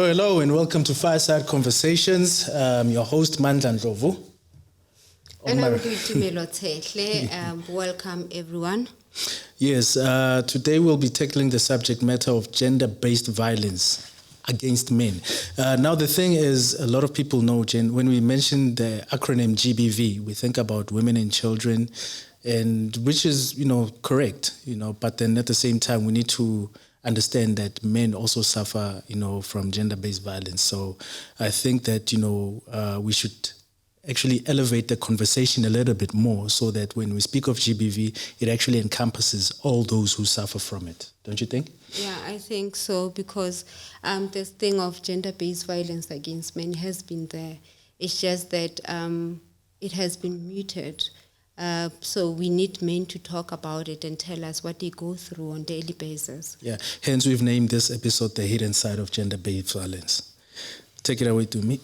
Hello, and welcome to Fireside Conversations. Your host, Mandla Ndlovu. And I'm Tumelo Tehle. Welcome, everyone. Yes, today we'll be tackling the subject matter of gender-based violence against men. Now, the thing is, a lot of people know, Jen, when we mention the acronym GBV, we think about women and children, and which is, correct, but then at the same time, we need to understand that men also suffer, from gender-based violence. So I think that, we should actually elevate the conversation a little bit more so that when we speak of GBV, it actually encompasses all those who suffer from it. Don't you think? Yeah, I think so, because this thing of gender-based violence against men has been there. It's just that it has been muted. So we need men to talk about it and tell us what they go through on a daily basis. Yeah, hence we've named this episode The Hidden Side of Gender-Based Violence. Take it away to me.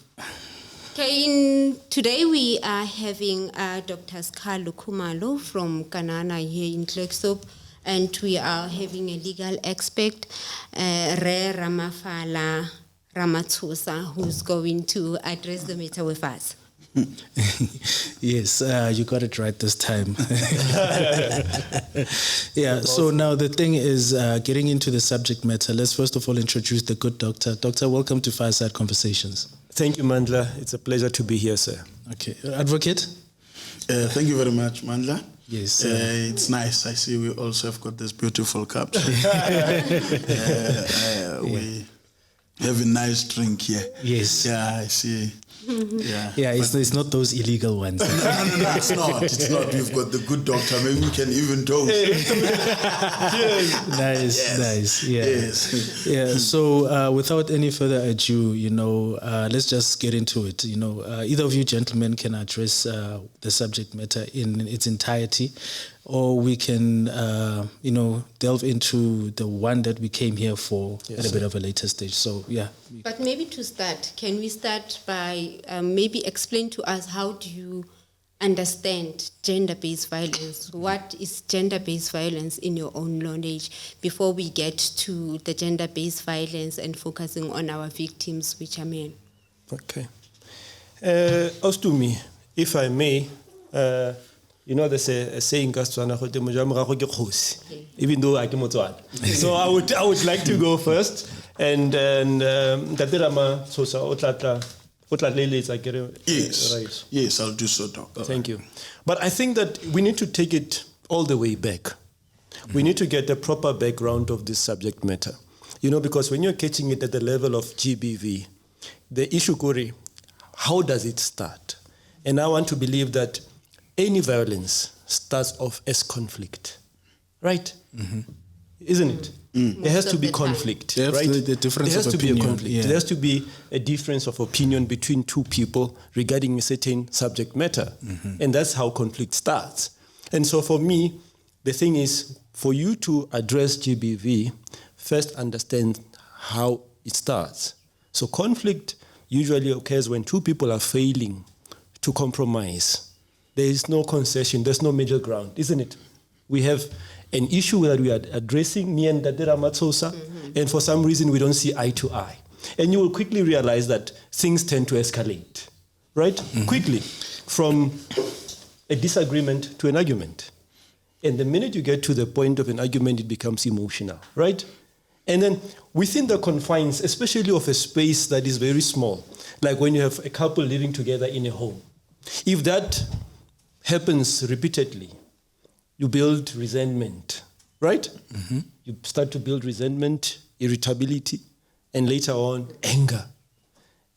Okay, today we are having Dr. Skalo Kumalo from Kanana here in Klerksdorp, and we are having a legal expert, Re Ramafala Ramathusa, who's going to address the matter with us. Yes, you got it right this time. Yeah, so now the thing is, getting into the subject matter, let's first of all introduce the good doctor. Doctor, welcome to Fireside Conversations. Thank you, Mandla. It's a pleasure to be here, sir. Okay. Advocate? Thank you very much, Mandla. Yes. It's nice. I see we also have got this beautiful cups. We have a nice drink here. Yes. Yeah, I see. Yeah, it's not those illegal ones. No, it's not. It's not. We've got the good doctor. Maybe we can even toast. Nice. Yeah. Yes. Yeah. So without any further ado, let's just get into it. Either of you gentlemen can address the subject matter in its entirety, or we can, delve into the one that we came here for at a bit of a later stage. So, yeah. But maybe to start, can we start by maybe explain to us, how do you understand gender-based violence? What is gender-based violence in your own knowledge before we get to the gender-based violence and focusing on our victims, which are men? Okay. As to me, if I may, there's a saying, even though I came to So I would like to go first. And Yes, I'll do so, Doc. Thank you. But I think that we need to take it all the way back. Mm-hmm. We need to get the proper background of this subject matter. Because when you're catching it at the level of GBV, the issue, Kuri, how does it start? And I want to believe that any violence starts off as conflict, right? Mm-hmm. Isn't it? Mm. There has to be conflict, right? The difference there has of to opinion, be a conflict. Yeah. There has to be a difference of opinion between two people regarding a certain subject matter. Mm-hmm. And that's how conflict starts. And so for me, the thing is, for you to address GBV, first understand how it starts. So conflict usually occurs when two people are failing to compromise. There is no concession, there's no middle ground, isn't it? We have an issue that we are addressing, me and Dadera Matsosa, and for some reason we don't see eye to eye. And you will quickly realize that things tend to escalate, right? Mm-hmm. Quickly, from a disagreement to an argument. And the minute you get to the point of an argument, it becomes emotional, right? And then within the confines, especially of a space that is very small, like when you have a couple living together in a home, if that happens repeatedly, you build resentment, right? Mm-hmm. You start to build resentment, irritability, and later on, anger.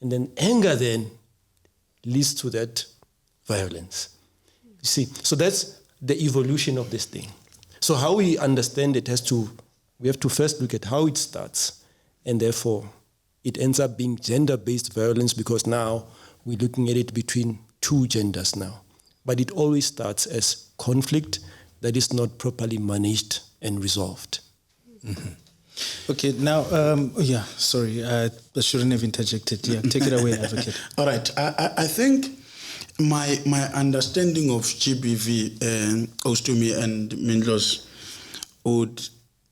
And then anger then leads to that violence. You see, so that's the evolution of this thing. So how we understand it we have to first look at how it starts, and therefore it ends up being gender-based violence because now we're looking at it between two genders now. But it always starts as conflict that is not properly managed and resolved. Mm-hmm. Okay, now, sorry, I shouldn't have interjected. Yeah, take it away, advocate. All right. I think my understanding of GBV and Ostumi and Mindlos would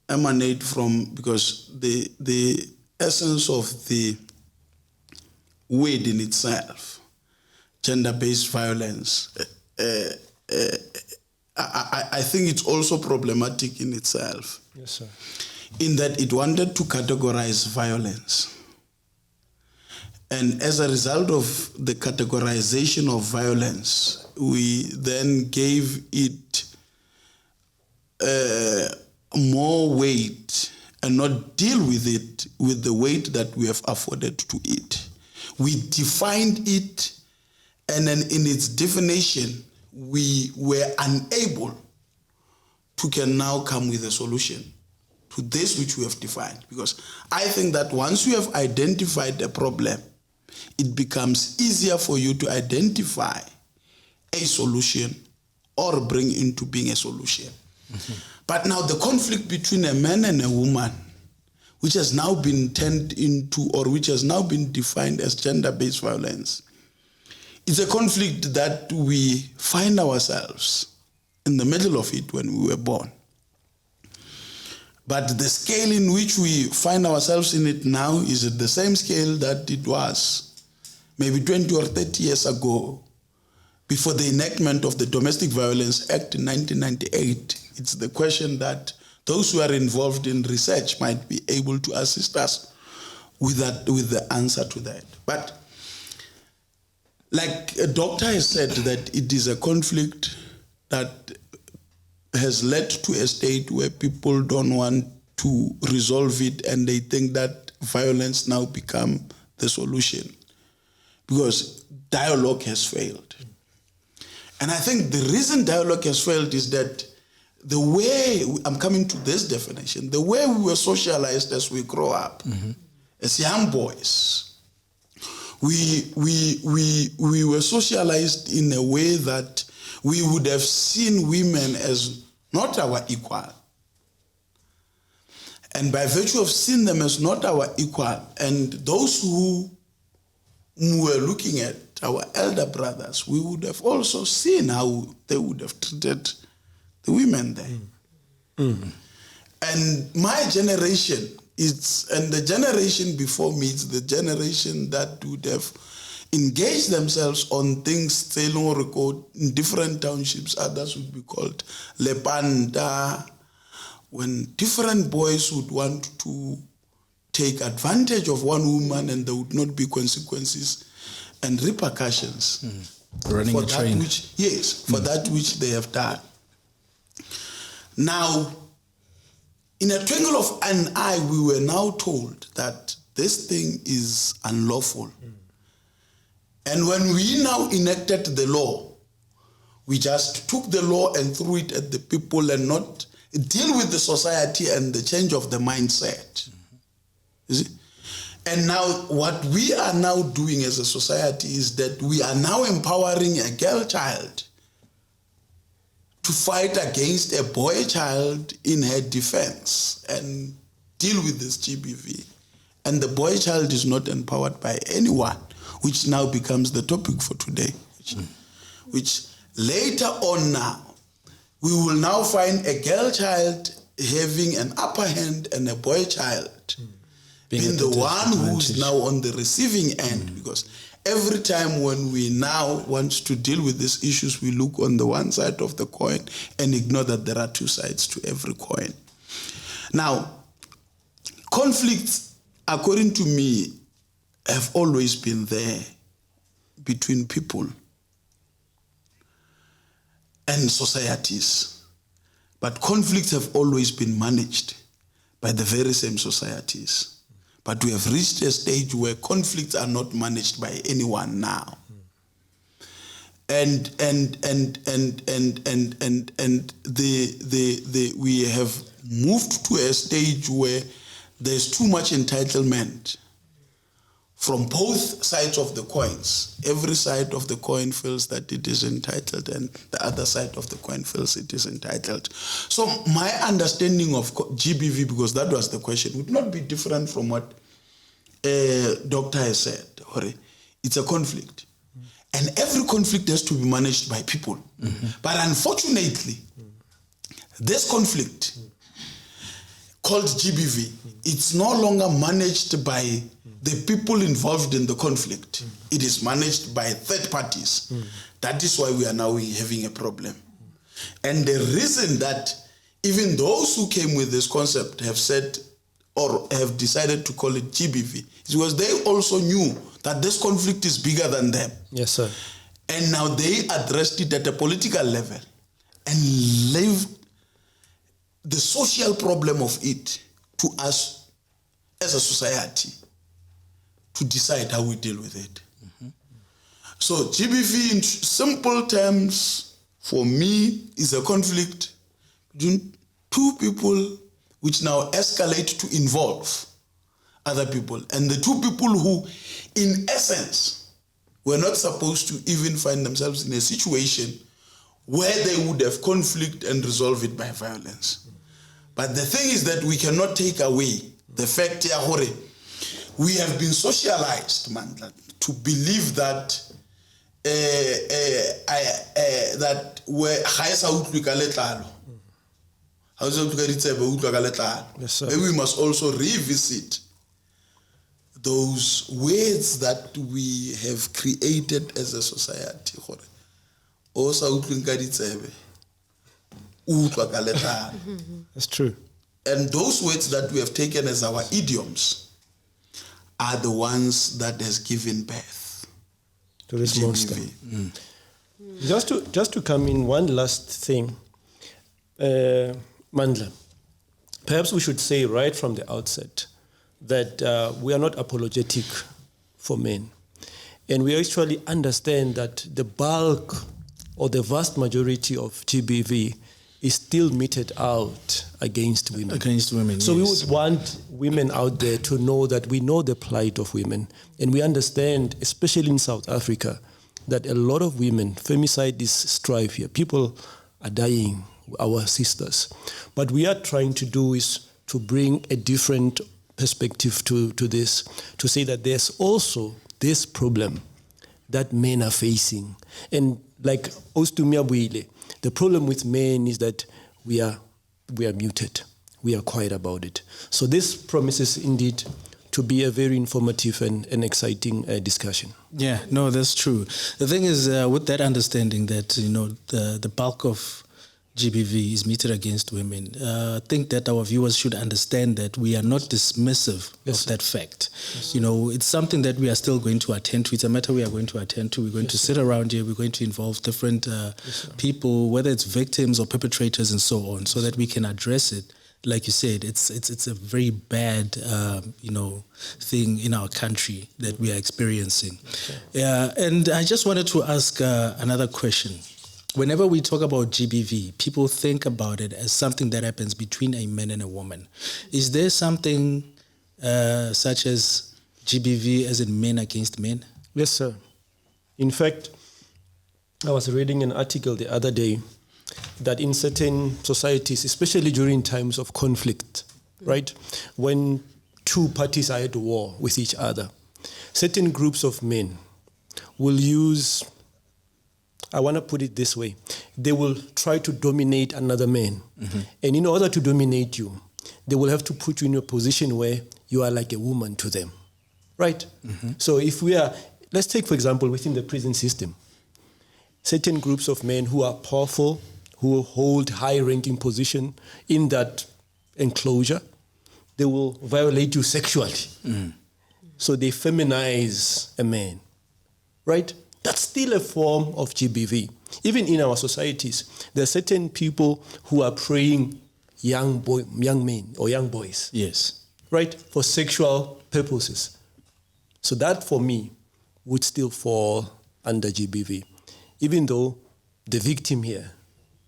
emanate from, because the essence of the word in itself, gender-based violence, I think it's also problematic in itself. Yes, sir. In that it wanted to categorize violence. And as a result of the categorization of violence, we then gave it more weight and not deal with it with the weight that we have afforded to it. We defined it, and then in its definition, we were unable to can now come with a solution to this which we have defined. Because I think that once you have identified a problem, it becomes easier for you to identify a solution or bring into being a solution. Mm-hmm. But now the conflict between a man and a woman, which has now been turned into, or which has now been defined as gender-based violence, is a conflict that we find ourselves in the middle of it when we were born. But the scale in which we find ourselves in it now is at the same scale that it was maybe 20 or 30 years ago, before the enactment of the Domestic Violence Act in 1998. It's the question that those who are involved in research might be able to assist us with that, with the answer to that. But like a doctor has said, that it is a conflict that has led to a state where people don't want to resolve it, and they think that violence now become the solution because dialogue has failed. And I think the reason dialogue has failed is that the way, I'm coming to this definition, the way we were socialized as we grow up, as young boys, we were socialized in a way that we would have seen women as not our equal. And by virtue of seeing them as not our equal, and those who were looking at our elder brothers, we would have also seen how they would have treated the women there. And my generation, and the generation before me, it's the generation that would have engaged themselves on things in different townships. Others would be called lepanda, when different boys would want to take advantage of one woman and there would not be consequences and repercussions running for a train. For that which they have done. Now, in a twinkle of an eye, we were now told that this thing is unlawful. And when we now enacted the law, we just took the law and threw it at the people and not deal with the society and the change of the mindset. You see? And now what we are now doing as a society is that we are now empowering a girl child to fight against a boy child in her defense and deal with this GBV. And the boy child is not empowered by anyone, which now becomes the topic for today. Which later on now, we will now find a girl child having an upper hand and a boy child being the one who's now on the receiving end, because every time when we now want to deal with these issues, we look on the one side of the coin and ignore that there are two sides to every coin. Now, conflicts, according to me, have always been there between people and societies. But conflicts have always been managed by the very same societies. But we have reached a stage where conflicts are not managed by anyone now. And we have moved to a stage where there's too much entitlement from both sides of the coins. Every side of the coin feels that it is entitled, and the other side of the coin feels it is entitled. So my understanding of GBV, because that was the question, would not be different from what doctor has said. It's a conflict. And every conflict has to be managed by people. But unfortunately, this conflict called GBV, it's no longer managed by the people involved in the conflict. It is managed by third parties. That is why we are now having a problem. And the reason that even those who came with this concept have said or have decided to call it GBV is because they also knew that this conflict is bigger than them. Yes, sir. And now they addressed it at a political level and left the social problem of it to us as a society to decide how we deal with it. So GBV in simple terms for me is a conflict between two people which now escalate to involve other people. And the two people who in essence were not supposed to even find themselves in a situation where they would have conflict and resolve it by violence. But the thing is that we cannot take away the fact here, we have been socialized, man, to believe that that Yes, sir. maybe we must also revisit those words that we have created as a society. That's true. And those words that we have taken as our idioms are the ones that has given birth To this monster. GBV. Just to come in, one last thing, Mandla. Perhaps we should say right from the outset that we are not apologetic for men. And we actually understand that the bulk or the vast majority of GBV is still meted out against women. Against women, So yes. we would want women out there to know that we know the plight of women. And we understand, especially in South Africa, that a lot of women, femicide is strife here. People are dying, our sisters. But we are trying to do is to bring a different perspective to this, to say that there's also this problem that men are facing. And like Ostumia Bwile, the problem with men is that we are muted. We are quiet about it. So this promises indeed to be a very informative and exciting discussion. Yeah, no, that's true. The thing is, with that understanding that, the bulk of GBV is meted against women, I think that our viewers should understand that we are not dismissive of that fact. Yes, it's something that we are still going to attend to. It's a matter we are going to attend to. We're going to sit around here. We're going to involve different people, whether it's victims or perpetrators and so on, so that we can address it. Like you said, it's a very bad, thing in our country that we are experiencing. Yeah, and I just wanted to ask another question. Whenever we talk about GBV, people think about it as something that happens between a man and a woman. Is there something such as GBV as in men against men? Yes, sir. In fact, I was reading an article the other day that in certain societies, especially during times of conflict, right, when two parties are at war with each other, certain groups of men will use, I want to put it this way, they will try to dominate another man. And in order to dominate you, they will have to put you in a position where you are like a woman to them, right? So if we are, let's take, for example, within the prison system, certain groups of men who are powerful, who hold high-ranking position in that enclosure, they will violate you sexually. So they feminize a man, right? That's still a form of GBV. Even in our societies, there are certain people who are preying young men or young boys. Yes. Right? For sexual purposes. So that, for me, would still fall under GBV, even though the victim here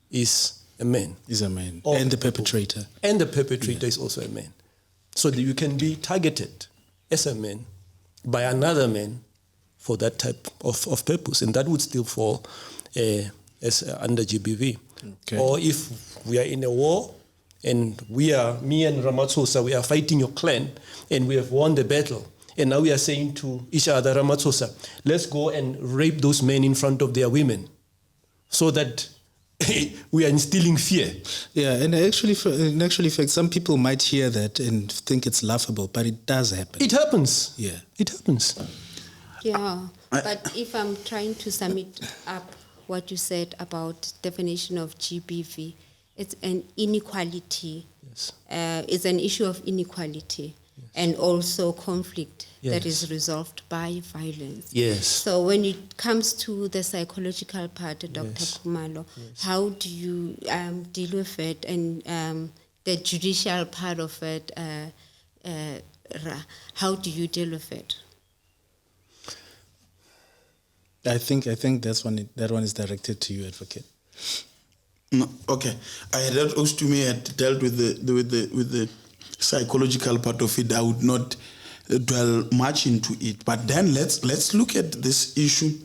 is a man. Is a man. And the perpetrator. And the perpetrator is also a man. So that you can be targeted as a man by another man for that type of purpose, and that would still fall as under GBV. Okay. Or if we are in a war and me and Ramatsosa, we are fighting your clan and we have won the battle, and now we are saying to each other, Ramatsosa, let's go and rape those men in front of their women, so that we are instilling fear. Yeah, and actually, in actual fact, some people might hear that and think it's laughable, but it does happen. It happens. Yeah. It happens. Yeah, but if I'm trying to sum it up, what you said about definition of GBV, it's an inequality. Yes. It's an issue of inequality, yes, and also conflict, yes, that is resolved by violence. Yes. So when it comes to the psychological part, Dr. Yes. Khumalo, Yes. how do you deal with it, and the judicial part of it, how do you deal with it? I think that one is directed to you, advocate. No, okay. I had to me had dealt with the psychological part of it. I would not dwell much into it. But then let's look at this issue,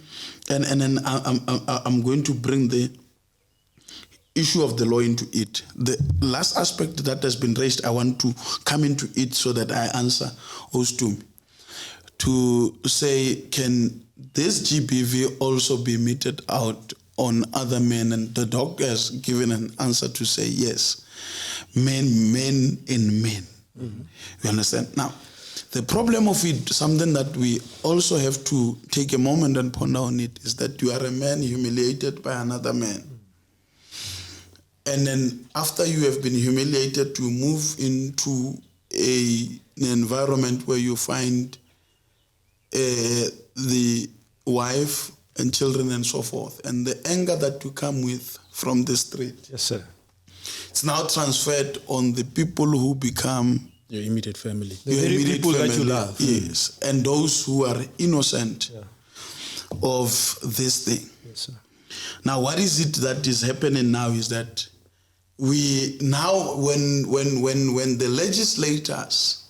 and then I'm going to bring the issue of the law into it. The last aspect that has been raised, I want to come into it so that I answer Ostum to say, can this GBV also be meted out on other men? And the doctor has given an answer to say yes. Men and men. Mm-hmm. You understand? Now, the problem of it, something that we also have to take a moment and ponder on it, is that you are a man humiliated by another man. And then after you have been humiliated, you move into an environment where you find the wife and children and so forth, and the anger that you come with from the street. Yes, sir. It's now transferred on the people who become Your immediate family. The very immediate people that you family. love. Yes, and those who are innocent, Yeah, of this thing. yes, sir. Now, what is it that is happening now is that we now, when the legislators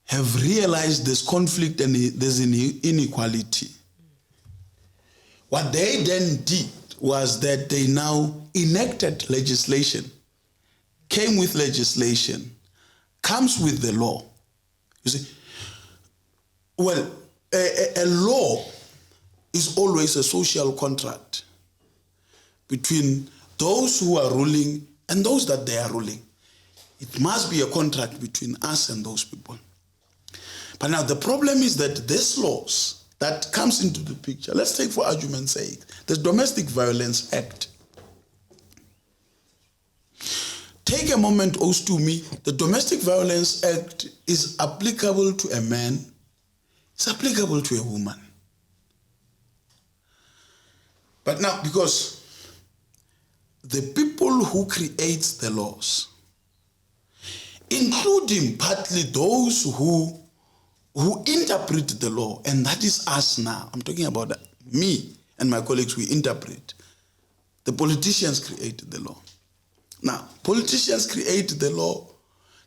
have realized there's conflict and there's inequality, what they then did was that they now enacted legislation, came with legislation, comes with the law. You see, well, a law is always a social contract between those who are ruling and those that they are ruling. It must be a contract between us and those people. But now the problem is that these laws that comes into the picture, let's take for argument's sake, the Domestic Violence Act. Take a moment, to me, the Domestic Violence Act is applicable to a man, it's applicable to a woman. But now, because the people who create the laws, including partly those who interpret the law, and that is us now. I'm talking about me and my colleagues, we interpret. The politicians created the law. Now, politicians create the law.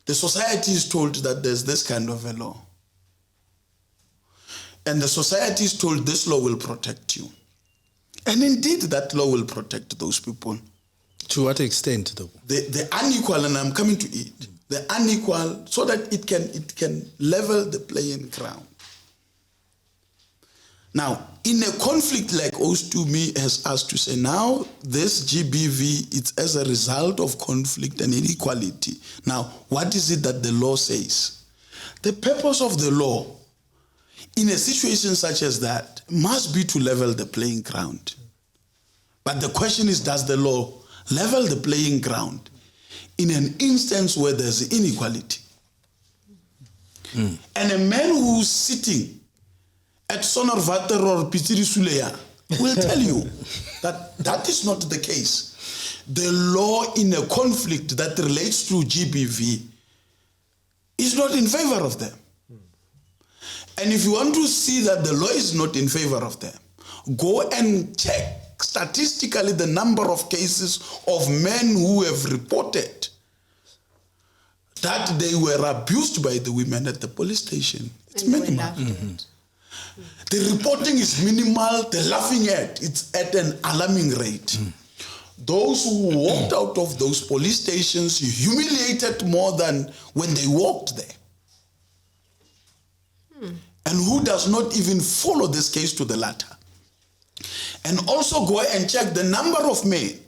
The society is told that there's this kind of a law. And the society is told this law will protect you. And indeed, that law will protect those people. To what extent, though? The unequal, and I'm coming to it, the unequal, so that it can level the playing ground. Now, in a conflict like me has asked to say, now this GBV, it's as a result of conflict and inequality. Now, what is it that the law says? The purpose of the law in a situation such as that must be to level the playing ground. But the question is, does the law level the playing ground in an instance where there's inequality? And a man who's sitting at Sonorvater or Pitiri Suleya will tell you that that is not the case. The law in a conflict that relates to GBV is not in favor of them. And if you want to see that the law is not in favor of them, go and check statistically the number of cases of men who have reported that they were abused by the women at the police station It's And we're minimal. laughed at. The reporting is minimal. The laughing at, it's at an alarming rate. Those who walked out of those police stations humiliated more than when they walked there. And who does not even follow this case to the latter. And also go and check the number of men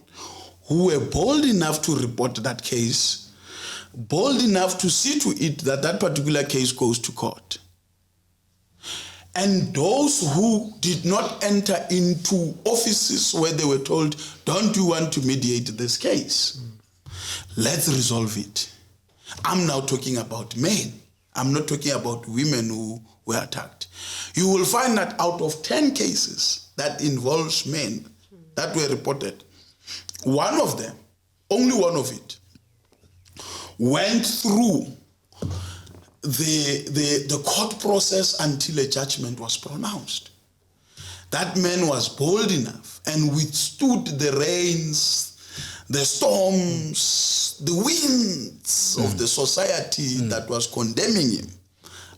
who were bold enough to report that case, bold enough to see to it that that particular case goes to court. And those who did not enter into offices where they were told, don't you want to mediate this case? Let's resolve it. I'm now talking about men. I'm not talking about women who were attacked. You will find that out of 10 cases that involves men that were reported, one of them, only one of it, went through the court process until a judgment was pronounced. That man was bold enough and withstood the rains, the storms, the winds of the society that was condemning him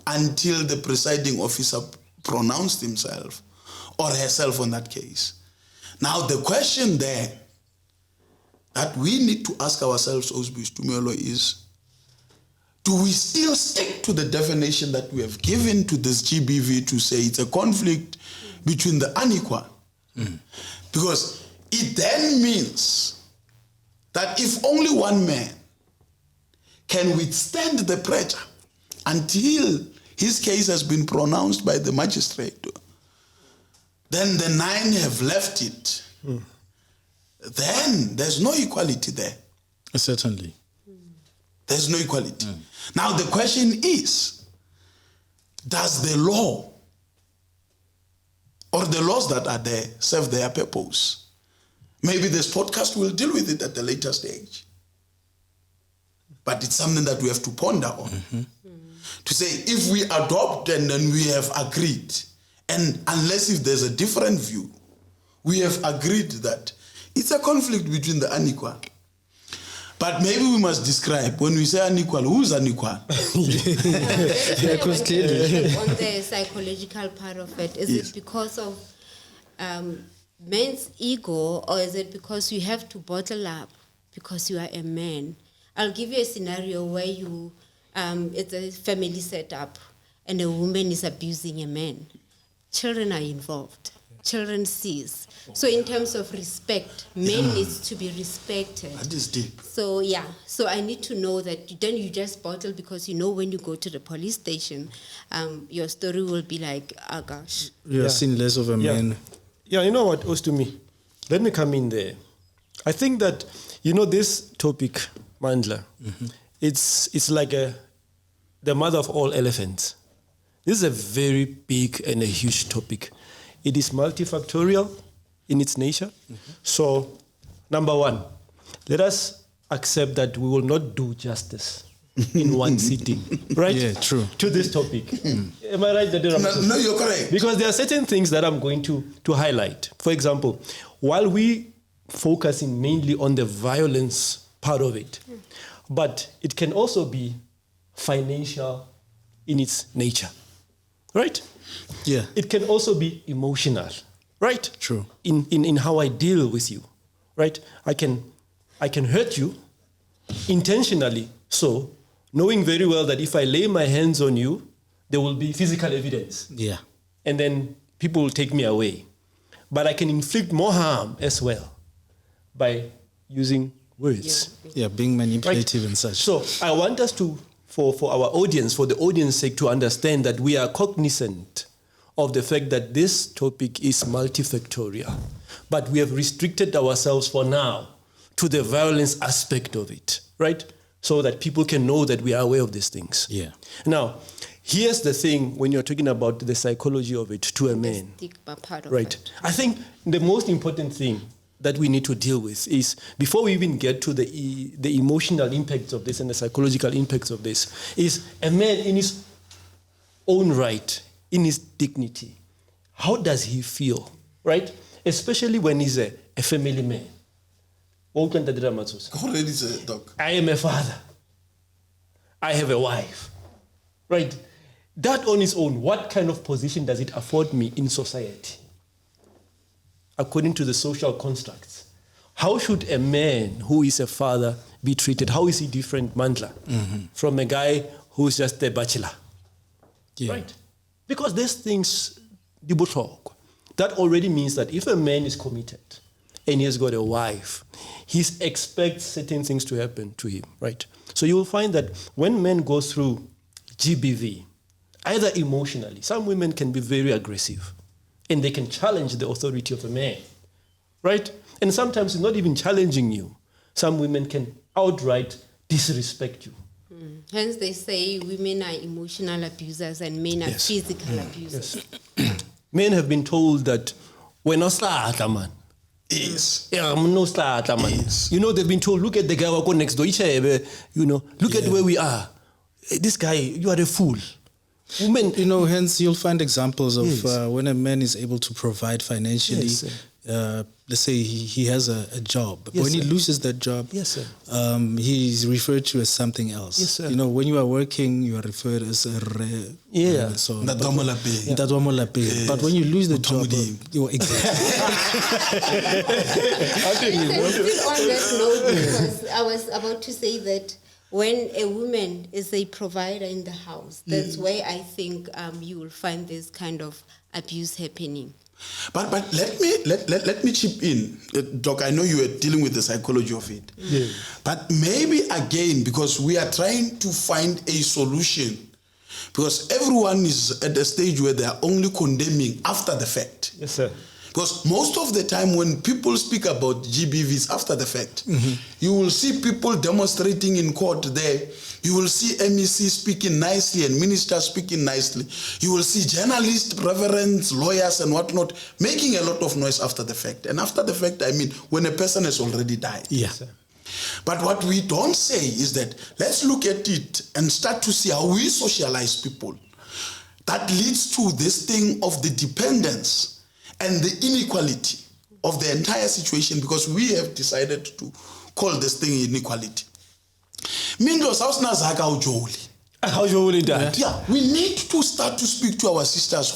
until the presiding officer pronounced himself or herself on that case. Now the question there that we need to ask ourselves, Osbu Stumelo, is, do we still stick to the definition that we have given to this GBV to say it's a conflict between the unequal? Because it then means that if only one man can withstand the pressure until his case has been pronounced by the magistrate, then the 9 have left it. Then there's no equality there. Certainly. There's no equality. Now the question is, does the law or the laws that are there serve their purpose? Maybe this podcast will deal with it at a later stage. But it's something that we have to ponder on. To say, if we adopt and then we have agreed, and unless if there's a different view, we have agreed that it's a conflict between the unequal. But maybe we must describe, when we say unequal, who's unequal? Yeah, because clearly. On the psychological part of it, is it because of men's ego, or is it because you have to bottle up because you are a man? I'll give you a scenario where you, it's a family setup and a woman is abusing a man. Children are involved. Children sees. So in terms of respect, men needs to be respected. That is deep. So yeah, so I need to know that then you just bottle because you know when you go to the police station, your story will be like, oh gosh. You're seen less of a man. Yeah, you know what, to me? Let me come in there. I think that, this topic, Mandla, it's like the mother of all elephants. This is a very big and a huge topic. It is multifactorial in its nature. So, number one, let us accept that we will not do justice in one sitting, right? Yeah, true. To this topic. Am I right? No, you're correct. Because there are certain things that I'm going to highlight. For example, while we focusing mainly on the violence part of it, but it can also be financial in its nature, right? Yeah. It can also be emotional, right? True. In how I deal with you, right? I can hurt you intentionally, so knowing very well that if I lay my hands on you, there will be physical evidence. Yeah. And then people will take me away. But I can inflict more harm as well by using words. Yeah, being manipulative and such. So I want us to, for our audience, for the audience's sake, to understand that we are cognizant of the fact that this topic is multifactorial. But we have restricted ourselves for now to the violence aspect of it, right? So that people can know that we are aware of these things. Yeah. Now, here's the thing when you're talking about the psychology of it to a man. The stigma part of Right. it. I think the most important thing that we need to deal with is, before we even get to the emotional impacts of this and the psychological impacts of this, is a man in his own right, in his dignity. How does he feel, right? Especially when he's a family man. Already said, Doc. I am a father. I have a wife, right? that on its own, what kind of position does it afford me in society? According to the social constructs. How should a man who is a father be treated? How is he different, Mandla, from a guy who's just a bachelor? Yeah. Right? Because these things, that already means that if a man is committed and he has got a wife, he expects certain things to happen to him, right? So you will find that when men go through GBV, either emotionally, some women can be very aggressive and they can challenge the authority of a man, right? And sometimes it's not even challenging you. Some women can outright disrespect you. Hence, they say women are emotional abusers and men are physical abusers. Yes. Men have been told that we're not slata, man. Yes. Yeah, I'm no slata, man. Yes. You know, they've been told, look at the guy who go next door. You know, look at where we are. This guy, you are a fool. Women, You know, hence you'll find examples of when a man is able to provide financially. Yes, Let's say he has a job. But Yes, when he sir. loses that job, Yes, sir. He's referred to as something else. Yes, sir. You know, when you are working, you are referred as a re. Yeah. So, Ntatwa Molapeng. Ntatwa Molapeng. But when you lose the job, Modimo. exactly. Still on that note, because I was about to say that when a woman is a provider in the house, that's where I think you will find this kind of abuse happening. But let me chip in, Doc. I know you are dealing with the psychology of it. Yeah. But maybe again, because we are trying to find a solution, because everyone is at a stage where they are only condemning after the fact. Yes, sir. Because most of the time when people speak about GBVs after the fact, you will see people demonstrating in court there. You will see MEC speaking nicely and ministers speaking nicely. You will see journalists, reverends, lawyers and whatnot making a lot of noise after the fact. And after the fact, I mean when a person has already died. Yeah. But what we don't say is that let's look at it and start to see how we socialize people. That leads to this thing of the dependence and the inequality of the entire situation, because we have decided to call this thing inequality. Mindos zaka ujoli. How you will that? Yeah, we need to start to speak to our sisters.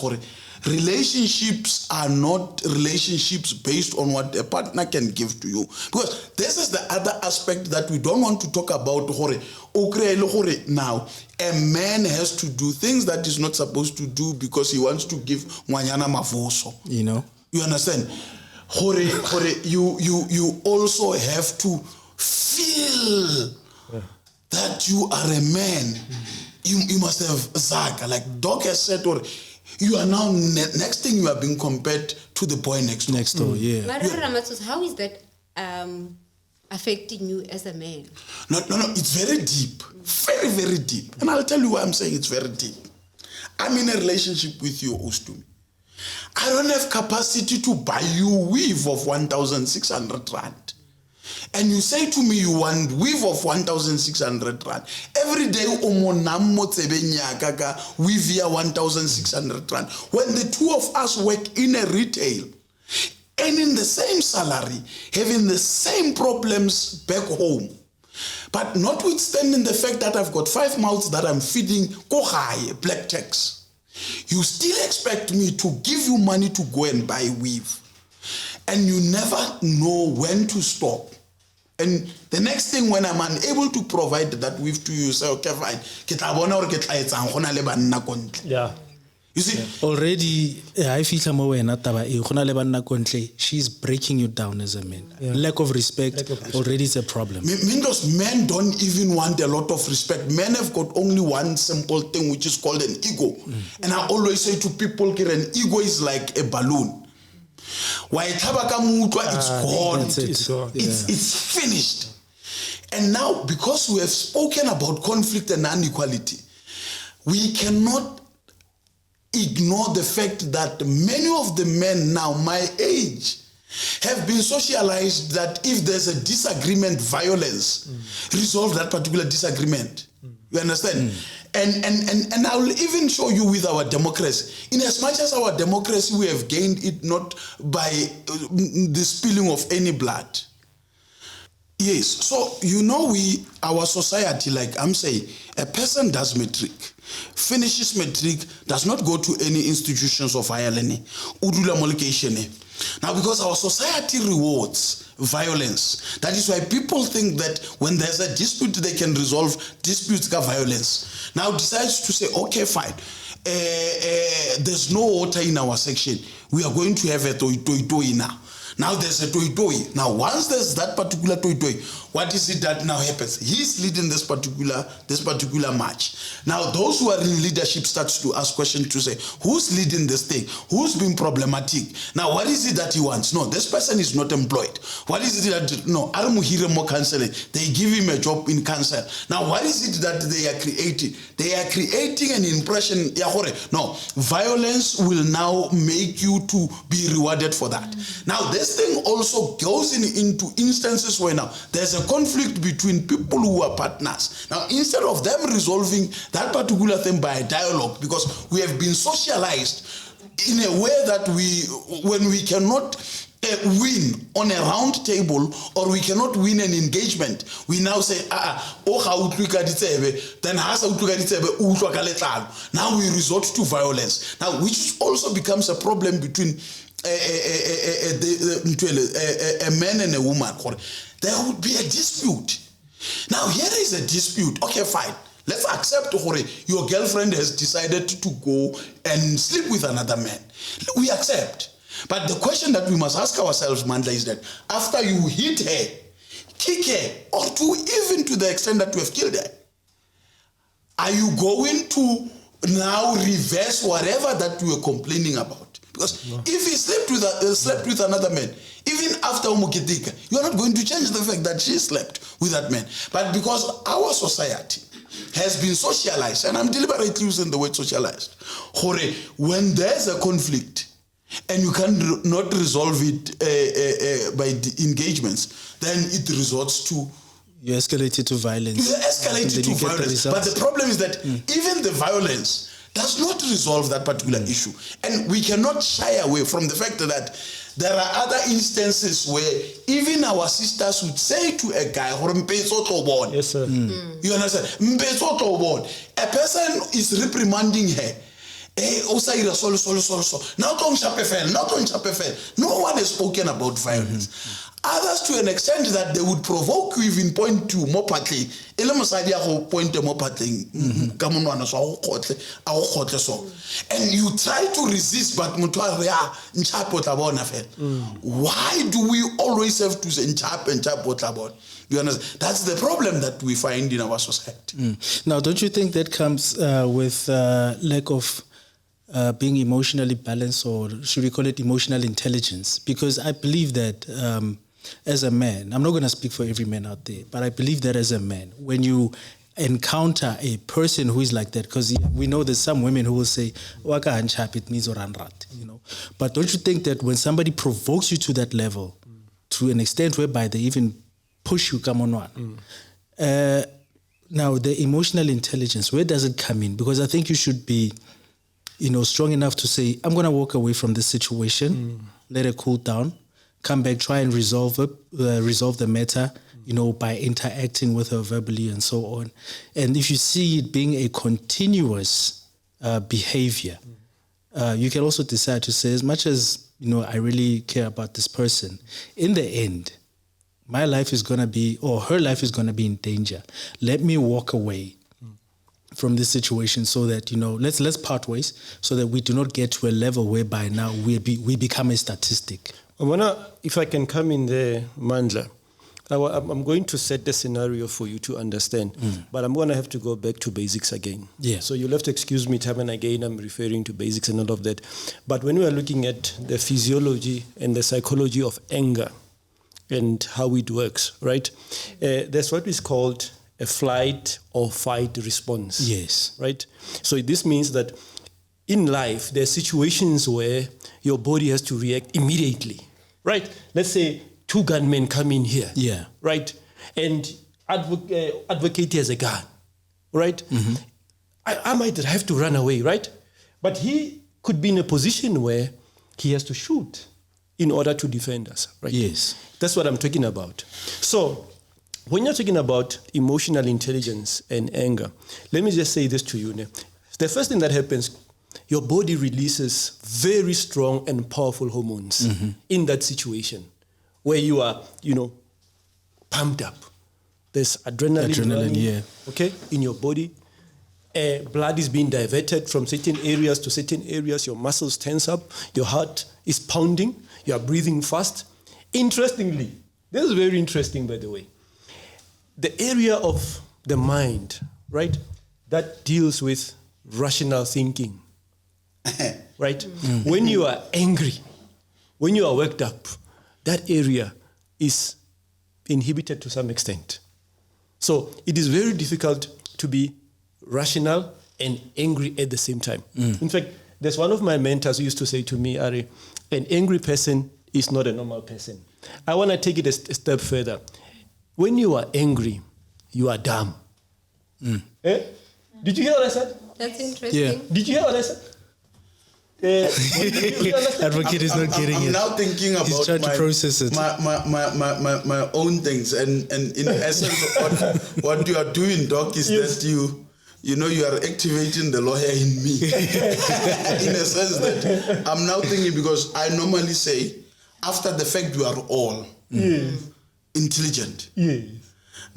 Relationships are not relationships based on what a partner can give to you. Because this is the other aspect that we don't want to talk about. Now, a man has to do things that he's not supposed to do because he wants to give Mwanyana Mavoso. You know? You understand? You also have to feel that you are a man. You must have Zaga, like Doc has said, or you are now next thing you are being compared to the boy next door. Next door, yeah. Marara Ramatsos, how is that affecting you as a man? No, it's very deep. Very, very deep. And I'll tell you why I'm saying it's very deep. I'm in a relationship with you, Ostumi. I don't have capacity to buy you weave of 1,600 rand. And you say to me you want weave of 1,600 rand. Every day weave here 1,600 rand. When the two of us work in a retail, and in the same salary, having the same problems back home. But notwithstanding the fact that I've got 5 mouths that I'm feeding kohai, black tax, you still expect me to give you money to go and buy weave. And you never know when to stop. And the next thing, when I'm unable to provide that weave to you, you say, okay, fine. Yeah. You see? Already, I feel she's breaking you down as a man. Lack of respect already is a problem. Mindos, men don't even want a lot of respect. Men have got only one simple thing, which is called an ego. And I always say to people, an ego is like a balloon. It's gone. It's gone. It's finished. And now, because we have spoken about conflict and inequality, we cannot ignore the fact that many of the men now, my age, have been socialized that if there's a disagreement, violence, resolve that particular disagreement. You understand? And I will even show you with our democracy. In as much as our democracy, we have gained it not by the spilling of any blood. Yes, so you know our society, like I'm saying, a person does matric. finishes matric, does not go to any institutions of higher learning, udula molekation. Now, because our society rewards violence, that is why people think that when there's a dispute, they can resolve disputes by violence. Now decides to say, okay, fine, there's no water in our section. We are going to have a toi now. Now there's a toi. Now once there's that particular toi, what is it that now happens? He's leading this particular march. Now those who are in leadership starts to ask questions to say, who's leading this thing? Who's being problematic? Now what is it that he wants? No, this person is not employed. What is it that, no, Aramuhire more counseling. They give him a job in council. Now what is it that they are creating? They are creating an impression, no, violence will now make you to be rewarded for that. Now this thing also goes into instances where now there's a conflict between people who are partners. Now instead of them resolving that particular thing by a dialogue, because we have been socialized in a way that when we cannot win on a round table or we cannot win an engagement, we now say, now we resort to violence. Now which also becomes a problem between a man and a woman. There would be a dispute. Now here is a dispute. Okay, fine. Let's accept your girlfriend has decided to go and sleep with another man. We accept. But the question that we must ask ourselves, Mandla, is that after you hit her, kick her, or even to the extent that you have killed her, are you going to now reverse whatever that you were complaining about? Because if he slept with another man, even after Umukitika, you are not going to change the fact that she slept with that man. But because our society has been socialized, and I'm deliberately using the word socialized, when there's a conflict and you cannot resolve it by the engagements, then it resorts to... You escalate it to violence. You escalate it to violence. But the problem is that even the violence does not resolve that particular issue. And we cannot shy away from the fact that there are other instances where even our sisters would say to a guy, yes, sir. You understand? A person is reprimanding her. No one has spoken about violence. Others to an extent that they would provoke you even point to more partly. And you try to resist, but why do we always have to say you understand? That's the problem that we find in our society. Now, don't you think that comes with lack of being emotionally balanced, or should we call it emotional intelligence? Because I believe that as a man, I'm not going to speak for every man out there, but I believe that as a man, when you encounter a person who is like that, because we know there's some women who will say, "Waka anchap, it means oranrat," you know. But don't you think that when somebody provokes you to that level, to an extent whereby they even push you, come on one, now the emotional intelligence, where does it come in? Because I think you should be, strong enough to say, I'm going to walk away from this situation, let it cool down, come back, try and resolve the matter, by interacting with her verbally and so on. And if you see it being a continuous behavior, you can also decide to say, as much as, I really care about this person, in the end, my life is going to be, or her life is going to be in danger. Let me walk away from this situation so that, let's part ways so that we do not get to a level whereby now we become a statistic. If I can come in there, Mandla, I'm going to set the scenario for you to understand, but I'm going to have to go back to basics again. Yeah. So you'll have to excuse me time and again, I'm referring to basics and all of that. But when we are looking at the physiology and the psychology of anger and how it works, right? There's what is called a flight or fight response. Yes. Right? So this means that in life, there are situations where your body has to react immediately. Right? Let's say 2 gunmen come in here. Yeah. Right? And advocate has a gun. Right? Mm-hmm. I might have to run away, right? But he could be in a position where he has to shoot in order to defend us. Right? Yes. That's what I'm talking about. So when you're talking about emotional intelligence and anger, let me just say this to you. the first thing that happens, your body releases very strong and powerful hormones in that situation where you are, pumped up. There's adrenaline running, okay, in your body. Blood is being diverted from certain areas to certain areas. Your muscles tense up. Your heart is pounding. You are breathing fast. Interestingly, this is very interesting, by the way. The area of the mind, right, that deals with rational thinking, right? When you are angry, when you are worked up, that area is inhibited to some extent. So it is very difficult to be rational and angry at the same time. In fact, there's one of my mentors who used to say to me, Ari, an angry person is not a normal person. I want to take it a step further. When you are angry, you are dumb. Eh? Did you hear what I said? That's interesting. Yeah. Did you hear what I said? Advocate is not getting I'm it. now thinking about He's trying to process it. my own things, and in essence, what you are doing, Doc, is that you are activating the lawyer in me, in a sense that I'm now thinking, because I normally say, after the fact, you are all intelligent. Yes.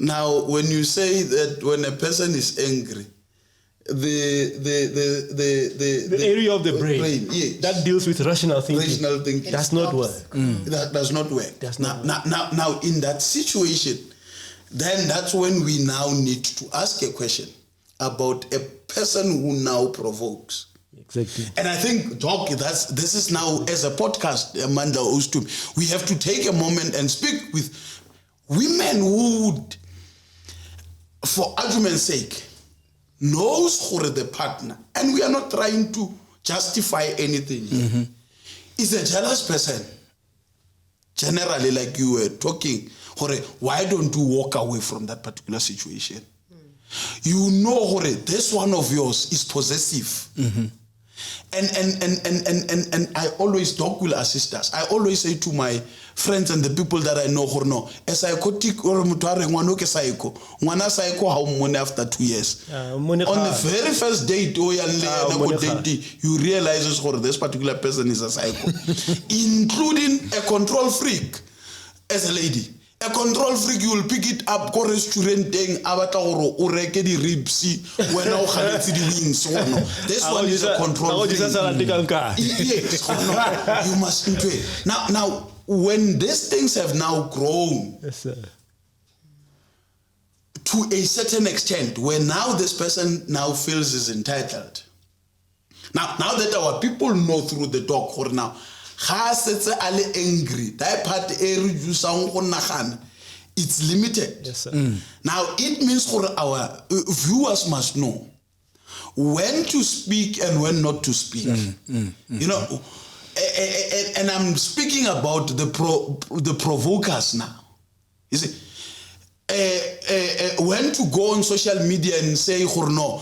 Now, when you say that when a person is angry, the area of the brain, yes, that deals with rational thinking, does not work. That does not work. Now, in that situation, then that's when we now need to ask a question about a person who now provokes. Exactly. And I think, Doc, this is now, as a podcast, Amanda Ostum, we have to take a moment and speak with women who would, for argument's sake, knows who the partner, and we are not trying to justify anything here, is a jealous person. Generally, like you were talking, why don't you walk away from that particular situation? You know, this one of yours is possessive. And I always, Doc will assist us. I always say to my friends and the people that I know, a psychotic or psycho after 2 years. On the very first date, you realize this particular person is a psycho, including a control freak as a lady. A control freak, you will pick it up, go restaurant thing, ureke di ribsi, when now the wings. This one is a control freak. Yes, you must into it. Now, when these things have now grown to a certain extent, where now this person now feels is entitled. Now that our people know through the talk, now, angry, that part it's limited. Yes, sir. Now it means for our viewers must know when to speak and when not to speak. You know, and I'm speaking about the provokers now. You see, when to go on social media and say no,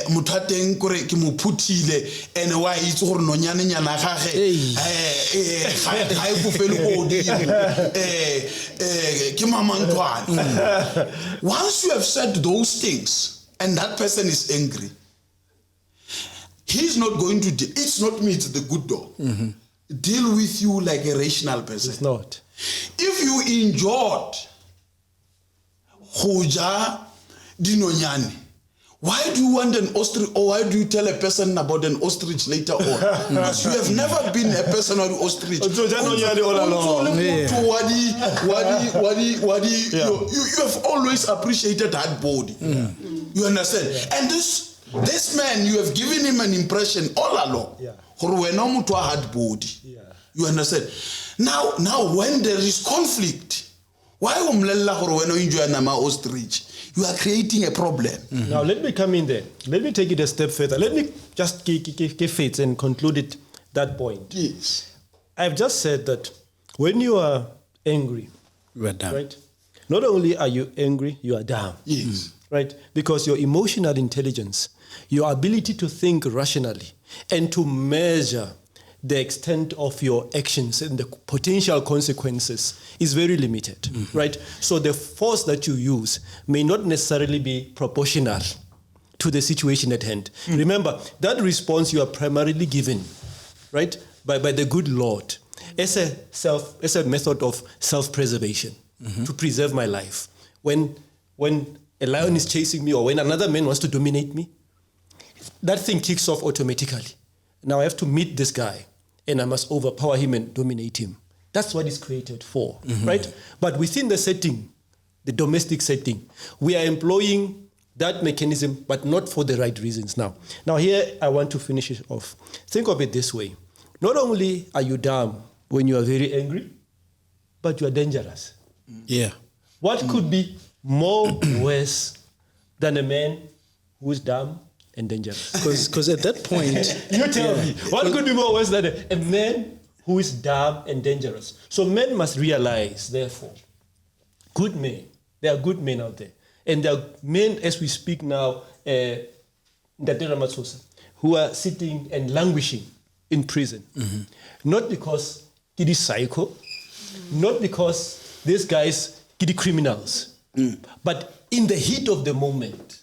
mutateng kore ki mo phutile and why it's no nyane nyana gage ga go fele go di ki mama ntwana. Once you have said those things and that person is angry, he's not going to it's not me, it's the good dog. Deal with you like a rational person. It's not. If you enjoyed Hoja Dinonyani, why do you want an ostrich, or why do you tell a person about an ostrich later on? Because you have never been a person or ostrich. You have always appreciated that body. You understand? And this man, you have given him an impression all along. Hard body. You understand? Now when there is conflict, why ostrich? You are creating a problem. Now let me come in there. Let me take it a step further. Let me just give it and conclude it that point. Yes. I've just said that when you are angry, You are dumb. right? Not only are you angry, you are dumb. Yes. Right? Because your emotional intelligence, your ability to think rationally and to measure the extent of your actions and the potential consequences is very limited, right? So the force that you use may not necessarily be proportional to the situation at hand. Remember, that response you are primarily given, right, by the good Lord as a method of self-preservation, to preserve my life. When a lion is chasing me or when another man wants to dominate me, that thing kicks off automatically. Now I have to meet this guy and I must overpower him and dominate him. That's what it's created for, right? But within the setting, the domestic setting, we are employing that mechanism, but not for the right reasons now. Now here, I want to finish it off. Think of it this way. Not only are you dumb when you are very angry, but you are dangerous. Yeah. What could be more worse than a man who is dumb and dangerous? Because at that point... You tell me. What could be more worse than a man who is dumb and dangerous? So men must realize, therefore, good men, there are good men out there. And there are men, as we speak now, who are sitting and languishing in prison. Not because it is psycho, not because these guys are criminals, but in the heat of the moment,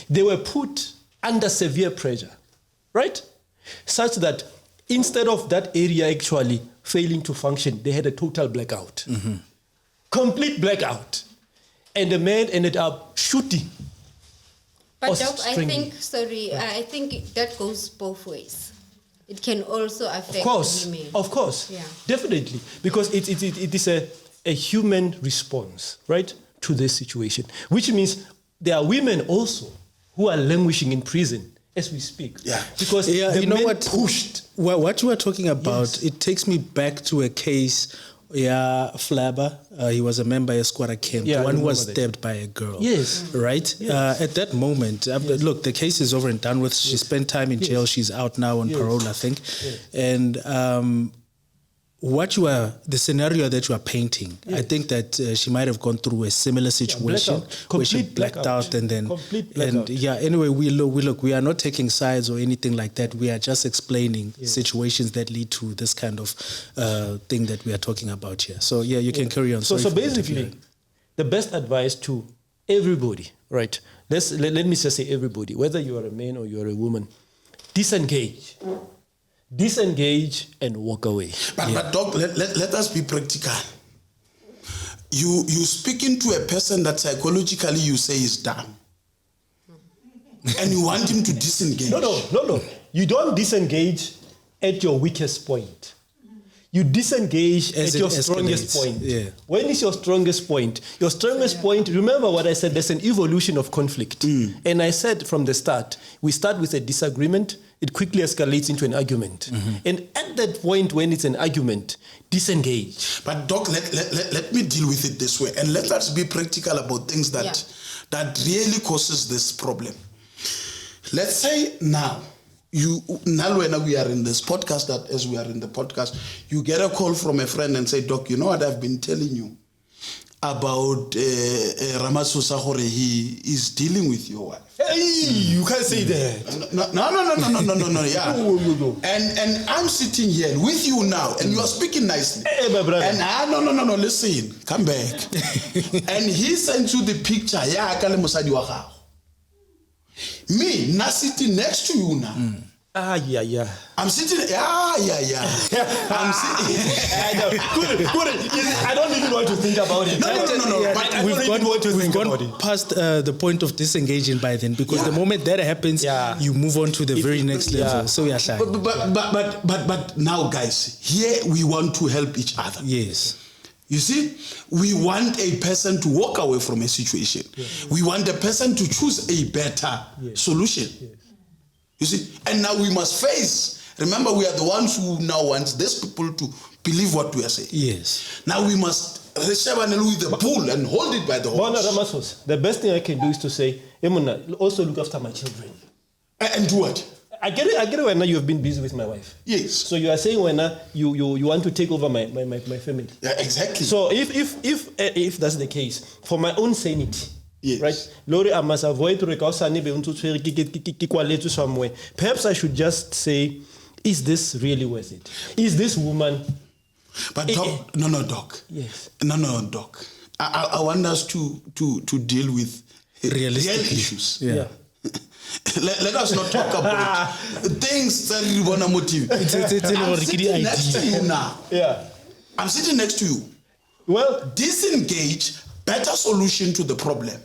they were put under severe pressure, right? Such that instead of that area actually failing to function, they had a total blackout. Complete blackout. And the man ended up shooting. But Doc, I think that goes both ways. It can also affect women. Of course, yeah. Definitely. Because it is a human response, right, to this situation. Which means there are women also who are languishing in prison as we speak. Yeah. Because the men pushed. Well, what you are talking about, it takes me back to a case. Flabber, he was a member of Squatter Camp, one who was stabbed by a girl. Yes. Right? Yes. At that moment, look, the case is over and done with. She spent time in jail. She's out now on parole, I think. And the scenario that you are painting, I think that she might have gone through a similar situation where she blacked out and then, anyway, we are not taking sides or anything like that. We are just explaining situations that lead to this kind of thing that we are talking about here. So you can carry on. So basically, the best advice to everybody, right? Let me just say everybody, whether you are a man or you are a woman, disengage and walk away. But Doc, let us be practical. You speaking to a person that psychologically you say is dumb, and you want him to disengage. No. You don't disengage at your weakest point. You disengage at your strongest point. Yeah. When is your strongest point? Your strongest point, remember what I said, there's an evolution of conflict. And I said from the start, we start with a disagreement, it quickly escalates into an argument. And at that point when it's an argument, disengage. But Doc, let me deal with it this way. And let us be practical about things that really causes this problem. Let's say now, when we are in this podcast, that as we are in the podcast, you get a call from a friend and say, Doc, you know what I've been telling you about Ramatsosa Hore, he is dealing with your wife. Hey, you can't say that. No, yeah. And I'm sitting here with you now, and you are speaking nicely. Hey, my brother. And no, listen, come back. And he sent you the picture. Me, not sitting next to you now. I'm sitting. I'm sitting. Good. I don't even want to think about it. But we've gone past the point of disengaging by then, because the moment that happens, you move on to the very next level. So But now, guys, here we want to help each other. Yes. You see, we want a person to walk away from a situation. We want the person to choose a better solution. You see, and now we must face. Remember, we are the ones who now want these people to believe what we are saying. Yes. Now we must receive the bull and hold it by the horns. The best thing I can do is to say, Emuna, also look after my children. And do what? I get it when you have been busy with my wife. Yes. So you are saying when you want to take over my family. Yeah, exactly. So if that's the case, for my own sanity, right? Lori, I must avoid somewhere. Perhaps I should just say, is this really worth it? Is this woman? But Doc, no, Doc. Yes. No, Doc. I want us to deal with real issues. Yeah. Let us not talk about things that you want to motivate. I'm sitting next to you now. Yeah. I'm sitting next to you. Well, Disengage, better solution to the problem.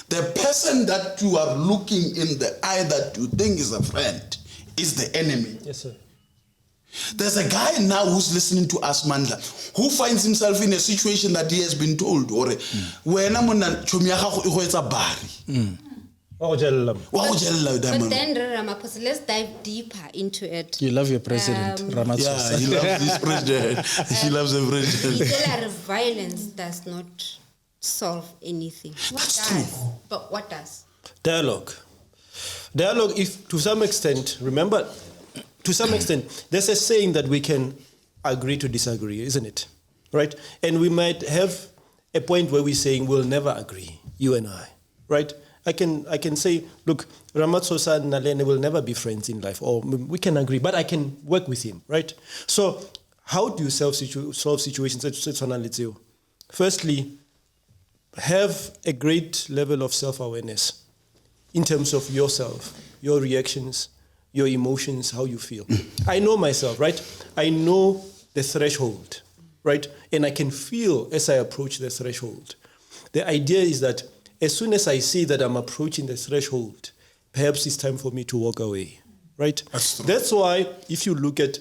The person that you are looking in the eye that you think is a friend is the enemy. yes, sir. There's a guy now who's listening to us, Mandla, who finds himself in a situation that he has been told, or Oh, Jallam. But then, Ramaphosa, let's dive deeper into it. You love your president, Ramaphosa. Yeah, he loves this president. He loves the president. Violence does not solve anything. That's true. But what does? Dialogue. Dialogue, if to some extent, remember, to some extent, there's a saying that we can agree to disagree, isn't it? Right? And we might have a point where we're saying we'll never agree, you and I, right? I can say, look, Ramaphosa and Nalene will never be friends in life, or we can agree, but I can work with him, right? So how do you solve situations? Firstly, have a great level of self-awareness in terms of yourself, your reactions, your emotions, how you feel. I know myself, right? I know the threshold, right? And I can feel as I approach the threshold. The idea is that as soon as I see that I'm approaching the threshold, perhaps it's time for me to walk away, right? That's why if you look at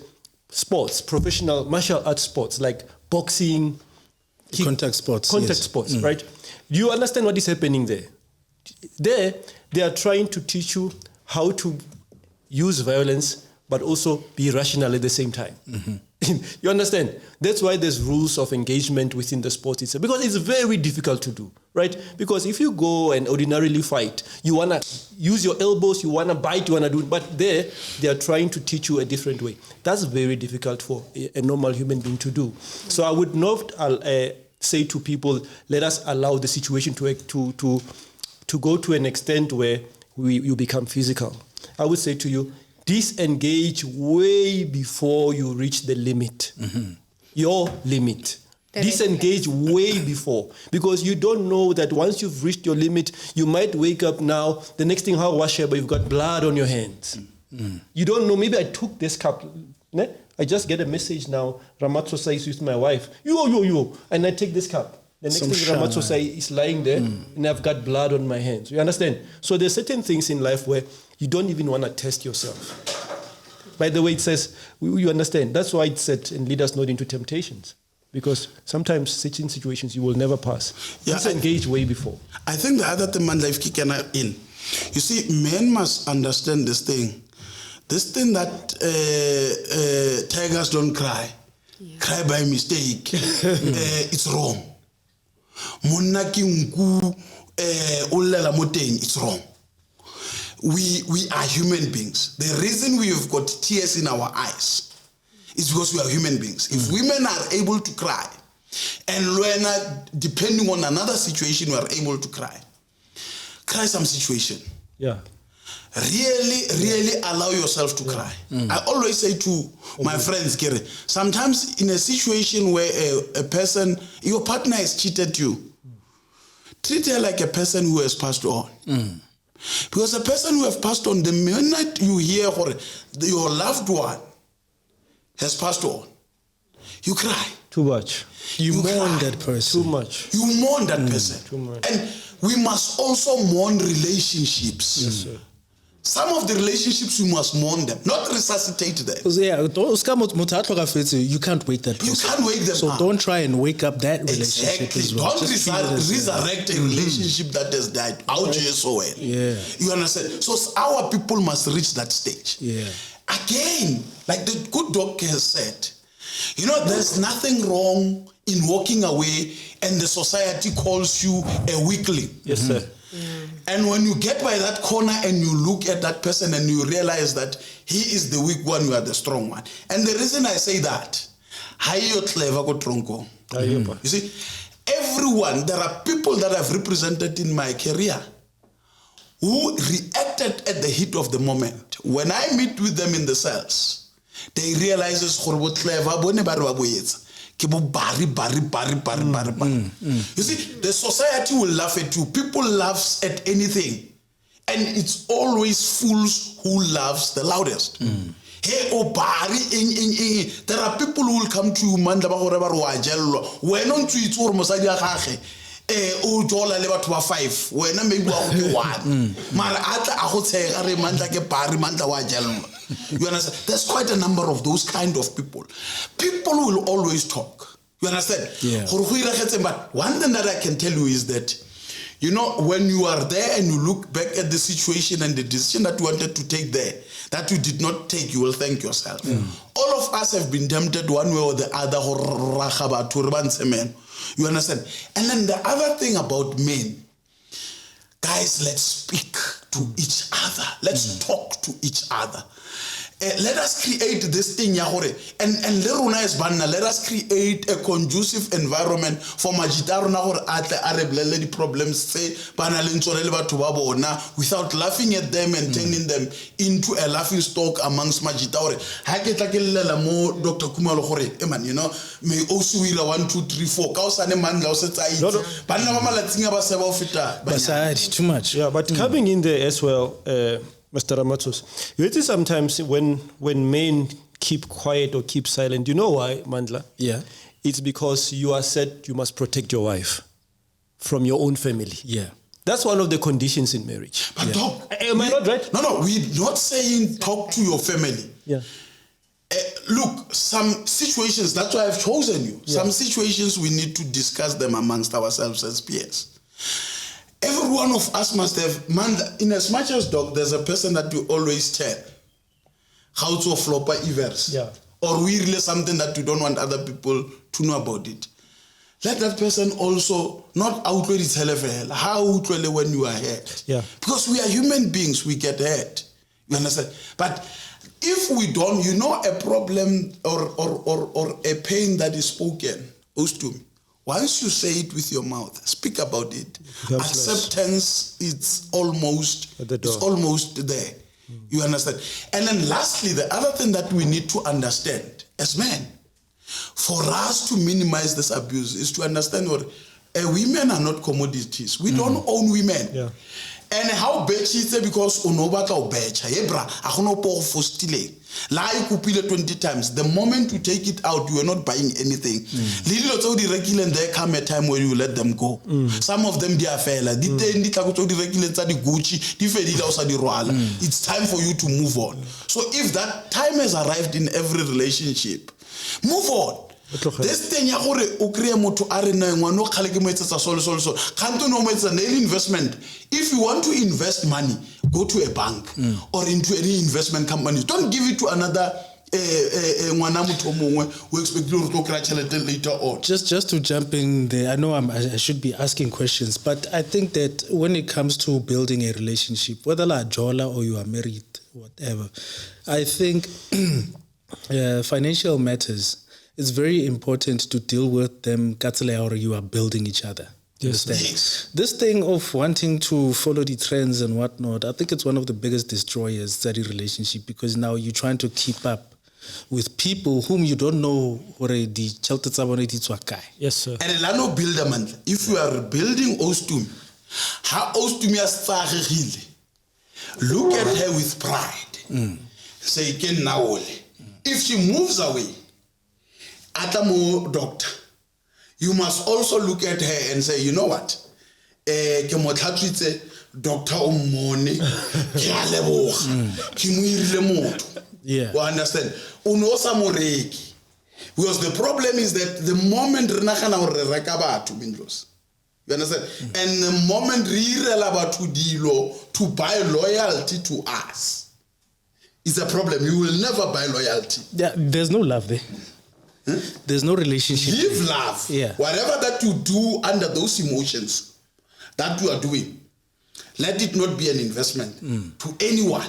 sports, professional martial arts sports like boxing, Contact sports, right? Do you understand what is happening there? There, they are trying to teach you how to use violence, but also be rational at the same time. You understand? That's why there's rules of engagement within the sport itself, because it's very difficult to do, right? Because if you go and ordinarily fight, you want to use your elbows, you want to bite, you want to do it, but there, they are trying to teach you a different way. That's very difficult for a normal human being to do. So I would not say to people, let us allow the situation to go to an extent where you become physical. I would say to you, disengage way before you reach the limit, your limit. Disengage way before, because you don't know that once you've reached your limit, you might wake up now, the next thing, how wash but you've got blood on your hands. You don't know, maybe I took this cup, I just get a message now, Ramaphosa is with my wife, and I take this cup. The next thing Ramaphosa is lying there, and I've got blood on my hands. You understand? So there's certain things in life where you don't even want to test yourself. By the way, it says, you understand, that's why it said, and lead us not into temptations. Because sometimes certain situations you will never pass. Yeah, disengage way before. I think the other thing man life kicking in. You see, men must understand this thing. This thing that tigers don't cry. Cry by mistake. It's wrong. It's wrong. We are human beings. The reason we have got tears in our eyes is because we are human beings. If women are able to cry, and when depending on another situation, we are able to cry some situation. Yeah. Really allow yourself to cry. I always say to my friends, Kere, sometimes in a situation where a person, your partner has cheated you, treat her like a person who has passed on. Because a person who has passed on, the minute you hear your loved one has passed on, you cry. Too much. You mourn that person. Too much. You mourn that person. Too much. And we must also mourn relationships. Yes, sir. Some of the relationships, you must mourn them, not resuscitate them. Yeah, you can't wake that person. You can't wake them so up. Don't try and wake up that relationship as well. Don't resurrect a relationship that has died. Yeah. You understand? So our people must reach that stage. Yeah. Again, like the good doctor has said, there's nothing wrong in walking away and the society calls you a weakling. Yes, sir. And when you get by that corner and you look at that person and you realize that he is the weak one, you are the strong one. And the reason I say that, you see, everyone, there are people that I've represented in my career who reacted at the heat of the moment. When I meet with them in the cells, they realize you see, the society will laugh at you. People laugh at anything. And it's always fools who loves the loudest. Hey, oh, Bari, there are people who will come to you, man, when on to it or Mosaic. O jola le batho ba 5 wena maybe wa go 1 mara atla a go tshega re mantla ke pari mantla wa jelma. You understand? There's quite a number of those kind of people. People will always talk. You understand? Yeah. But one thing that I can tell you is that, you know, when you are there and you look back at the situation and the decision that you wanted to take there, that you did not take, you will thank yourself. All of us have been tempted one way or the other. You understand? And then the other thing about men, guys, let's speak to each other. Let's talk to each other. Let us create this thing, and let us create a conducive environment for Majitaru the problems say without laughing at them and turning them into a laughing stock amongst Majitaru. Dr. Kumalo, man, you know, may also 1, 2, 3, 4. Too much. Yeah, but coming in there as well, Mr. Ramatos, you see sometimes when men keep quiet or keep silent, you know why, Mandla? Yeah. It's because you are said you must protect your wife from your own family. Yeah. That's one of the conditions in marriage. But Doc, am I not right? No, we're not saying talk to your family. Yeah. Look, some situations, that's why I've chosen you. Yeah. Some situations we need to discuss them amongst ourselves as peers. Every one of us must have, man, in as much as Doc, there's a person that we always tell how to flopper evers. Yeah. Or we really something that we don't want other people to know about it. Let that person also not outweigh its hell, how outweigh when you are hurt. Yeah. Because we are human beings, we get hurt. You understand? But if we don't, you know, a problem or a pain that is spoken, once you say it with your mouth, speak about it. Acceptance is almost there. You understand? And then lastly, the other thing that we need to understand as men, for us to minimize this abuse, is to understand what women are not commodities. We don't own women. Yeah. And how betcha is because unobata obecha. Ebra, akono po for stealing. La ikupile 20 times. The moment you take it out, you are not buying anything. Little to the regular, there come a time where you let them go. Some of them they are fella. It's time for you to move on. So if that time has arrived in every relationship, move on. This thing ya gore o create motho a re na ngwana o khale ke mo etsetsa so kanto no mo etsa nail investment. If you want to invest money, go to a bank or into any investment company. Don't give it to another ngwana motho mongwe who expect you to crash later on. Just to jump in there, I know I should be asking questions, but I think that when it comes to building a relationship, whether la jola or you are married, whatever, I think financial matters. It's very important to deal with them or you are building each other. Yes. This thing of wanting to follow the trends and whatnot, I think it's one of the biggest destroyers that relationship, because now you're trying to keep up with people whom you don't know already. Yes, sir. And Elano builder man, if you are building Ostum, how Ostum is look at her with pride. Say again now. If she moves away, Atamo doctor, you must also look at her and say, you know what? Doctor Omone, yeah. You understand? Because the problem is that the moment you understand? And the moment to buy loyalty to us is a problem. You will never buy loyalty. Yeah, there's no love there. There's no relationship. Live love. Yeah. Whatever that you do under those emotions that you are doing, let it not be an investment to anyone.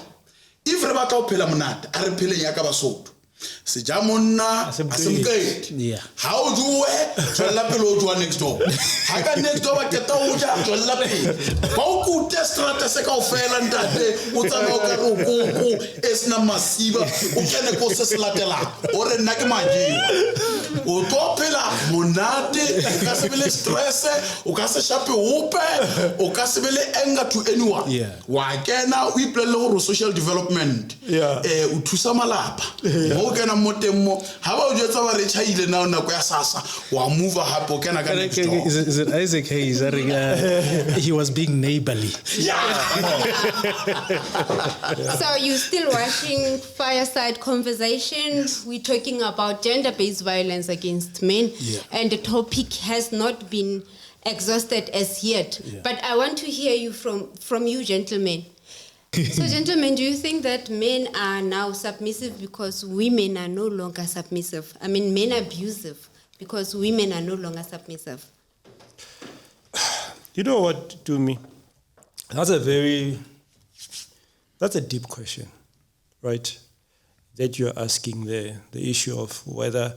If Sejamonna asemgate. Yeah. How do we twella pelo to next door? Haka next door ba keta o ja twella pelo. Ba o kuta strata se kaofela ntate o tsama o ka re o koko esna masiba o kene ko se slatela o re nna ke majiwa o to phela monate o ka se bele stress o ka se shape hope o ka se bele anger to anyone. Yeah. Wa kena o ipolelle go social development. Yeah. O thusa malapa mo kena mo temmo ha ba o jetsa ba re chaile na nako ya sasa wa move hape o kena ka next door. Is it Isaac Hayes? He was being neighborly. So you're still watching Fireside Conversation. We're talking about gender-based violence against men. Yeah. And the topic has not been exhausted as yet. Yeah. But I want to hear you from you, gentlemen. So, gentlemen, do you think that men are now submissive because women are no longer submissive? I mean, men are abusive because women are no longer submissive? You know what, to me? That's a deep question, right? That you're asking the issue of whether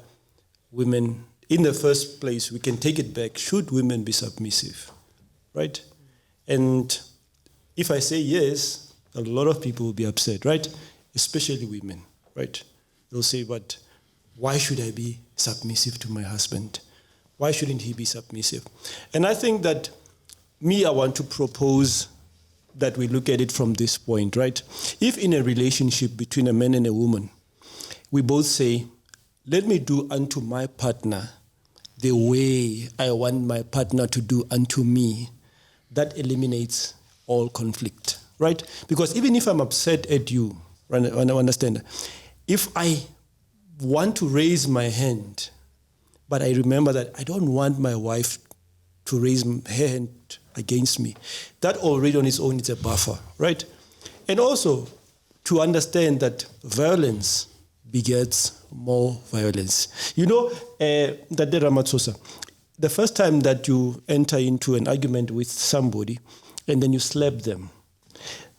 women, in the first place, we can take it back. Should women be submissive, right? And if I say yes, a lot of people will be upset, right? Especially women, right? They'll say, but why should I be submissive to my husband? Why shouldn't he be submissive? And I think that I want to propose that we look at it from this point, right? If in a relationship between a man and a woman, we both say, let me do unto my partner the way I want my partner to do unto me, that eliminates all conflict, right? Because even if I'm upset at you, when I understand, if I want to raise my hand, but I remember that I don't want my wife to raise her hand against me, that already on its own is a buffer, right? And also to understand that violence begets more violence. You know, Dade Ramatsosa, the first time that you enter into an argument with somebody and then you slap them,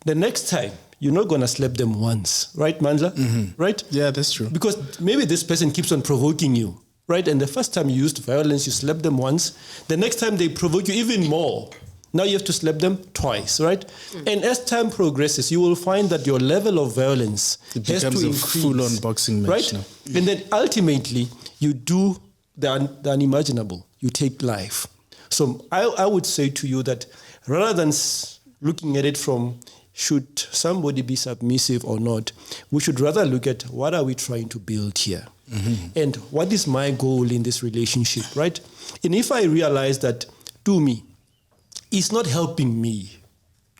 the next time you're not going to slap them once, right, Mandla? Mm-hmm. Right? Yeah, that's true. Because maybe this person keeps on provoking you, right? And the first time you used violence, you slapped them once. The next time they provoke you even more. Now you have to slap them twice, right? And as time progresses, you will find that your level of violence has to increase. A full-on boxing match, right? No? And then ultimately, you do the unimaginable. You take life. So I would say to you that rather than looking at it from should somebody be submissive or not, we should rather look at what are we trying to build here? Mm-hmm. And what is my goal in this relationship, right? And if I realize that, to me, it's not helping me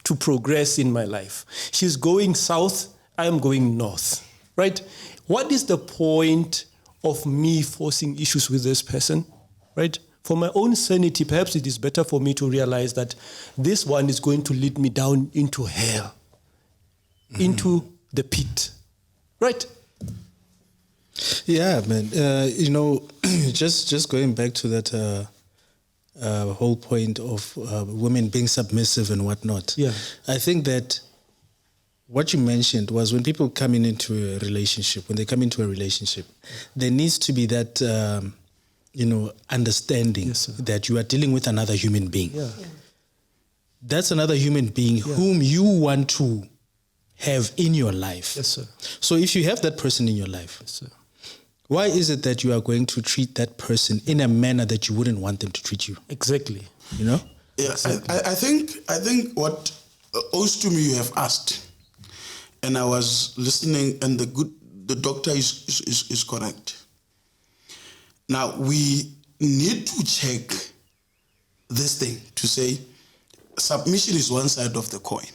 to progress in my life. She's going south, I am going north, right? What is the point of me forcing issues with this person, right? For my own sanity, perhaps it is better for me to realize that this one is going to lead me down into hell, into the pit, right? Yeah, man. Just going back to that whole point of women being submissive and whatnot. Yeah. I think that what you mentioned was when people come into a relationship, there needs to be that, understanding Yes, sir. that you are dealing with another human being. Yeah. That's another human being whom you want to have in your life. Yes, sir. So if you have that person in your life, Yes, sir. why is it that you are going to treat that person in a manner that you wouldn't want them to treat you? Exactly. You know? Yeah, I think what owes to me you have asked, and I was listening, and the doctor is correct. Now we need to check this thing to say submission is one side of the coin.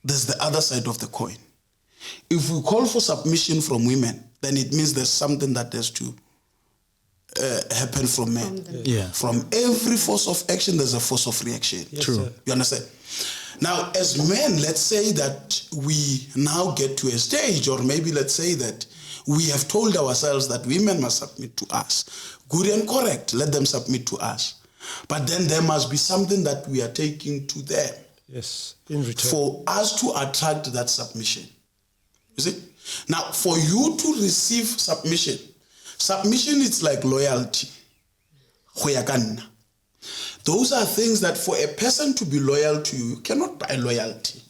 There's the other side of the coin. If we call for submission from women, then it means there's something that has to happen from men. From every force of action, there's a force of reaction. Yes, True. sir. You understand? Now, as men, let's say that we now get to a stage, or maybe let's say that we have told ourselves that women must submit to us. Good and correct, let them submit to us. But then there must be something that we are taking to them. Yes, in return. For us to attract that submission. You see? Now, for you to receive submission is like loyalty. Those are things that for a person to be loyal to you, you cannot buy loyalty.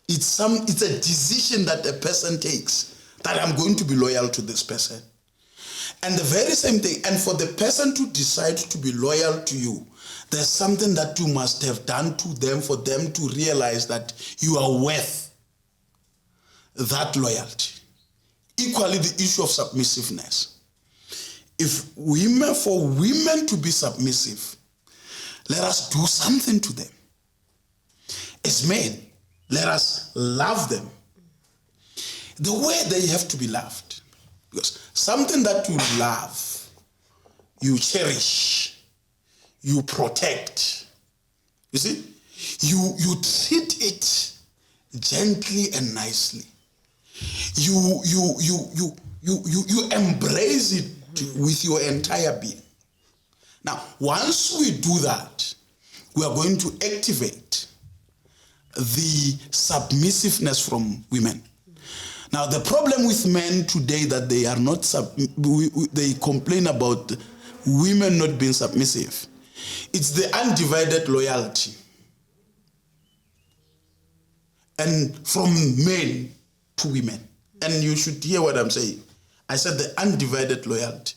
It's a decision that a person takes, that I'm going to be loyal to this person. And the very same thing, and for the person to decide to be loyal to you, there's something that you must have done to them for them to realize that you are worth that loyalty. Equally, the issue of submissiveness. For women to be submissive, let us do something to them. As men, let us love them the way they have to be loved. Because something that you love, you cherish, you protect. You see, you treat it gently and nicely. You embrace it with your entire being. Now, once we do that, we are going to activate the submissiveness from women. Now, the problem with men today that they are not they complain about women not being submissive. It's the undivided loyalty. And from men to women. And you should hear what I'm saying. I said the undivided loyalty.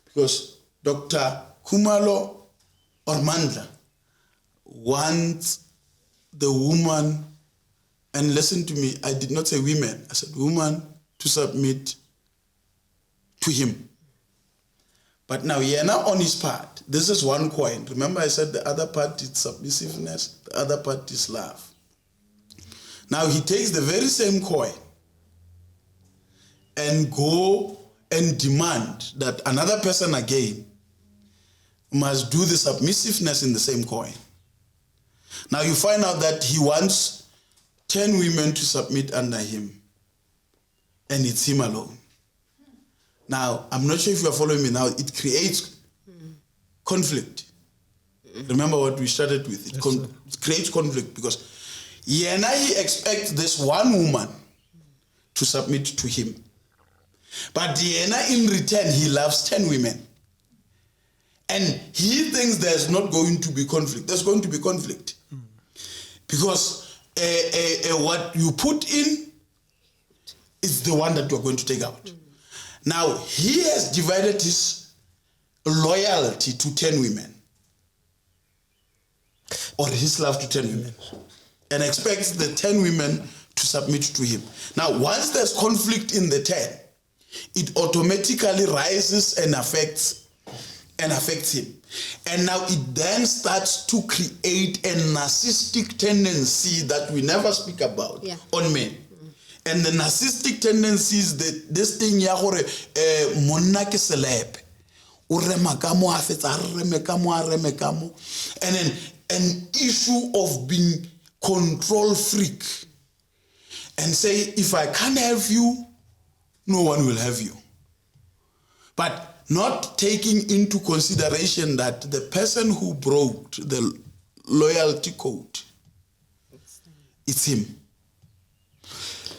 Because Dr. Khumalo or Mandla wants the woman, and listen to me, I did not say women, I said woman to submit to him. But now, now on his part, this is one coin. Remember I said the other part is submissiveness, the other part is love. Now he takes the very same coin and go and demand that another person again must do the submissiveness in the same coin. Now you find out that he wants 10 women to submit under him, and it's him alone. Now, I'm not sure if you are following me now. It creates conflict. Remember what we started with. It creates conflict because he expects this one woman to submit to him. But in return, he loves 10 women. And he thinks there's not going to be conflict. There's going to be conflict. Because what you put in is the one that you're going to take out. Now, he has divided his loyalty to 10 women. Or his love to 10 women. And expects the 10 women to submit to him. Now, once there's conflict in the 10, it automatically rises and affects him. And now it then starts to create a narcissistic tendency that we never speak about on men. And the narcissistic tendency is this thing ya gore monna ke selepe o rema ka mo a fetsa a reme ka mo and then an issue of being control freak and say, if I can't have you, no one will have you. But not taking into consideration that the person who broke the loyalty code, it's him.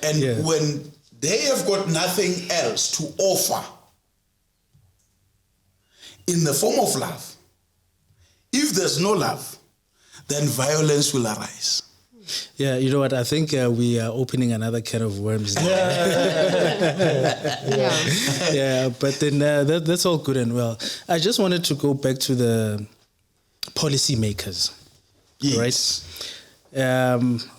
And when they have got nothing else to offer in the form of love, if there's no love, then violence will arise. Yeah, you know what? I think we are opening another can of worms. Yeah, but then that's all good and well. I just wanted to go back to the policymakers, right?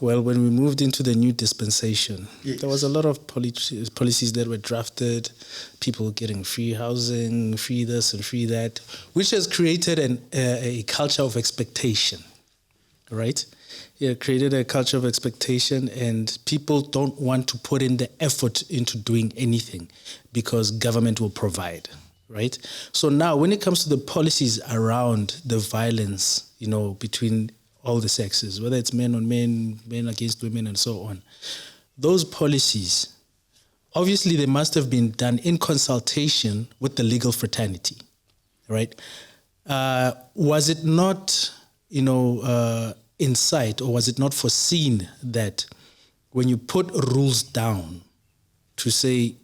Well, when we moved into the new dispensation, there was a lot of policies that were drafted, people getting free housing, free this and free that, which has created a culture of expectation, right? It created a culture of expectation, and people don't want to put in the effort into doing anything because government will provide, right? So now when it comes to the policies around the violence, you know, between all the sexes, whether it's men on men, men against women, and so on. Those policies, obviously they must have been done in consultation with the legal fraternity, right? Was it not, in sight, or was it not foreseen that when you put rules down, to say,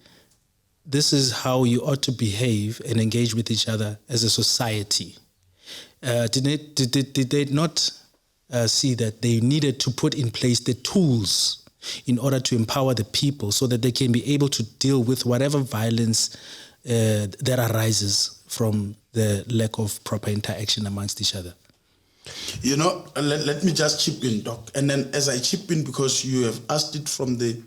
this is how you ought to behave and engage with each other as a society. Did they not see that they needed to put in place the tools in order to empower the people so that they can be able to deal with whatever violence that arises from the lack of proper interaction amongst each other? You know, let me just chip in, Doc. And then as I chip in, because you have asked it from the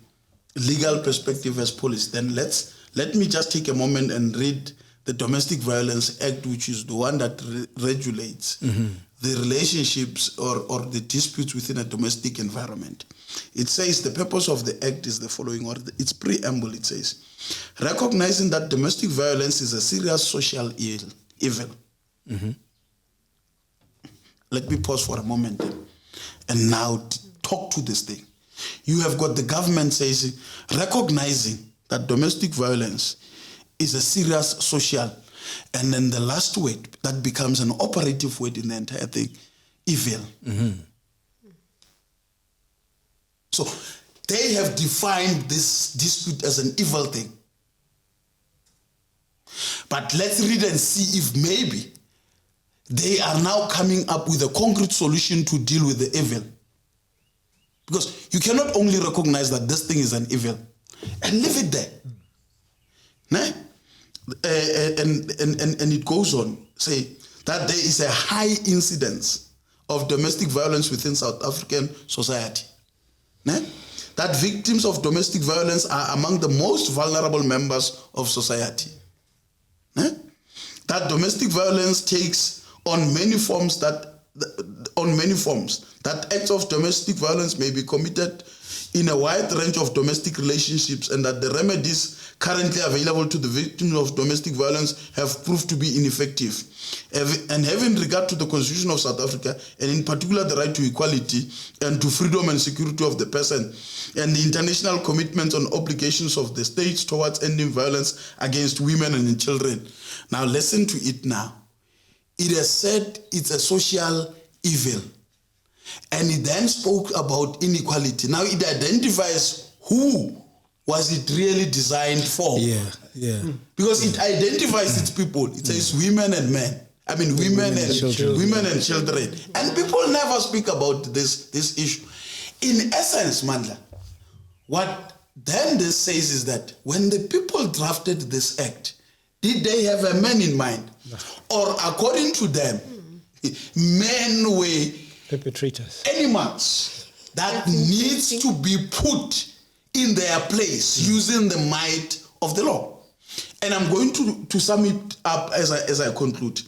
legal perspective as police, then let me just take a moment and read the Domestic Violence Act, which is the one that regulates the relationships or the disputes within a domestic environment. It says the purpose of the act is the following, or its preamble, it says, recognizing that domestic violence is a serious social evil. Let me pause for a moment and now talk to this thing. You have got the government says, recognizing that domestic violence is a serious social, and then the last word that becomes an operative word in the entire thing, evil. So they have defined this dispute as an evil thing. But let's read and see if maybe they are now coming up with a concrete solution to deal with the evil. Because you cannot only recognize that this thing is an evil and leave it there. And it goes on, say that there is a high incidence of domestic violence within South African society. That victims of domestic violence are among the most vulnerable members of society. That domestic violence takes on many forms that acts of domestic violence may be committed in a wide range of domestic relationships, and that the remedies currently available to the victims of domestic violence have proved to be ineffective. And having regard to the Constitution of South Africa, and in particular the right to equality and to freedom and security of the person, and the international commitments and obligations of the states towards ending violence against women and children. Now listen to it now. It has said it's a social evil. And it then spoke about inequality. Now it identifies who was it really designed for. Because it identifies its people. It says women and men. I mean women and children. And people never speak about this issue. In essence, Mandla, what then this says is that when the people drafted this act, did they have a man in mind? No. Or according to them, men were perpetrators, animals that needs to be put in their place using the might of the law. And I'm going to sum it up as I conclude.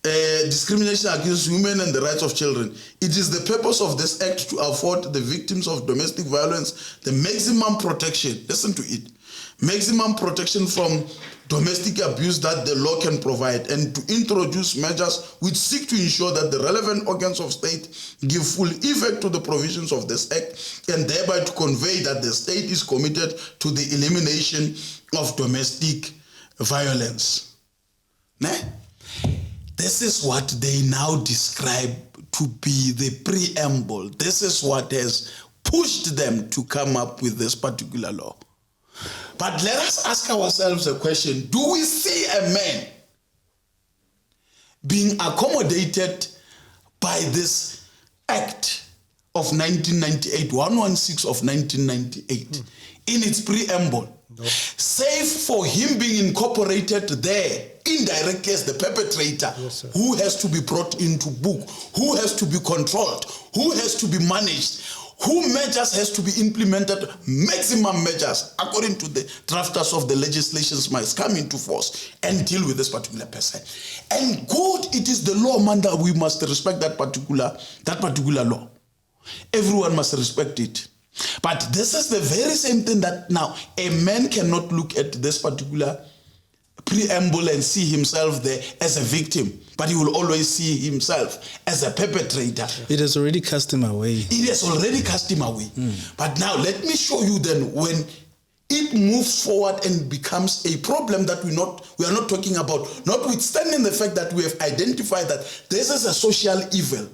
Discrimination against women and the rights of children. It is the purpose of this act to afford the victims of domestic violence the maximum protection. Listen to it. Maximum protection from domestic abuse that the law can provide, and to introduce measures which seek to ensure that the relevant organs of state give full effect to the provisions of this act, and thereby to convey that the state is committed to the elimination of domestic violence. This is what they now describe to be the preamble. This is what has pushed them to come up with this particular law. But let us ask ourselves a question. Do we see a man being accommodated by this act of 1998, 116 of 1998, in its preamble? No. Save for him being incorporated there indirectly as the perpetrator, yes, who has to be brought into book, who has to be controlled, who has to be managed, who measures has to be implemented, maximum measures according to the drafters of the legislations must come into force and deal with this particular person. And good, it is the law, man, that we must respect that particular law. Everyone must respect it. But this is the very same thing that now a man cannot look at this particular preamble and see himself there as a victim, but he will always see himself as a perpetrator. It has already cast him away. It has already cast him away. But now let me show you then when it moves forward and becomes a problem that we are not talking about, notwithstanding the fact that we have identified that this is a social evil.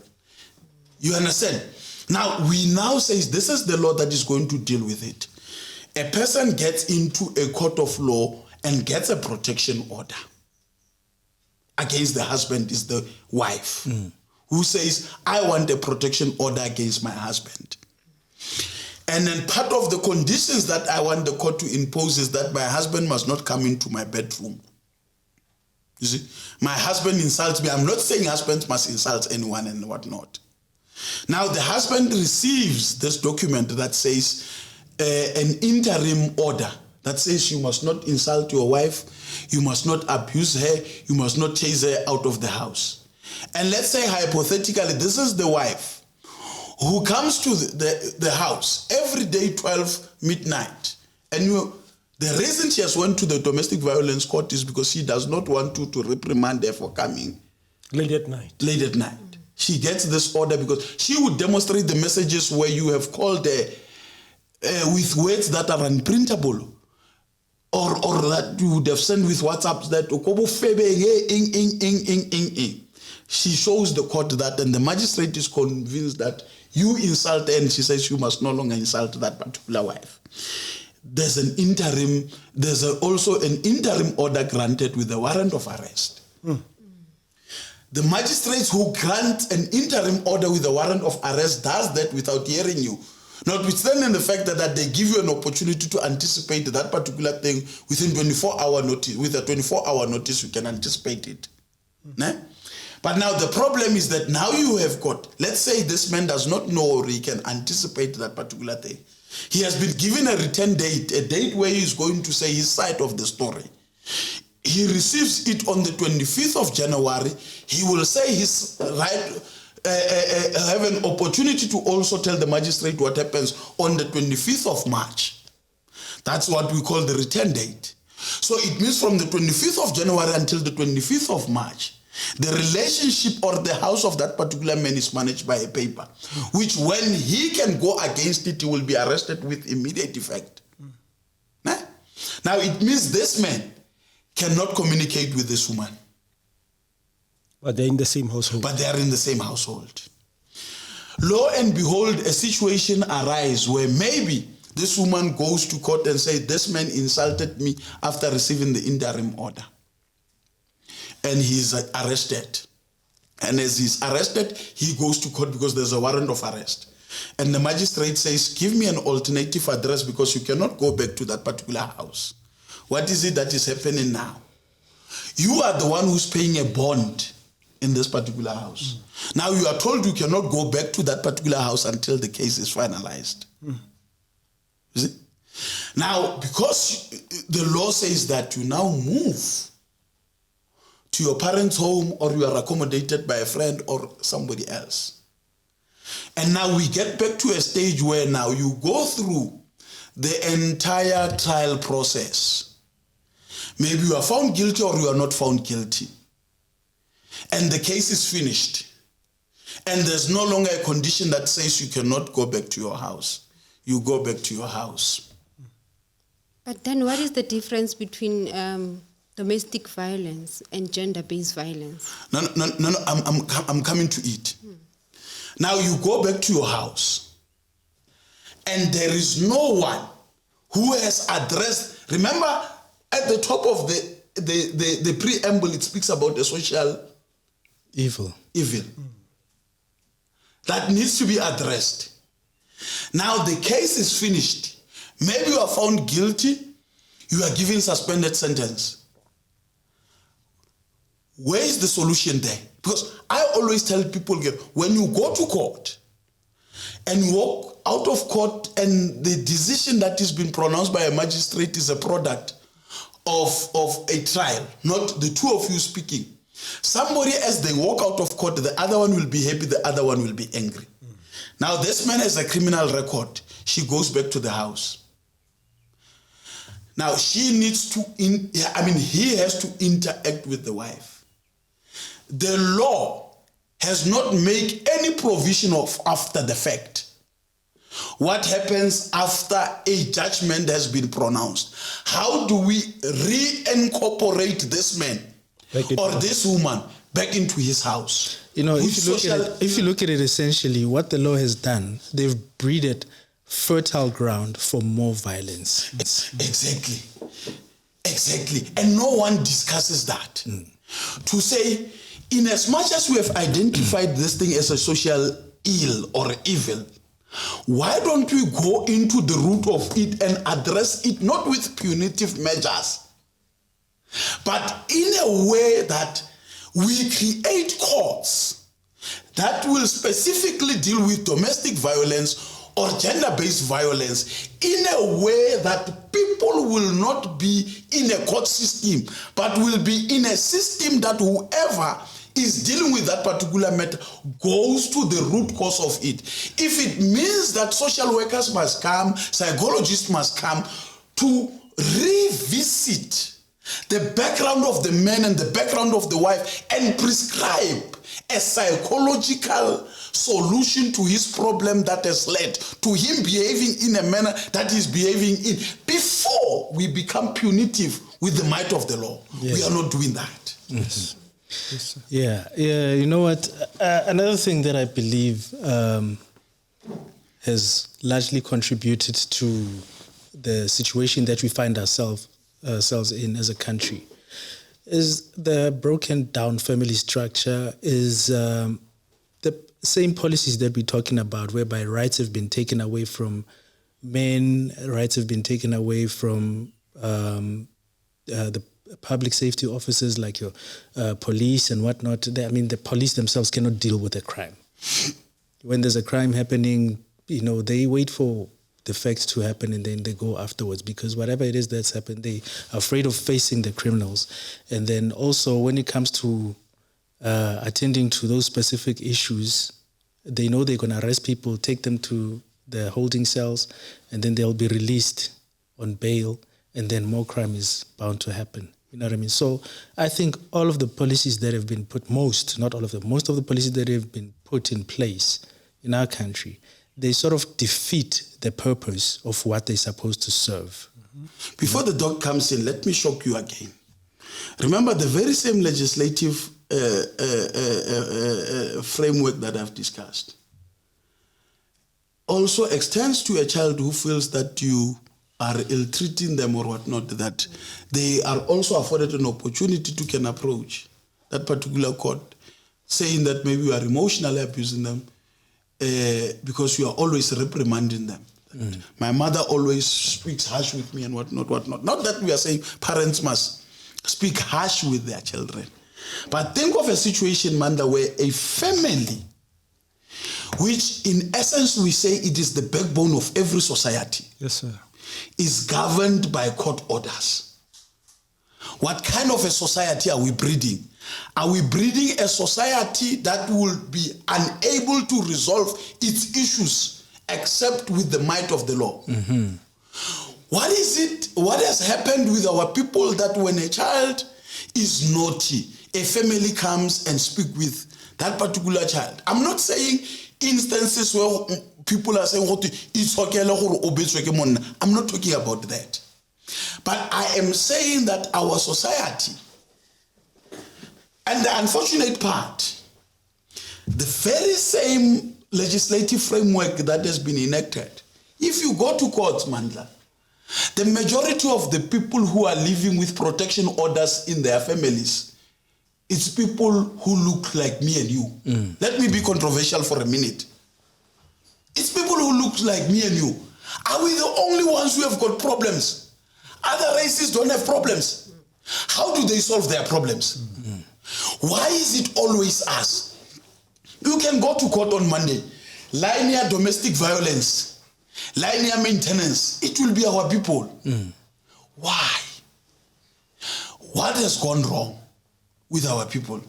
You understand? Now, we now say this is the law that is going to deal with it. a person gets into a court of law and gets a protection order against the husband is the wife who says, I want a protection order against my husband. And then part of the conditions that I want the court to impose is that my husband must not come into my bedroom. You see, my husband insults me. I'm not saying husbands must insult anyone and whatnot. Now the husband receives this document that says an interim order that says you must not insult your wife, you must not abuse her, you must not chase her out of the house. And let's say hypothetically, this is the wife who comes to the house every day 12 midnight. And the reason she has went to the domestic violence court is because she does not want you to reprimand her for coming late at night. Late at night. She gets this order because she would demonstrate the messages where you have called her with words that are unprintable, or that you would have sent with WhatsApps that she shows the court that, and the magistrate is convinced that you insult her, and she says you must no longer insult that particular wife. There's also an interim order granted with a warrant of arrest. The magistrates who grant an interim order with a warrant of arrest does that without hearing you. Notwithstanding the fact that they give you an opportunity to anticipate that particular thing within 24-hour notice. With a 24-hour notice, you can anticipate it. But now the problem is that now you have got, let's say this man does not know or he can anticipate that particular thing. He has been given a return date, a date where he is going to say his side of the story. He receives it on the 25th of January. He will say his right, have an opportunity to also tell the magistrate what happens on the 25th of March. That's what we call the return date. So it means from the 25th of January until the 25th of March, the relationship or the house of that particular man is managed by a paper, which when he can go against it, he will be arrested with immediate effect. Now it means this man cannot communicate with this woman. But they're in the same household. But they are in the same household. Lo and behold, a situation arises where maybe this woman goes to court and says, this man insulted me after receiving the interim order. And he's arrested. And as he's arrested, he goes to court because there's a warrant of arrest. And the magistrate says, give me an alternative address because you cannot go back to that particular house. What is it that is happening now? You are the one who's paying a bond in this particular house. Now you are told you cannot go back to that particular house until the case is finalized. You see? Now, because the law says that you now move to your parents' home or you are accommodated by a friend or somebody else. And now we get back to a stage where now you go through the entire trial process. Maybe you are found guilty or you are not found guilty. And the case is finished. And there's no longer a condition that says you cannot go back to your house. You go back to your house. But then what is the difference between domestic violence and gender-based violence? No, I'm coming to it. Now you go back to your house and there is no one who has addressed. Remember, at the top of the preamble, it speaks about the social evil. That needs to be addressed. Now the case is finished. Maybe you are found guilty, you are given suspended sentence. Where is the solution there? Because I always tell people, when you go to court and you walk out of court and the decision that is being pronounced by a magistrate is a product of a trial, not the two of you speaking. Somebody, as they walk out of court, the other one will be happy, the other one will be angry. Now this man has a criminal record. She goes back to the house. Now she needs to, he has to interact with the wife. The law has not made any provision of after the fact. What happens after a judgment has been pronounced? How do we reincorporate this man or this woman back into his house? You know, if you look at it essentially, what the law has done, they've breeded fertile ground for more violence. Exactly. And no one discusses that. To say, in as much as we have identified this thing as a social ill or evil, why don't we go into the root of it and address it not with punitive measures, but in a way that we create courts that will specifically deal with domestic violence or gender-based violence in a way that people will not be in a court system, but will be in a system that whoever is dealing with that particular matter goes to the root cause of it. If it means that social workers must come, psychologists must come to revisit the background of the man and the background of the wife and prescribe a psychological solution to his problem that has led to him behaving in a manner that he's behaving in, before we become punitive with the might of the law. Yes. We are not doing that. Yes. Yes, yeah. You know what? Another thing that I believe has largely contributed to the situation that we find ourselves in as a country is the broken down family structure, is the same policies that we're talking about, whereby rights have been taken away from men, rights have been taken away from the public safety officers like your police and whatnot. The police themselves cannot deal with a crime. When there's a crime happening, they wait for the facts to happen and then they go afterwards, because whatever it is that's happened, they are afraid of facing the criminals. And then also when it comes to attending to those specific issues, they know they're going to arrest people, take them to the holding cells, and then they'll be released on bail, and then more crime is bound to happen. You know what I mean? So I think all of the policies that have been put, most of the policies that have been put in place in our country, they sort of defeat the purpose of what they're supposed to serve. Before the dog comes in, let me shock you again. Remember, the very same legislative framework that I've discussed also extends to a child who feels that you are ill-treating them or whatnot, that they are also afforded an opportunity to can approach that particular court, saying that maybe you are emotionally abusing them because you are always reprimanding them. My mother always speaks harsh with me and whatnot. Not that we are saying parents must speak harsh with their children, but think of a situation, Manda, where a family, which in essence we say it is the backbone of every society, yes, sir, is governed by court orders. What kind of a society are we breeding? Are we breeding a society that will be unable to resolve its issues except with the might of the law? What has happened with our people that when a child is naughty, a family comes and speak with that particular child? I'm not saying instances where people are saying, it's okay, I'm not talking about that. But I am saying that our society, and the unfortunate part, the very same legislative framework that has been enacted, if you go to courts, Mandla, the majority of the people who are living with protection orders in their families, it's people who look like me and you. Let me be controversial for a minute. It's people who look like me and you. Are we the only ones who have got problems? Other races don't have problems. How do they solve their problems? Why is it always us? You can go to court on Monday. Linear domestic violence, linear maintenance, it will be our people. Why? What has gone wrong with our people?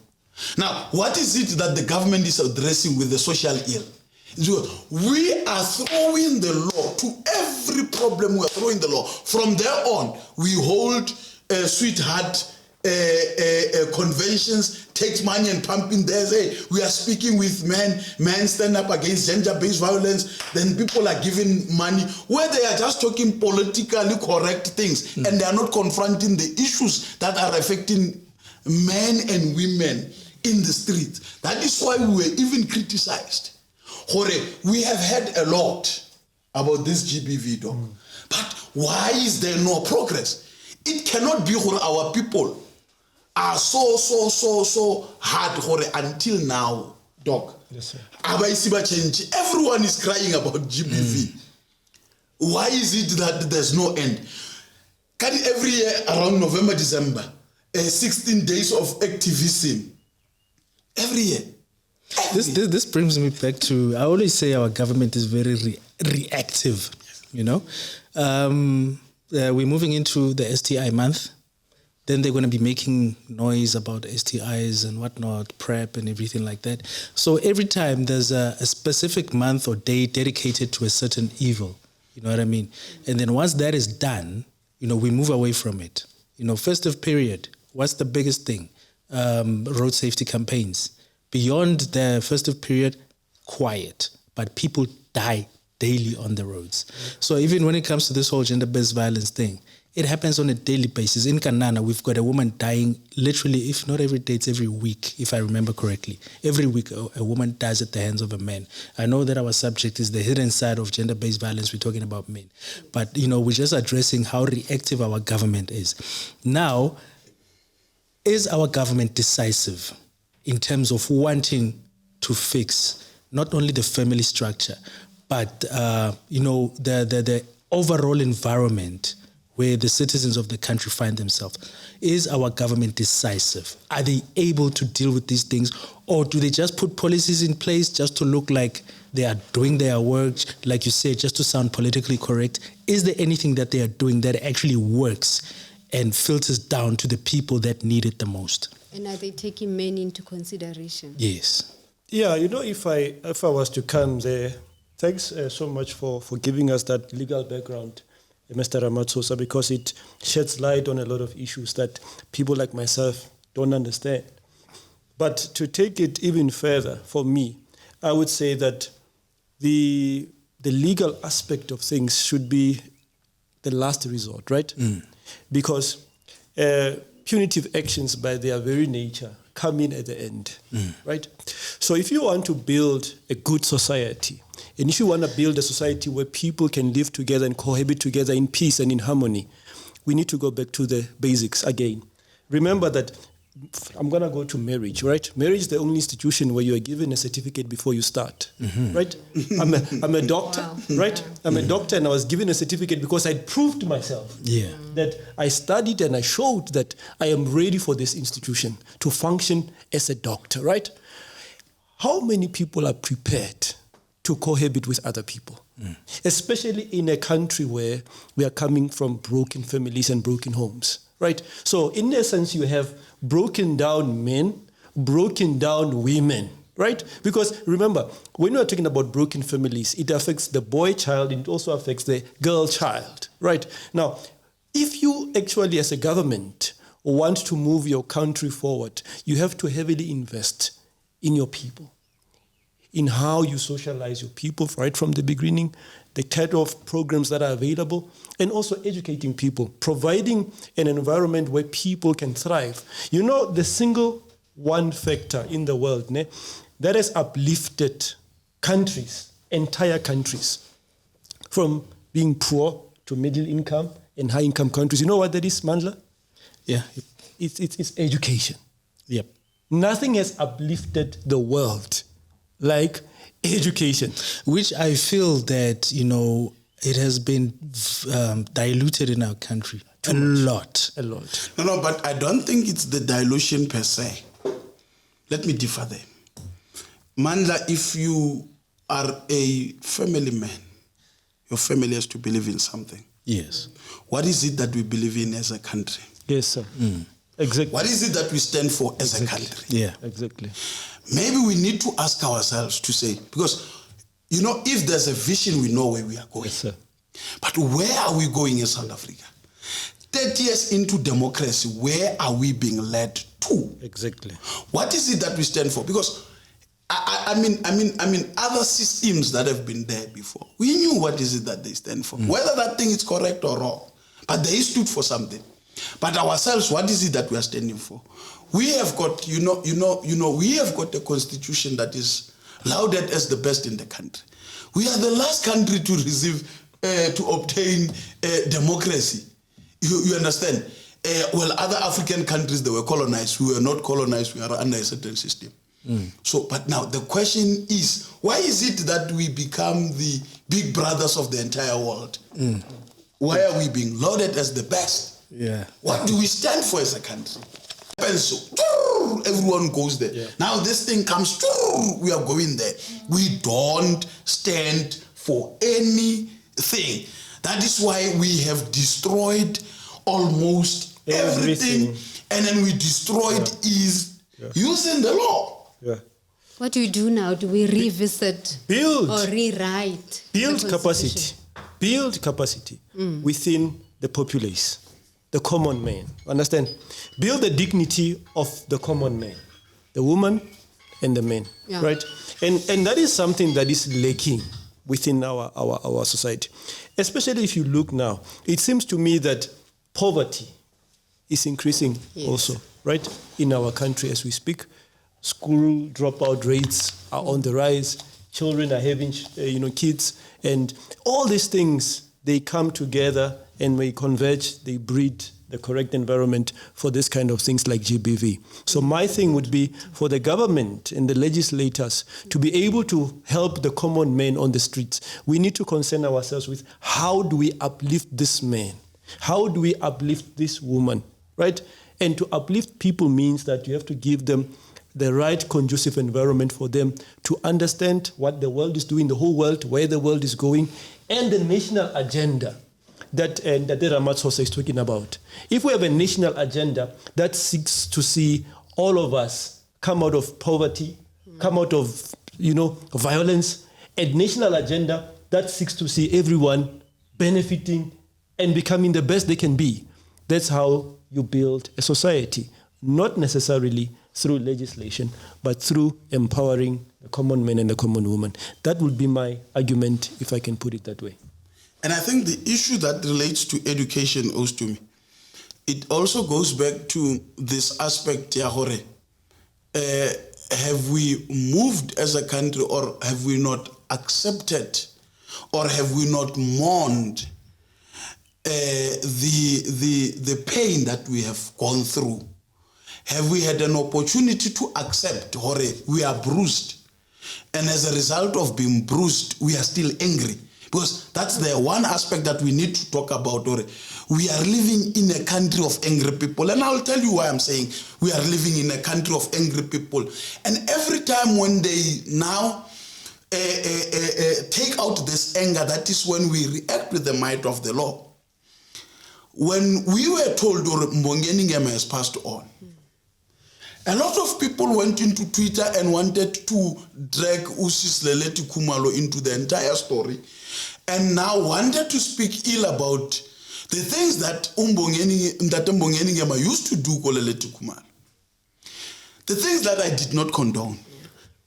Now, what is it that the government is addressing with the social ill? We are throwing the law to every problem. We are throwing the law. From there on, we hold sweetheart conventions, takes money and pump in there. Say, we are speaking with men stand up against gender-based violence. Then people are giving money where they are just talking politically correct things and they are not confronting the issues that are affecting men and women in the streets. That is why we were even criticized. We have had a lot about this GBV, Doc. But why is there no progress? It cannot be where our people are so hard until now, Doc. Yes, sir. Everyone is crying about GBV. Why is it that there's no end? Can every year around November, December, 16 days of activism? Every year. This brings me back to, I always say our government is very reactive, you know. We're moving into the STI month. Then they're going to be making noise about STIs and whatnot, PrEP and everything like that. So every time there's a specific month or day dedicated to a certain evil, you know what I mean? And then once that is done, you know, we move away from it. You know, festive period, what's the biggest thing? Road safety campaigns. Beyond the festive period, quiet. But people die daily on the roads. So even when it comes to this whole gender-based violence thing, it happens on a daily basis. In Kanana, we've got a woman dying literally, if not every day, it's every week, if I remember correctly. Every week, a woman dies at the hands of a man. I know that our subject is the hidden side of gender-based violence. We're talking about men. But, you know, we're just addressing how reactive our government is. Now, is our government decisive in terms of wanting to fix not only the family structure, but, you know, the overall environment where the citizens of the country find themselves? Is our government decisive? Are they able to deal with these things? Or do they just put policies in place just to look like they are doing their work, like you said, just to sound politically correct? Is there anything that they are doing that actually works and filters down to the people that need it the most? And are they taking men into consideration? Yes. Yeah, you know, if I was to come there, thanks so much for giving us that legal background, Mr. Ramatsosa, because it sheds light on a lot of issues that people like myself don't understand. But to take it even further, for me, I would say that the legal aspect of things should be the last resort, right? Because punitive actions by their very nature come in at the end, right? So if you want to build a good society, and if you want to build a society where people can live together and cohabit together in peace and in harmony, we need to go back to the basics again. Remember that I'm going to go to marriage, right? Marriage is the only institution where you are given a certificate before you start, right? I'm a doctor, right? I'm a doctor, and I was given a certificate because I proved to myself that I studied and I showed that I am ready for this institution to function as a doctor, right? How many people are prepared to cohabit with other people, especially in a country where we are coming from broken families and broken homes, right? So in essence, you have broken down men, broken down women, right? Because remember, when we are talking about broken families, it affects the boy child and it also affects the girl child, right? Now, if you actually as a government want to move your country forward, you have to heavily invest in your people, in how you socialize your people right from the beginning, the type of programs that are available, and also educating people, providing an environment where people can thrive. You know, the single one factor in the world that has uplifted countries, entire countries, from being poor to middle income and high income countries. You know what that is, Mandla? Yeah. It's education. Yep. Nothing has uplifted the world like education. Which I feel that, you know, it has been diluted in our country a lot. No, but I don't think it's the dilution per se. Let me differ there. Mandla, if you are a family man, your family has to believe in something. Yes. What is it that we believe in as a country? Yes, sir. Exactly. What is it that we stand for as a country? Yeah. Exactly. Maybe we need to ask ourselves to say, because, you know, if there's a vision, we know where we are going. Yes, sir. But where are we going in South Africa? 30 years into democracy, where are we being led to? Exactly. What is it that we stand for? Because I mean, other systems that have been there before, we knew what is it that they stand for, whether that thing is correct or wrong, but they stood for something. But ourselves, what is it that we are standing for? We have got, we have got a constitution that is lauded as the best in the country. We are the last country to obtain democracy. You understand? Well, other African countries, they were colonized. We were not colonized. We are under a certain system. So, but now the question is, why is it that we become the big brothers of the entire world? Why are we being lauded as the best? Yeah. What do we stand for as a country? And so, everyone goes there. Yeah. Now this thing comes, we are going there. We don't stand for anything. That is why we have destroyed almost everything. And then we destroyed using the law. Yeah. What do we do now? Do we revisit or rewrite? Build capacity within the populace, the common man. Understand? Build the dignity of the common man, the woman and the man. Yeah. Right? And that is something that is lacking within our society. Especially if you look now, it seems to me that poverty is increasing also, right? In our country as we speak. School dropout rates are on the rise. Children are having, kids. And all these things, they come together and they converge, they breed the correct environment for this kind of things like GBV. So my thing would be for the government and the legislators to be able to help the common man on the streets. We need to concern ourselves with how do we uplift this man? How do we uplift this woman, right? And to uplift people means that you have to give them the right conducive environment for them to understand what the world is doing, the whole world, where the world is going, and the national agenda that Ramatsosa is talking about. If we have a national agenda that seeks to see all of us come out of poverty, come out of, violence, a national agenda that seeks to see everyone benefiting and becoming the best they can be, that's how you build a society, not necessarily through legislation, but through empowering the common man and the common woman. That would be my argument, if I can put it that way. And I think the issue that relates to education, Ostumi, it also goes back to this aspect, Yahore. Have we moved as a country, or have we not accepted, or have we not mourned the pain that we have gone through? Have we had an opportunity to accept, Hore, we are bruised, and as a result of being bruised, we are still angry? Because that's the one aspect that we need to talk about, Hore. We are living in a country of angry people, and I'll tell you why I'm saying we are living in a country of angry people. And every time when they now take out this anger, that is when we react with the might of the law. When we were told Mbongeni Ngema has passed on, a lot of people went into Twitter and wanted to drag Usis Leleti Kumalo into the entire story, and now wanted to speak ill about the things that Mbongeni Ngema used to do Koleleti Kumalo. The things that I did not condone.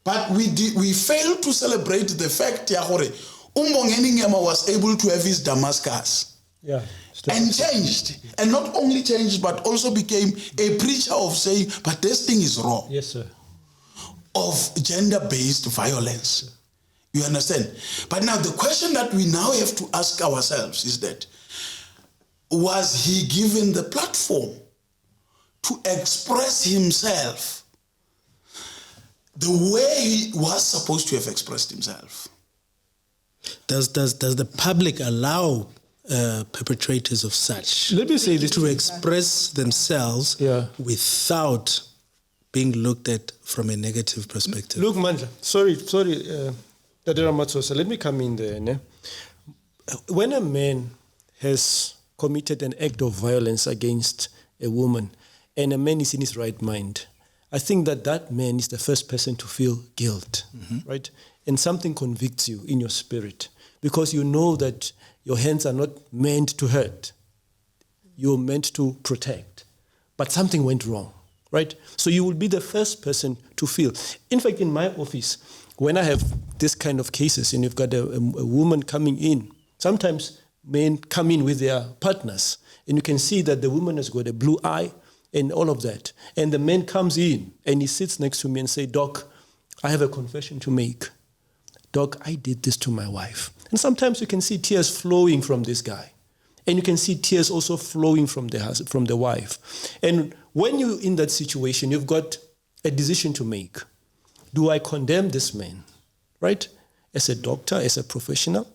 But we failed to celebrate the fact, Yahore, Mbongeni Ngema was able to have his Damascus. Yeah. And changed. And not only changed, but also became a preacher of saying, but this thing is wrong. Yes, sir. Of gender-based violence. You understand? But now the question that we now have to ask ourselves is that, was he given the platform to express himself the way he was supposed to have expressed himself? Does the public allow perpetrators of such, let me say this, to express themselves without being looked at from a negative perspective? Look, Mandla, sorry, Tadera Matsosa, let me come in there. Ne? When a man has committed an act of violence against a woman, and a man is in his right mind, I think that man is the first person to feel guilt, right? And something convicts you in your spirit, because you know that your hands are not meant to hurt. You're meant to protect. But something went wrong, right? So you will be the first person to feel. In fact, in my office, when I have this kind of cases, and you've got a woman coming in, sometimes men come in with their partners, and you can see that the woman has got a blue eye and all of that. And the man comes in, and he sits next to me and says, Doc, I have a confession to make. Doc, I did this to my wife. And sometimes you can see tears flowing from this guy. And you can see tears also flowing from the wife. And when you're in that situation, you've got a decision to make. Do I condemn this man, right? As a doctor, as a professional?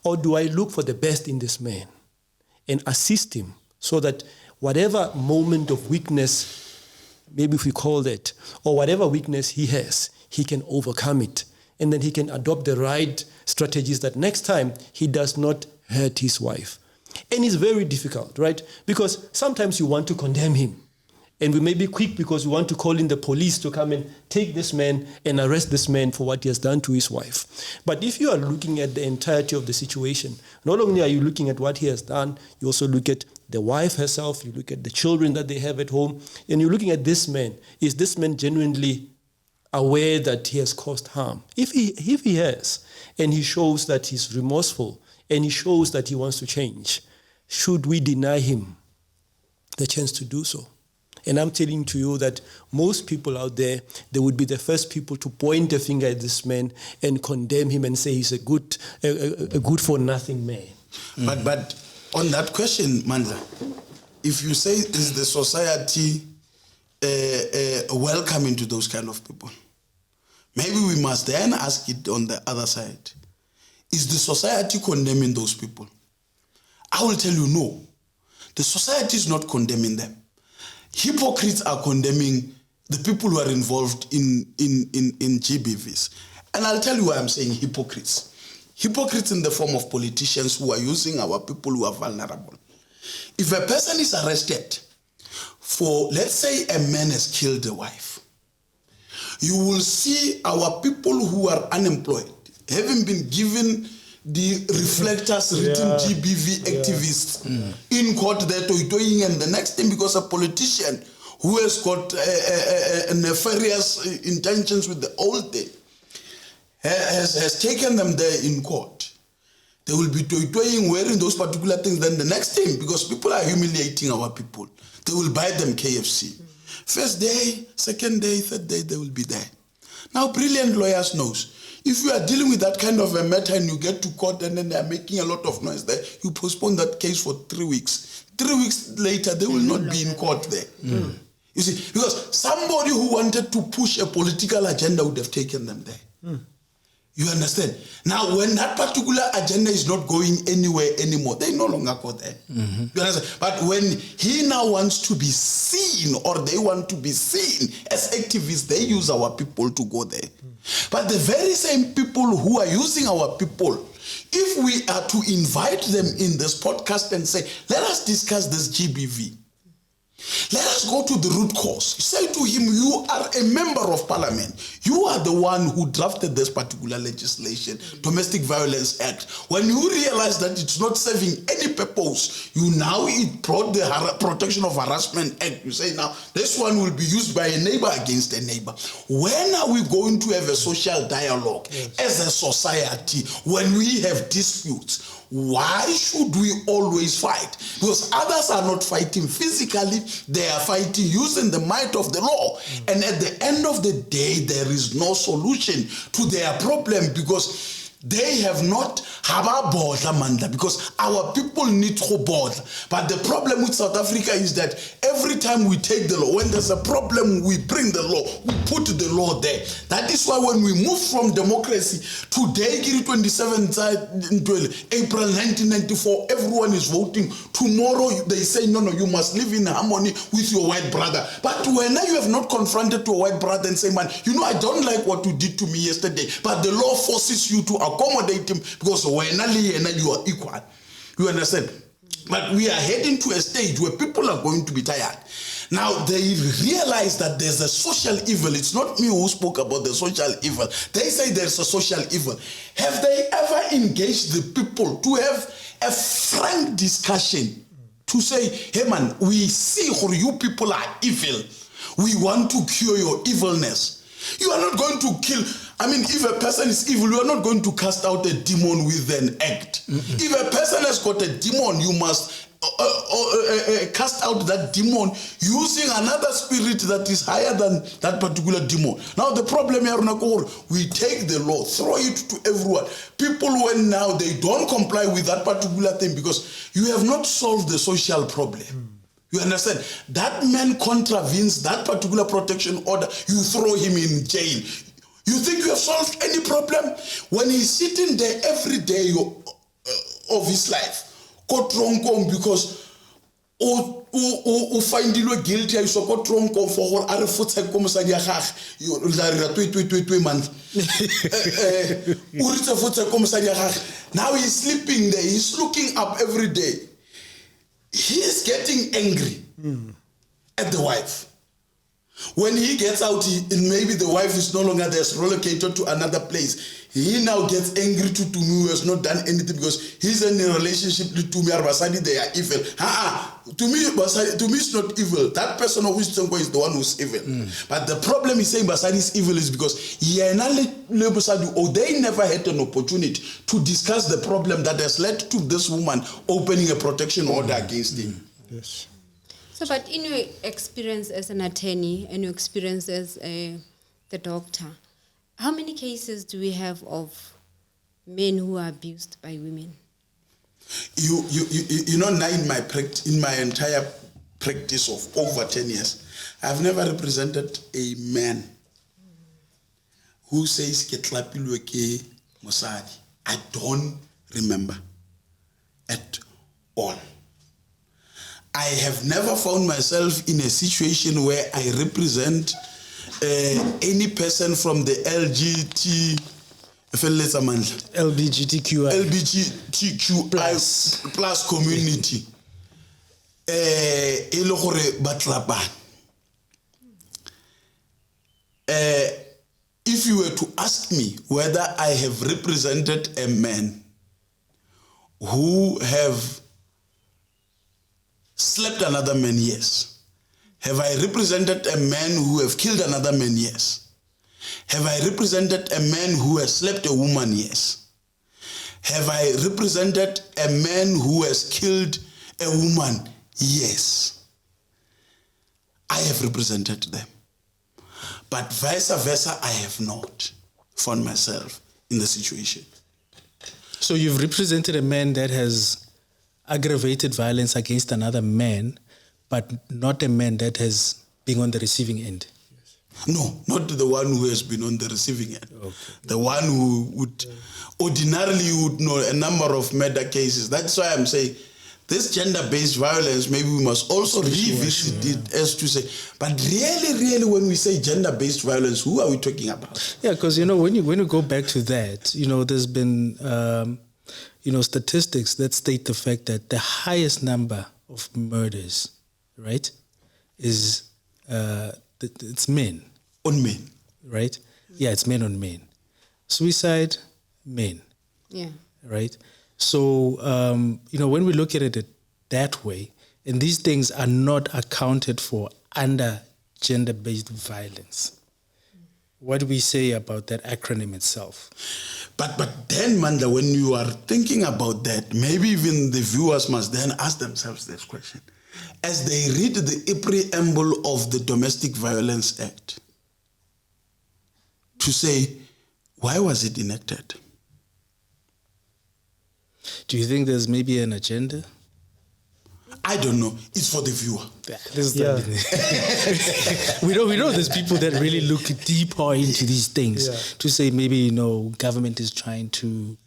Or do I look for the best in this man and assist him so that whatever moment of weakness, maybe if we call that, or whatever weakness he has, he can overcome it. And then he can adopt the right strategies that next time he does not hurt his wife. And it's very difficult, right? Because sometimes you want to condemn him. And we may be quick because we want to call in the police to come and take this man and arrest this man for what he has done to his wife. But if you are looking at the entirety of the situation, not only are you looking at what he has done, you also look at the wife herself, you look at the children that they have at home, and you're looking at this man. Is this man genuinely aware that he has caused harm? If he has, and he shows that he's remorseful, and he shows that he wants to change, should we deny him the chance to do so? And I'm telling to you that most people out there, they would be the first people to point a finger at this man and condemn him and say he's a good for nothing man. But on that question, Mandla, if you say is the society welcoming to those kind of people, maybe we must then ask it on the other side. Is the society condemning those people? I will tell you no. The society is not condemning them. Hypocrites are condemning the people who are involved in GBVs. And I'll tell you why I'm saying hypocrites. Hypocrites in the form of politicians who are using our people who are vulnerable. If a person is arrested for, let's say a man has killed a wife, you will see our people who are unemployed, having been given the reflectors written GBV activists in court, they're toying, and the next thing, because a politician who has got nefarious intentions with the old thing has taken them there in court, they will be toying wearing those particular things. Then the next thing, because people are humiliating our people, they will buy them KFC. First day, second day, third day, they will be there. Now, brilliant lawyers knows, if you are dealing with that kind of a matter and you get to court and then they are making a lot of noise there, you postpone that case for 3 weeks. 3 weeks later, they will not be in court there. You see, because somebody who wanted to push a political agenda would have taken them there. You understand? Now, when that particular agenda is not going anywhere anymore, they no longer go there. You understand? But when he now wants to be seen, or they want to be seen as activists, they use our people to go there. But the very same people who are using our people, if we are to invite them in this podcast and say, let us discuss this GBV, let us go to the root cause. Say to him, you are a member of parliament. You are the one who drafted this particular legislation, Domestic Violence Act. When you realize that it's not serving any purpose, you now brought the Protection of Harassment Act. You say, now, this one will be used by a neighbor against a neighbor. When are we going to have a social dialogue as a society when we have disputes? Why should we always fight? Because others are not fighting physically, they are fighting using the might of the law. And at the end of the day, there is no solution to their problem because they have not because our people need to board. But the problem with South Africa is that every time we take the law, when there's a problem, we bring the law, we put the law there. That is why when we move from democracy today, 27th April 1994, everyone is voting. Tomorrow they say, no, you must live in harmony with your white brother. But when you have not confronted to a white brother and say, man, I don't like what you did to me yesterday, but the law forces you to accommodate him because when you are equal. You understand? But we are heading to a stage where people are going to be tired. Now they realize that there's a social evil. It's not me who spoke about the social evil. They say there's a social evil. Have they ever engaged the people to have a frank discussion to say, hey man, we see how you people are evil. We want to cure your evilness. You are not going to kill. If a person is evil, you are not going to cast out a demon with an act. If a person has got a demon, you must cast out that demon using another spirit that is higher than that particular demon. Now the problem here, we take the law, throw it to everyone. People, when now they don't comply with that particular thing because you have not solved the social problem. You understand? That man contravenes that particular protection order, you throw him in jail. You think you have solved any problem? When he's sitting there every day of his life, because o find you guilty, you so go tronko for a foot come sa now he's sleeping there, he's looking up every day. He is getting angry at the wife. When he gets out, and maybe the wife is no longer there, relocated to another place. He now gets angry to me who has not done anything because he's in a relationship with Tumi or Basadi, they are evil. To me it's not evil. That person who is the one who's evil. But the problem is saying Basadi is evil is because they never had an opportunity to discuss the problem that has led to this woman opening a protection order against him. Yes. So, but in your experience as an attorney and your experience as the doctor, how many cases do we have of men who are abused by women? You know, now in my entire practice of over 10 years, I've never represented a man who says Ketlapilwe ke Mosadi. I don't remember at all. I have never found myself in a situation where I represent any person from the LGBTQI plus community. If you were to ask me whether I have represented a man who have slept another man, yes. Have I represented a man who have killed another man? Yes. Have I represented a man who has slept a woman? Yes. Have I represented a man who has killed a woman? Yes. I have represented them. But vice versa, I have not found myself in the situation. So you've represented a man that has aggravated violence against another man, but not a man that has been on the receiving end. No, not the one who has been on the receiving end. Okay. The one who would ordinarily would know a number of murder cases. That's why I'm saying this gender-based violence, maybe we must also revisit it as to say, but really, when we say gender-based violence, who are we talking about? Yeah, because, when you go back to that, there's been, statistics that state the fact that the highest number of murders, right, is it's men. On men. Right? Yeah, it's men on men. Suicide, men. Yeah. Right? So, when we look at it that way, and these things are not accounted for under gender-based violence, what do we say about that acronym itself? But then, Manda, when you are thinking about that, maybe even the viewers must then ask themselves this question. As they read the preamble of the Domestic Violence Act, to say, why was it enacted? Do you think there's maybe an agenda? I don't know. It's for the viewer. We know there's people that really look deeper into these things to say maybe, government is trying to,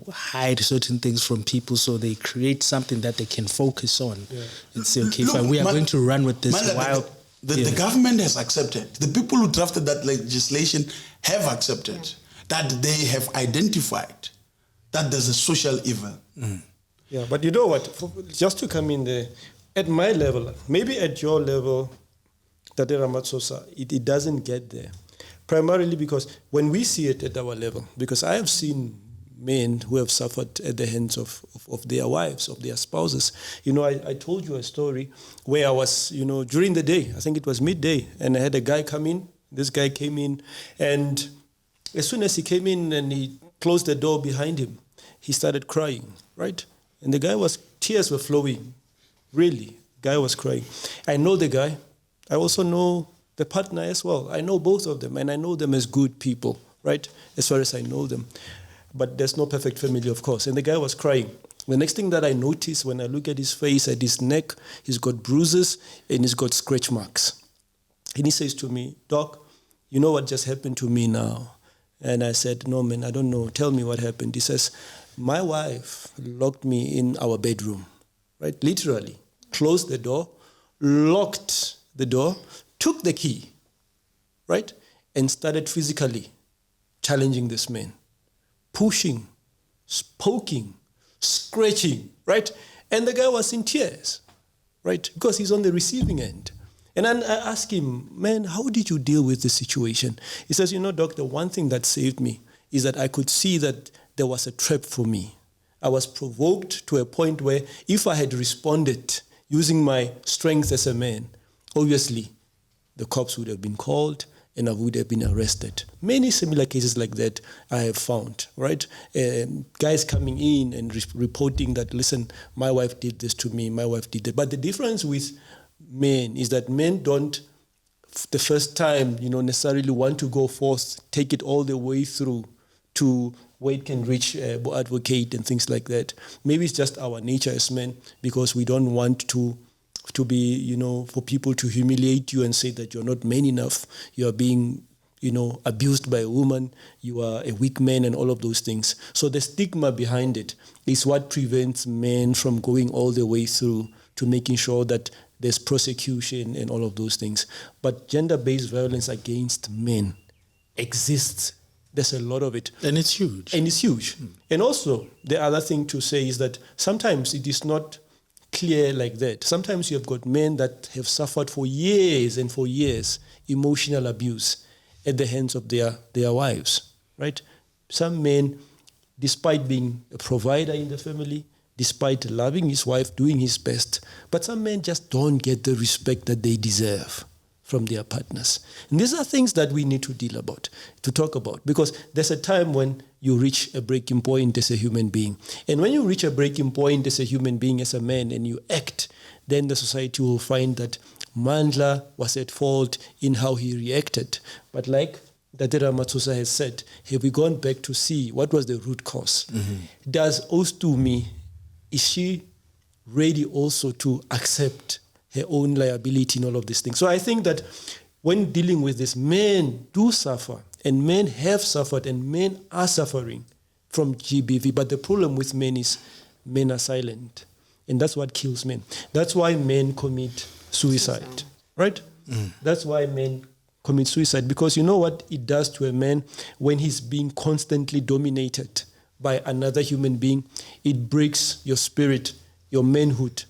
hide certain things from people, so they create something that they can focus on and say, okay, fine, we are going to run with this while... The government has accepted. The people who drafted that legislation have accepted that they have identified that there's a social evil. Yeah, but you know what? Just to come in there, at my level, maybe at your level, Tate Ramatsosa, it doesn't get there. Primarily because when we see it at our level, because I have seen men who have suffered at the hands of their wives, of their spouses. I told you a story where I was, during the day, I think it was midday, and I had a guy come in. This guy came in, and as soon as he came in and he closed the door behind him, he started crying, right? And the guy tears were flowing. Really, guy was crying. I know the guy. I also know the partner as well. I know both of them, and I know them as good people, right? As far as I know them. But there's no perfect family, of course. And the guy was crying. The next thing that I noticed when I look at his face, at his neck, he's got bruises and he's got scratch marks. And he says to me, Doc, you know what just happened to me now? And I said, no, man, I don't know. Tell me what happened. He says, my wife locked me in our bedroom, right? Literally, closed the door, locked the door, took the key, right? And started physically challenging this man, pushing, poking, scratching, right? And the guy was in tears, right? Because he's on the receiving end. And then I asked him, man, how did you deal with the situation? He says, you know, doctor, one thing that saved me is that I could see that there was a trap for me. I was provoked to a point where if I had responded using my strength as a man, obviously the cops would have been called and I would have been arrested. Many similar cases like that I have found, right? Guys coming in and reporting that, listen, my wife did this to me, my wife did that. But the difference with men is that men don't, the first time, necessarily want to go forth, take it all the way through to where it can reach advocate and things like that. Maybe it's just our nature as men because we don't want to be, for people to humiliate you and say that you're not man enough, you are being, abused by a woman, you are a weak man and all of those things. So the stigma behind it is what prevents men from going all the way through to making sure that there's prosecution and all of those things. But gender-based violence against men exists. There's a lot of it. And it's huge. And also, the other thing to say is that sometimes it is not clear like that. Sometimes you have got men that have suffered for years and for years emotional abuse at the hands of their wives, right? Some men, despite being a provider in the family, despite loving his wife, doing his best, but some men just don't get the respect that they deserve from their partners. And these are things that we need to talk about, because there's a time when you reach a breaking point as a human being. And when you reach a breaking point as a human being, as a man, and you act, then the society will find that Mandla was at fault in how he reacted. But like Datera Matsusa has said, have we gone back to see what was the root cause? Mm-hmm. Does Ostumi, is she ready also to accept her own liability in all of these things? So I think that when dealing with this, men do suffer, and men have suffered, and men are suffering from GBV. But the problem with men is men are silent. And that's what kills men. That's why men commit suicide, right? Mm. That's why men commit suicide, because you know what it does to a man when he's being constantly dominated by another human being? It breaks your spirit, your manhood,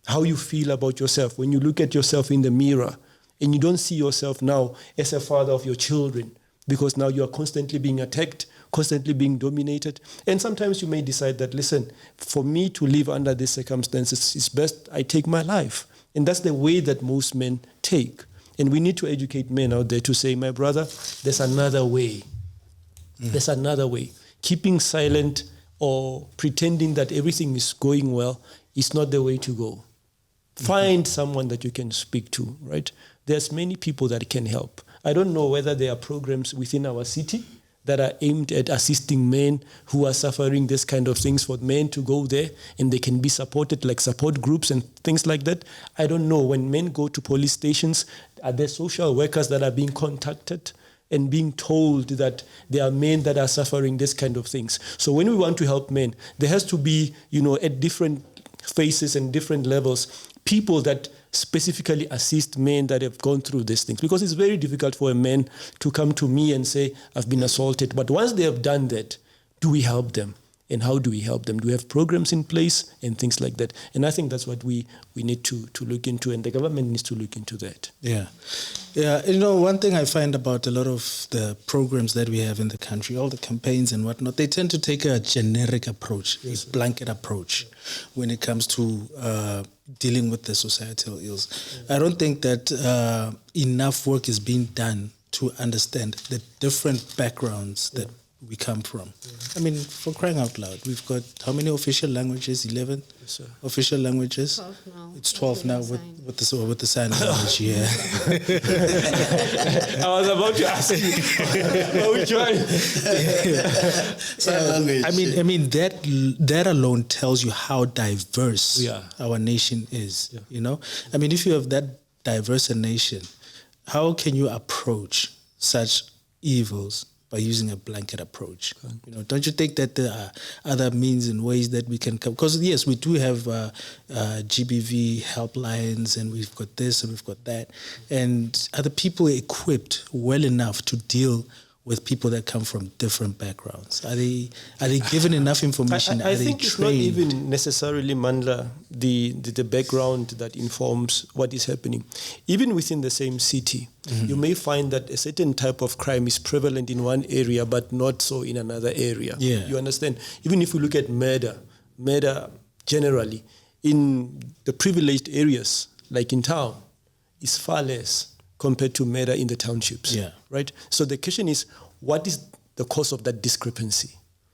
how you feel about yourself. When you look at yourself in the mirror and you don't see yourself now as a father of your children, because now you are constantly being attacked, constantly being dominated. And sometimes you may decide that, listen, for me to live under these circumstances, it's best I take my life. And that's the way that most men take. And we need to educate men out there to say, my brother, there's another way. There's another way. Keeping silent or pretending that everything is going well is not the way to go. Find someone that you can speak to, right? There's many people that can help. I don't know whether there are programs within our city that are aimed at assisting men who are suffering this kind of things, for men to go there and they can be supported, like support groups and things like that. I don't know. When men go to police stations, are there social workers that are being contacted and being told that there are men that are suffering this kind of things? So when we want to help men, there has to be, at different phases and different levels, people that specifically assist men that have gone through these things. Because it's very difficult for a man to come to me and say, I've been assaulted. But once they have done that, do we help them? And how do we help them? Do we have programs in place and things like that? And I think that's what we need to look into, and the government needs to look into that. Yeah. One thing I find about a lot of the programs that we have in the country, all the campaigns and whatnot, they tend to take a generic approach, a blanket approach when it comes to dealing with the societal ills. I don't think that enough work is being done to understand the different backgrounds that we come from. I mean, for crying out loud, we've got how many official languages? 11 official languages. 12 now. It's 12 now with the sign language. Yeah. I was about to ask you which one. Sign language. I mean that alone tells you how diverse our nation is. Yeah. You know, I mean, if you have that diverse a nation, how can you approach such evils by using a blanket approach? You know, don't you think that there are other means and ways that we can come? Because yes, we do have GBV helplines, and we've got this and we've got that. And are the people equipped well enough to deal with people that come from different backgrounds? Are they given enough information? I think it's not even necessarily, Mandla, the background that informs what is happening. Even within the same city, you may find that a certain type of crime is prevalent in one area, but not so in another area. Yeah. You understand? Even if we look at murder generally, in the privileged areas, like in town, is far less compared to murder in the townships. Yeah. Right? So the question is, what is the cause of that discrepancy?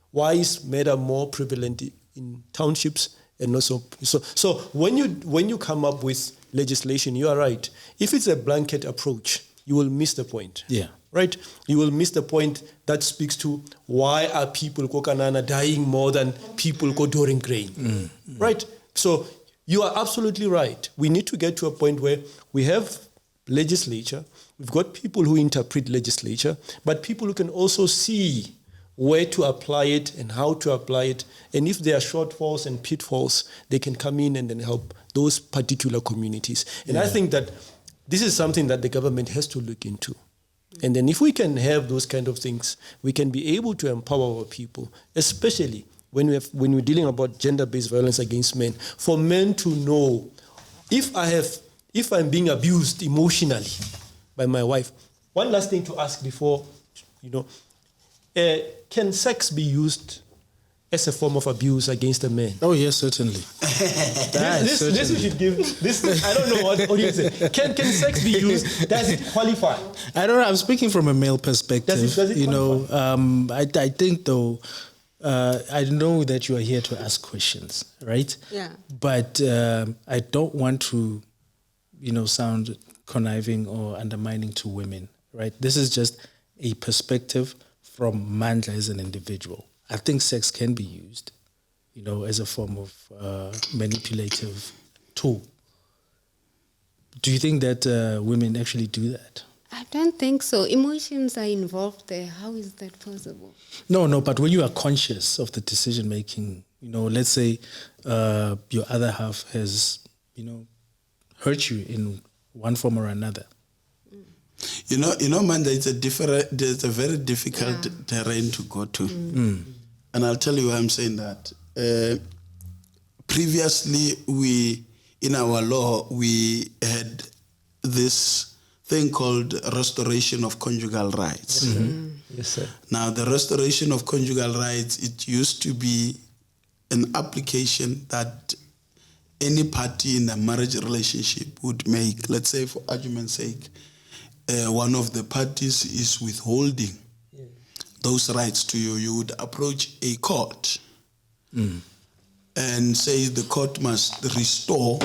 Why is murder more prevalent in townships and also so when you come up with legislation, you are right. If it's a blanket approach, you will miss the point. Yeah. Right? You will miss the point that speaks to why are people Kokanana dying more than people go during grain. Right? So you are absolutely right. We need to get to a point where we have legislature, we've got people who interpret legislature, but people who can also see where to apply it and how to apply it. And if there are shortfalls and pitfalls, they can come in and then help those particular communities. And I think that this is something that the government has to look into. And then if we can have those kind of things, we can be able to empower our people, especially when we're dealing about gender-based violence against men, for men to know if I'm being abused emotionally by my wife. One last thing to ask before, can sex be used as a form of abuse against a man? Oh yes, certainly. This we should give. This I don't know what you say. Can sex be used? Does it qualify? I don't know. I'm speaking from a male perspective. Does it qualify? I think though. I know that you are here to ask questions, right? Yeah. But I don't want to, sound conniving or undermining to women, right? This is just a perspective from Mandla as an individual. I think sex can be used, as a form of manipulative tool. Do you think that women actually do that? I don't think so. Emotions are involved there. How is that possible? No, but when you are conscious of the decision making, let's say your other half has, hurt you in one form or another. Man, there's a very difficult terrain to go to. And I'll tell you why I'm saying that. Previously, in our law, we had this thing called restoration of conjugal rights. Yes, sir. Now, the restoration of conjugal rights, it used to be an application that any party in a marriage relationship would make. Let's say, for argument's sake, one of the parties is withholding those rights to you. You would approach a court and say the court must restore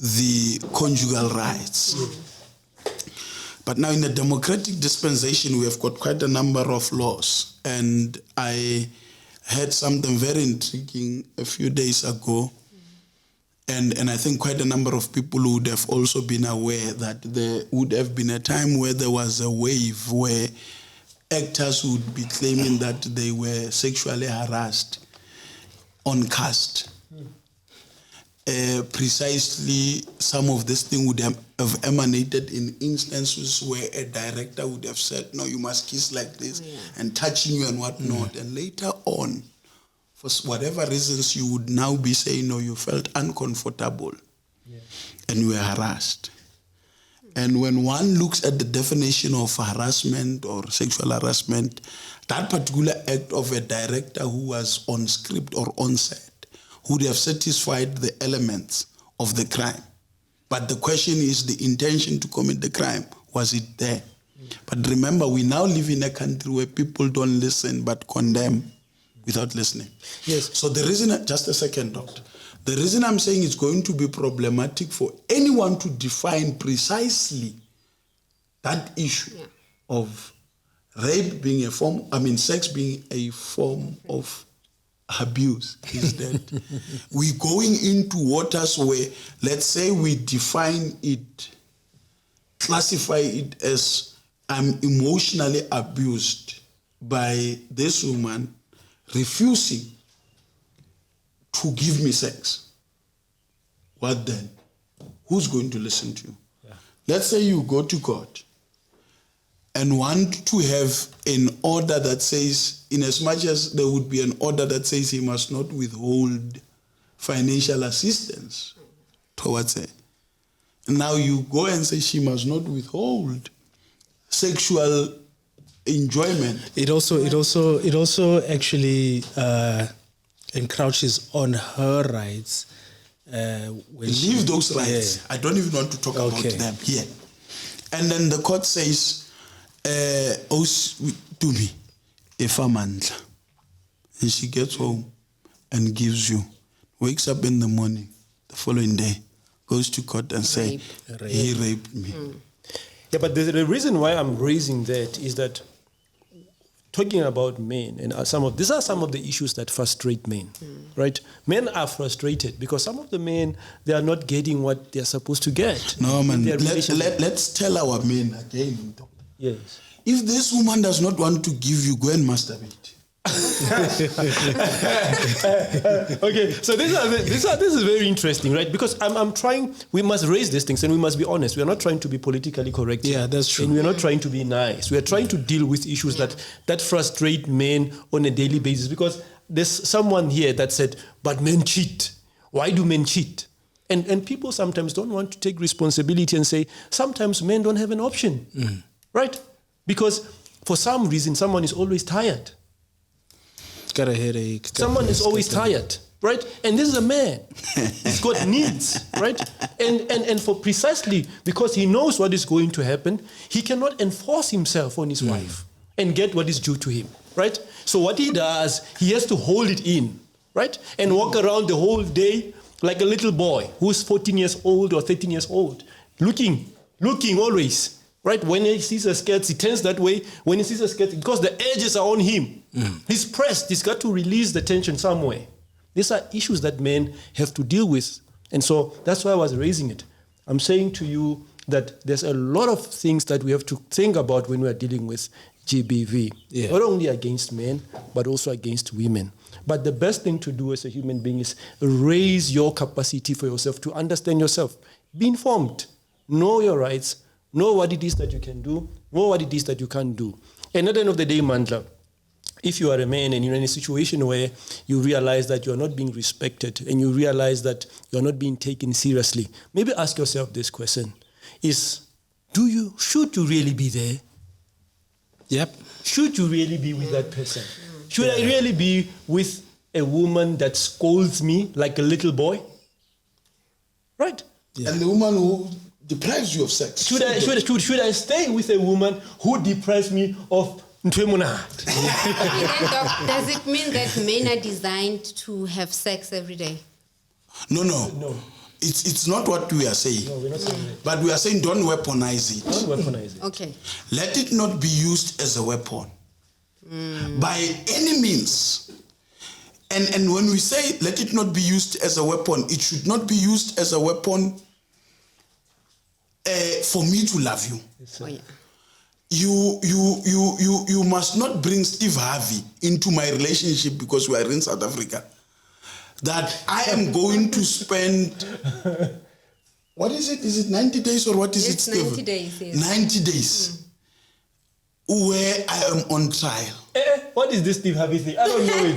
the conjugal rights. But now in the democratic dispensation, we have got quite a number of laws. And I heard something very intriguing a few days ago. And I think quite a number of people would have also been aware that there would have been a time where there was a wave where actors would be claiming that they were sexually harassed on cast. Precisely, some of this thing would have emanated in instances where a director would have said, no, you must kiss like this, and touching you and whatnot. And later on, for whatever reasons, you would now be saying, no, you felt uncomfortable and you were harassed. And when one looks at the definition of harassment or sexual harassment, that particular act of a director who was on script or on set would have satisfied the elements of the crime. But the question is the intention to commit the crime. Was it there? But remember, we now live in a country where people don't listen but condemn without listening. Yes. So the reason, just a second, doctor. The reason I'm saying it's going to be problematic for anyone to define precisely that issue of rape being a form, sex being a form of abuse is that we're going into waters where, let's say we define it, classify it as I'm emotionally abused by this woman refusing to give me sex. What then? Who's going to listen to you? Yeah. Let's say you go to court and want to have an order that says, in as much as there would be an order that says he must not withhold financial assistance towards her. Now you go and say she must not withhold sexual enjoyment. It also actually encroaches on her rights. Leave those rights. Yeah. I don't even want to talk about them here. And then the court says, to me, Efamandla. And she gets home and gives you, wakes up in the morning, the following day, goes to court and say, he raped me. Yeah, but the reason why I'm raising that is that talking about men, and these are some of the issues that frustrate men, right? Men are frustrated because some of the men, they are not getting what they're supposed to get. No, man, let's tell our men again. Yes. If this woman does not want to give you, go and masturbate. Okay, so this is very interesting, right? Because I'm trying, we must raise these things and we must be honest. We are not trying to be politically correct. Yeah, that's true. And we are not trying to be nice. We are trying to deal with issues that frustrate men on a daily basis. Because there's someone here that said, but men cheat. Why do men cheat? And people sometimes don't want to take responsibility and say, sometimes men don't have an option, right? Because for some reason, someone is always tired. Got a headache. Someone is always tired, right? And this is a man. He's got needs, right? And for precisely because he knows what is going to happen, he cannot enforce himself on his wife and get what is due to him, right? So what he does, he has to hold it in, right? And walk around the whole day like a little boy who's 14 years old or 13 years old, looking always. Right? When he sees a skirt, he turns that way. When he sees a skirt, because the edges are on him. He's pressed. He's got to release the tension somewhere. These are issues that men have to deal with. And so that's why I was raising it. I'm saying to you that there's a lot of things that we have to think about when we are dealing with GBV. Yeah. Not only against men, but also against women. But the best thing to do as a human being is raise your capacity for yourself to understand yourself. Be informed. Know your rights. Know what it is that you can do, know what it is that you can't do. And at the end of the day, Mandla, if you are a man and you're in a situation where you realize that you're not being respected and you realize that you're not being taken seriously, maybe ask yourself this question, should you really be there? Yep. Should you really be with that person? Should I really be with a woman that scolds me like a little boy? Right? Yeah. And the woman who deprives you of sex. Should I stay with a woman who deprives me of ntwemonat? Does it mean that men are designed to have sex every day? No. It's not what we are saying. No, we're not saying that. But we are saying don't weaponize it. Don't weaponize it. Okay. Let it not be used as a weapon. By any means. And when we say let it not be used as a weapon, it should not be used as a weapon for me to love you. Oh, yeah. You must not bring Steve Harvey into my relationship because we are in South Africa. That I am going to spend, what is it? Is it 90 days or what is it, Steve? 90 days, yes. 90 days. Where I am on trial. What is this Steve Harvey thing? I don't know it.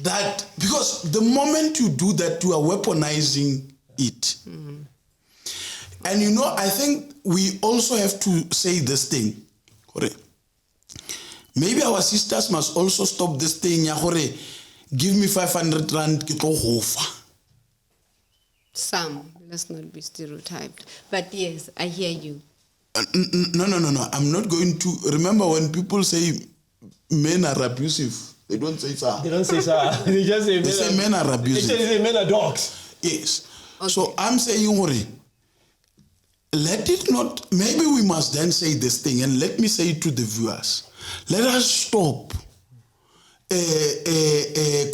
That, because the moment you do that, you are weaponizing it. And I think we also have to say this thing. Maybe our sisters must also stop this thing. Give me 500 rand. Some, let's not be stereotyped. But yes, I hear you. No. I'm not going to. Remember when people say men are abusive, they don't say so. They don't say so. They just say men are abusive. They say men are dogs. Yes. Okay. So I'm saying, let it not. Maybe we must then say this thing, and let me say it to the viewers. Let us stop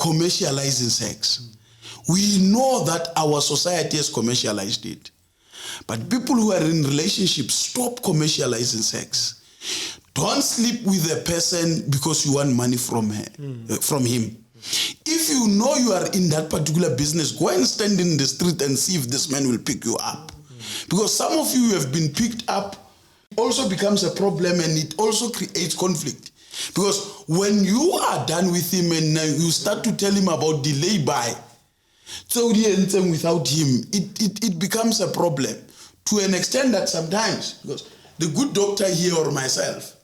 commercializing sex. We know that our society has commercialized it. But people who are in relationships, stop commercializing sex. Don't sleep with a person because you want money from him. If you know you are in that particular business, go and stand in the street and see if this man will pick you up. Because some of you have been picked up also becomes a problem, and it also creates conflict. Because when you are done with him and you start to tell him about delay by, so without him, it becomes a problem to an extent that sometimes, because the good doctor here or myself,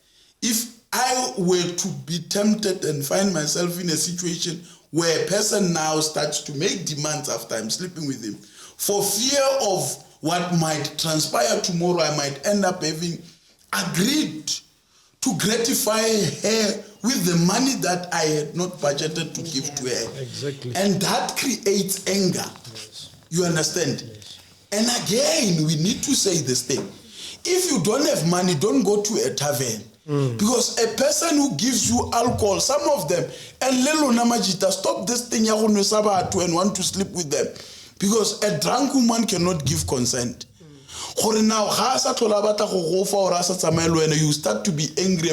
if I were to be tempted and find myself in a situation where a person now starts to make demands after I'm sleeping with him, for fear of what might transpire tomorrow, I might end up having agreed to gratify her with the money that I had not budgeted to give to her. Exactly. And that creates anger. Yes. You understand? Yes. And again, we need to say this thing. If you don't have money, don't go to a tavern. Because a person who gives you alcohol, some of them, and lelo namajita, stop this thing and want to sleep with them. Because a drunk woman cannot give consent. Now, you start to be angry.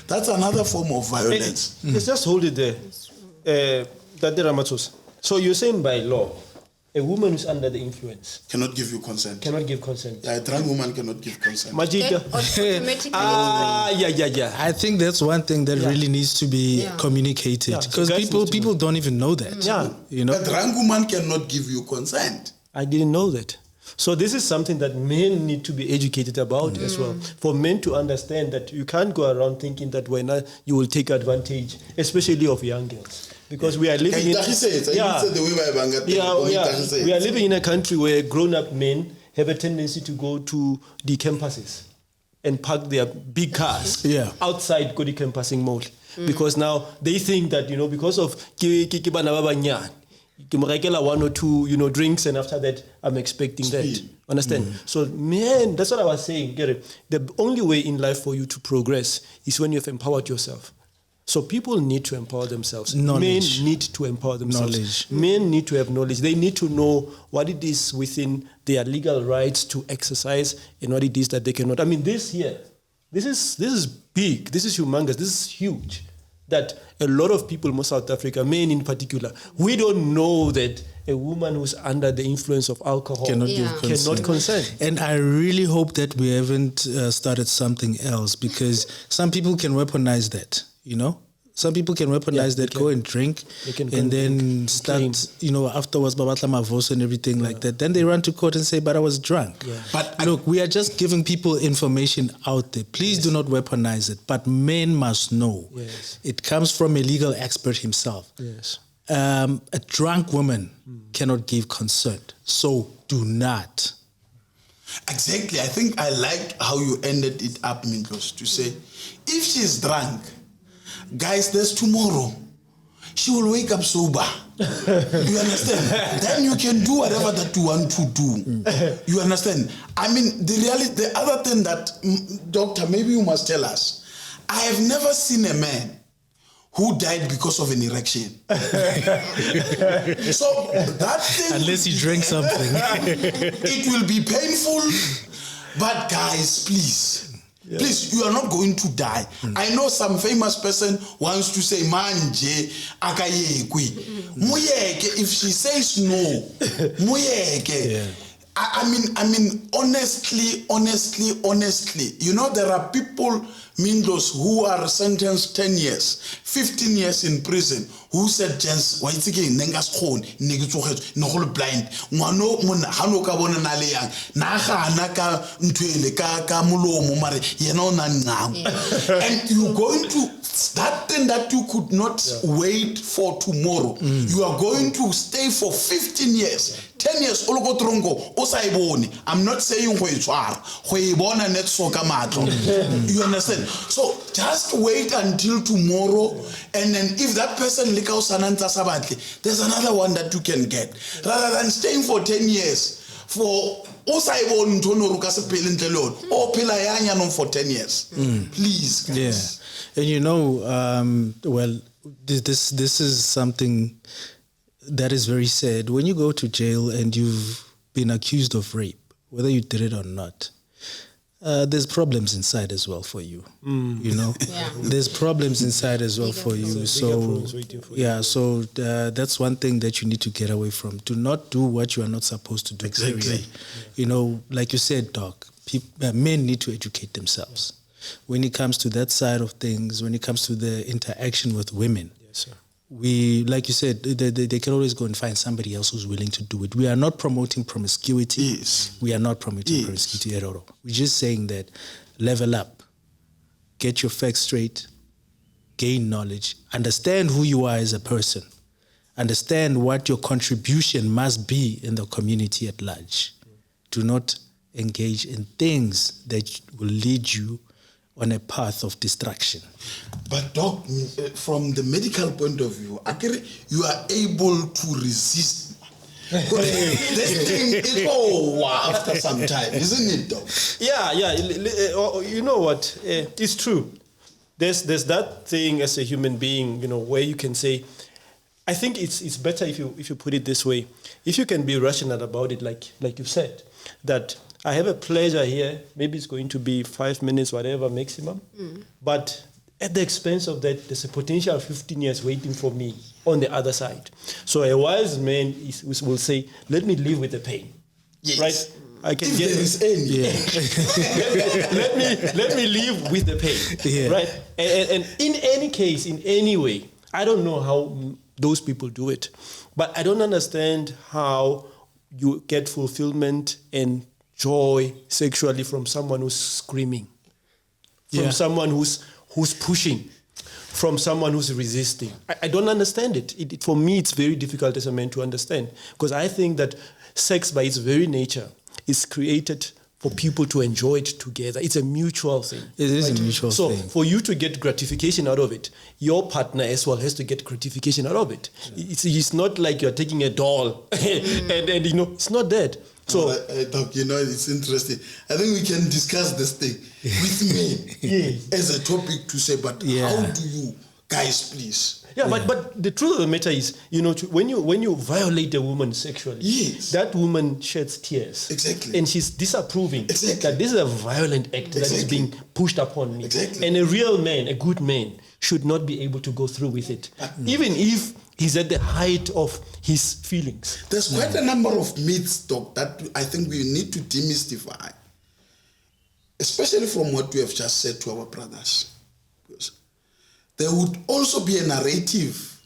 That's another form of violence. Let's just hold it there. So you're saying by law, a woman who's under the influence cannot give you consent. Cannot give consent. Yeah, a drunk woman cannot give consent. Majida. Yeah. I think that's one thing that really needs to be communicated, because people don't even know that. Yeah, you know, a drunk woman cannot give you consent. I didn't know that. So this is something that men need to be educated about as well. For men to understand that you can't go around thinking that you will take advantage, especially of young girls. Because we are living we are living in a country where grown-up men have a tendency to go to the campuses and park their big cars outside Kodi campusing mall. Because now they think that, because of one or two, drinks, and after that, I'm expecting that. Understand? So, man, that's what I was saying. Get it? The only way in life for you to progress is when you've empowered yourself. So people need to empower themselves. Knowledge. Men need to empower themselves. Knowledge. Men need to have knowledge. They need to know what it is within their legal rights to exercise and what it is that they cannot. I mean, this is big. This is humongous. This is huge. That a lot of people in South Africa, men in particular, we don't know that a woman who's under the influence of alcohol cannot consent. And I really hope that we haven't started something else, because some people can weaponize that, Some people can weaponize that, go and drink, and then start, afterwards, babatla mavos and everything like that. Then they run to court and say, but I was drunk. Yeah. But look, we are just giving people information out there. Please do not weaponize it. But men must know. Yes. It comes from a legal expert himself. Yes. A drunk woman cannot give consent. So do not. Exactly. I think I like how you ended it up, Mindlos, to say, if she's drunk, guys, there's tomorrow. She will wake up sober. You understand? Then you can do whatever that you want to do. You understand? I mean, the other thing that, doctor, maybe you must tell us. I have never seen a man who died because of an erection. So that thing, unless he drank something, it will be painful. But guys, please. Yeah. Please, you are not going to die. I know some famous person wants to say, manje, akayekwi. Muyeke, if she says no, muyeke. Yeah. I mean, honestly, there are people, mean those who are sentenced 10 years, 15 years in prison, who said, Jens, why it's again, Nengas Khon, Negituhet, no blind, Mano Mun, Hano Kabon and Aliang, Naha, Naka, Ntwele, Ka Mulo, Mumari, now. And you're going to, that thing that you could not wait for tomorrow, you are going to stay for 15 years. 10 years, I'm not saying you understand? So just wait until tomorrow, and then if that person there's another one that you can get. Rather than staying for 10 years for or for 10 years. Please, guys. Yeah. And you know, well, this is something that is very sad. When you go to jail and you've been accused of rape, whether you did it or not, there's problems inside as well for you. You know, there's problems inside as well for you. So that's one thing that you need to get away from. Do not do what you are not supposed to do. Exactly. Period. You know, like you said, Doc, men need to educate themselves when it comes to that side of things. When it comes to the interaction with women. Yes, sir. We, like you said, they can always go and find somebody else who's willing to do it. We are not promoting promiscuity. Yes. We are not promoting promiscuity at all. We're just saying that level up, get your facts straight, gain knowledge, understand who you are as a person, understand what your contribution must be in the community at large. Do not engage in things that will lead you on a path of destruction. But Doc, from the medical point of view, you are able to resist. This thing is after some time, isn't it, Doc? Yeah. You know what? It's true. There's that thing as a human being, you know, where you can say, I think it's better if you put it this way. If you can be rational about it, like you've said, that I have a pleasure here, maybe it's going to be 5 minutes, whatever, maximum. But at the expense of that, there's a potential of 15 years waiting for me on the other side. So a wise man will say, let me live with the pain. Yes. Right? I can if get there is any. let me live with the pain. Yeah. Right? And in any case, in any way, I don't know how those people do it. But I don't understand how you get fulfillment and joy sexually from someone who's screaming, from someone who's pushing, from someone who's resisting. I don't understand it. For me, it's very difficult as a man to understand, because I think that sex by its very nature is created for people to enjoy it together. It's a mutual thing. It is a mutual thing. So for you to get gratification out of it, your partner as well has to get gratification out of it. It's not like you're taking a doll and you know, it's not that. So, Doc, you know, it's interesting. I think we can discuss this thing with me as a topic to say, but how do you guys, please? Yeah, but the truth of the matter is, you know, when you violate a woman sexually, that woman sheds tears. Exactly. And she's disapproving that this is a violent act that is being pushed upon me. Exactly. And a real man, a good man, should not be able to go through with it, even if he's at the height of his feelings. There's quite a number of myths, Doc, that I think we need to demystify, especially from what we have just said to our brothers. Because there would also be a narrative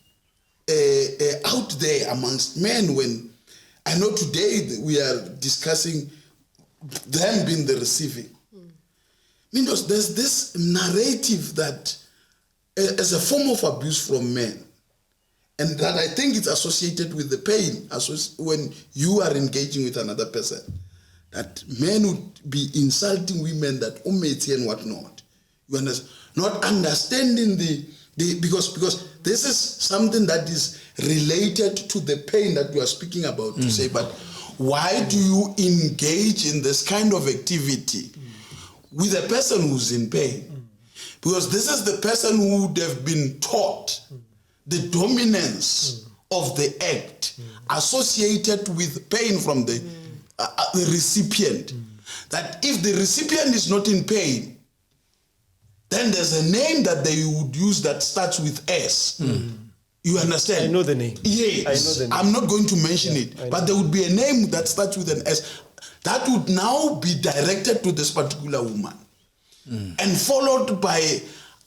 out there amongst men when, I know today we are discussing them being the receiving. Because there's this narrative that as a form of abuse from men, and that I think it's associated with the pain when you are engaging with another person, that men would be insulting women that umeti and whatnot. You understand? Not understanding because this is something that is related to the pain that we are speaking about to say, but why do you engage in this kind of activity with a person who's in pain? Because this is the person who would have been taught the dominance of the act associated with pain from the recipient. That if the recipient is not in pain, then there's a name that they would use that starts with S. You understand? I know the name. Yes. I know the name. I'm not going to mention it, but there would be a name that starts with an S that would now be directed to this particular woman. and followed by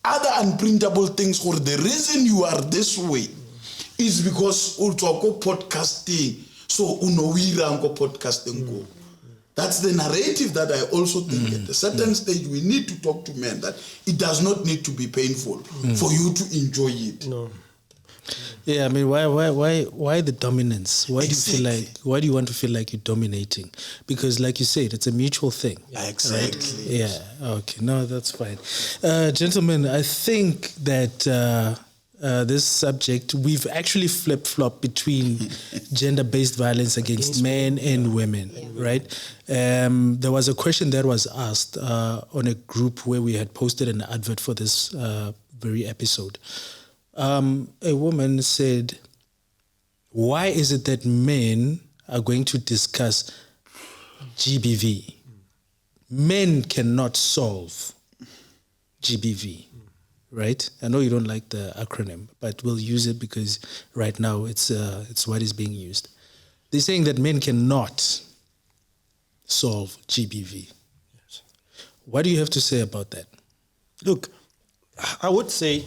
other unprintable things. For the reason you are this way is because also podcasting. So podcasting. That's the narrative that I also think at a certain stage we need to talk to men that it does not need to be painful for you to enjoy it. No. Yeah, I mean, why the dominance? Why do you feel like? Why do you want to feel like you're dominating? Because, like you said, it's a mutual thing. Exactly. Right? Yeah. Okay. No, that's fine, gentlemen. I think that this subject we've actually flip-flopped between gender-based violence against men and women. Right? There was a question that was asked on a group where we had posted an advert for this very episode. A woman said, why is it that men are going to discuss GBV? Men cannot solve GBV, right? I know you don't like the acronym, but we'll use it because right now it's what is being used. They're saying that men cannot solve GBV. Yes. What do you have to say about that? Look, I would say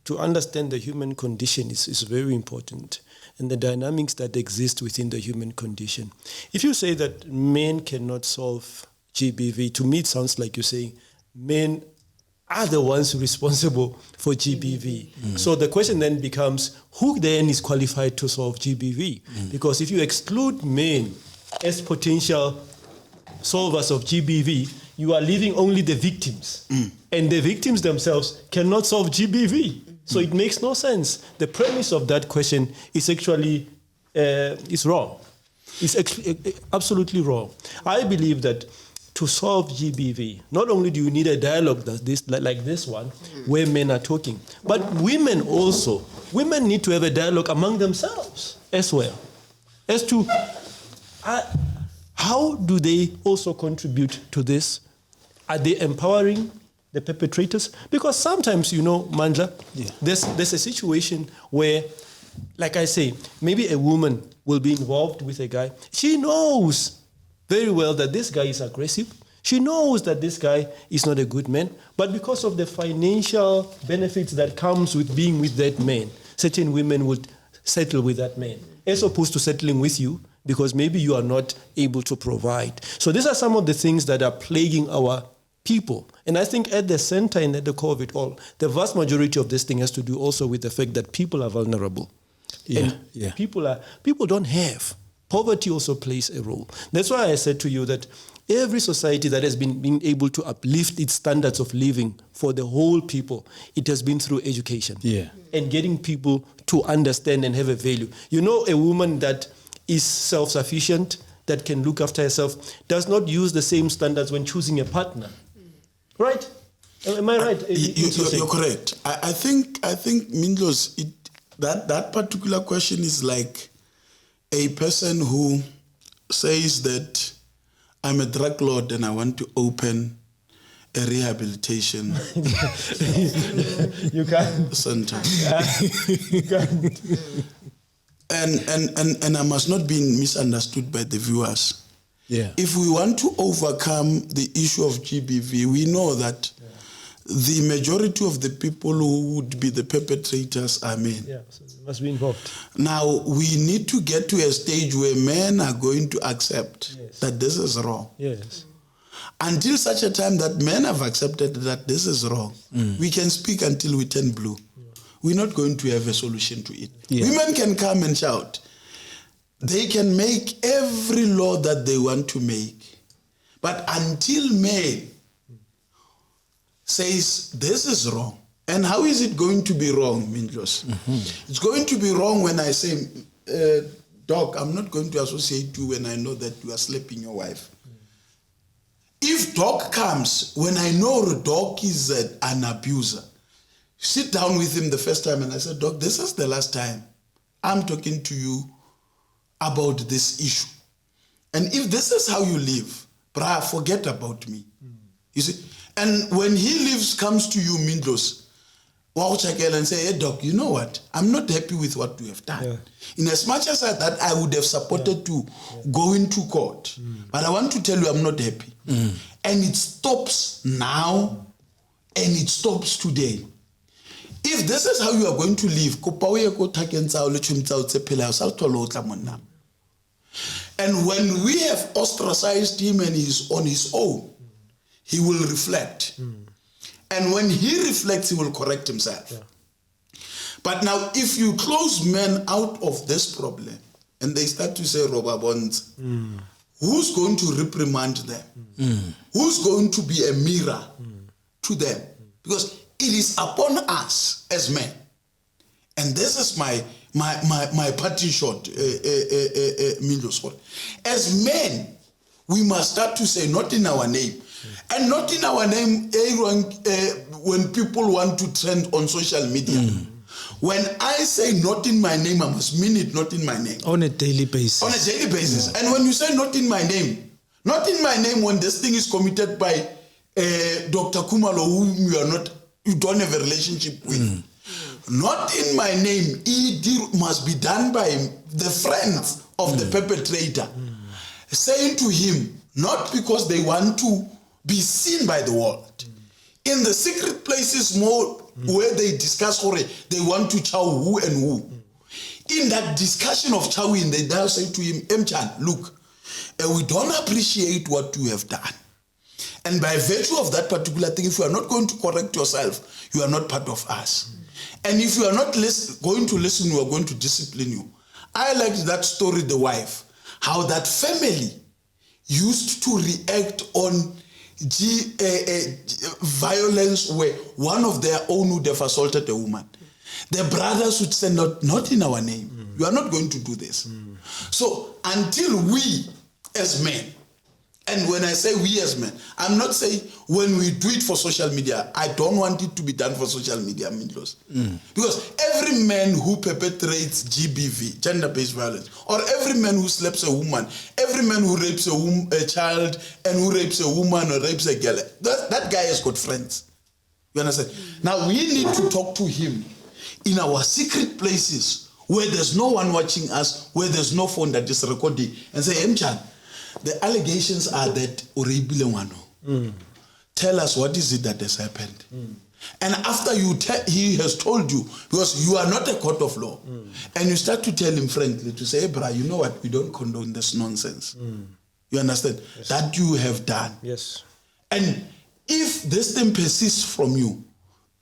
to understand the human condition is very important, and the dynamics that exist within the human condition. If you say that men cannot solve GBV, to me it sounds like you're saying men are the ones responsible for GBV. So the question then becomes, who then is qualified to solve GBV? Because if you exclude men as potential solvers of GBV, you are leaving only the victims. And the victims themselves cannot solve GBV. So it makes no sense. The premise of that question is actually is wrong. It's absolutely wrong. I believe that to solve GBV, not only do you need a dialogue like this one, where men are talking, but women also. Women need to have a dialogue among themselves as well, as to how do they also contribute to this? Are they empowering the perpetrators? Because sometimes, Mandla, there's a situation where, like I say, maybe a woman will be involved with a guy. She knows very well that this guy is aggressive. She knows that this guy is not a good man. But because of the financial benefits that comes with being with that man, certain women would settle with that man, as opposed to settling with you, because maybe you are not able to provide. So these are some of the things that are plaguing our people. And I think at the center and at the core of it all, the vast majority of this thing has to do also with the fact that people are vulnerable. People don't have. Poverty also plays a role. That's why I said to you that every society that has been able to uplift its standards of living for the whole people, it has been through education. And getting people to understand and have a value. A woman that is self-sufficient, that can look after herself, does not use the same standards when choosing a partner. Right? Am I right? You're correct. I think Mindlos, that particular question is like a person who says that I'm a drug lord and I want to open a rehabilitation you can't. center. You can't. And I must not be misunderstood by the viewers. If we want to overcome the issue of GBV, we know that the majority of the people who would be the perpetrators are men. So they must be involved. Now, we need to get to a stage where men are going to accept that this is wrong. Until such a time that men have accepted that this is wrong, we can speak until we turn blue. We're not going to have a solution to it. Women can come and shout. They can make every law that they want to make. But until men says this is wrong, and how is it going to be wrong, Mindlos? It's going to be wrong when I say, Doc, I'm not going to associate you when I know that you are slapping your wife. If Doc comes when I know Doc is an abuser, sit down with him the first time and I said, Doc, this is the last time I'm talking to you about this issue. And if this is how you live, brah, forget about me. You see? And when he leaves, comes to you, Mindlos, and say, hey, Doc, you know what? I'm not happy with what you have done. In as much as that I would have supported to go into court, but I want to tell you I'm not happy. And it stops now and it stops today. If this is how you are going to live, and when we have ostracized him and he's on his own, he will reflect. And when he reflects, he will correct himself. Yeah. But now, if you close men out of this problem and they start to say robber bonds, who's going to reprimand them? Who's going to be a mirror to them? Because it is upon us as men. And this is my parting shot, Mindlos. As men, we must start to say, not in our name. And not in our name when people want to trend on social media. When I say not in my name, I must mean it not in my name. On a daily basis. On a daily basis. And when you say not in my name when this thing is committed by Dr. Kumalo, whom you don't have a relationship with. Not in my name, it must be done by the friends of the perpetrator. Saying to him, not because they want to be seen by the world. In the secret places more where they discuss or they want to chow who and who. In that discussion of chowing, they now say to him, Mchan, look, we don't appreciate what you have done. And by virtue of that particular thing, if you are not going to correct yourself, you are not part of us. And if you are not going to listen, we are going to discipline you. I liked that story, the wife, how that family used to react on violence where one of their own would have assaulted a woman. The brothers would say, not in our name. You are not going to do this. So until we as men, and when I say we as men, I'm not saying when we do it for social media, I don't want it to be done for social media, because every man who perpetrates GBV, gender-based violence, or every man who slaps a woman, every man who rapes a child and who rapes a woman or rapes a girl, that guy has got friends. You understand? Now we need to talk to him in our secret places where there's no one watching us, where there's no phone that is recording, and say, Mchan, the allegations are that tell us what is it that has happened. And after he has told you, because you are not a court of law, and you start to tell him frankly, to say, hey, brah, you know what, we don't condone this nonsense. You understand? Yes. That you have done. Yes. And if this thing persists from you,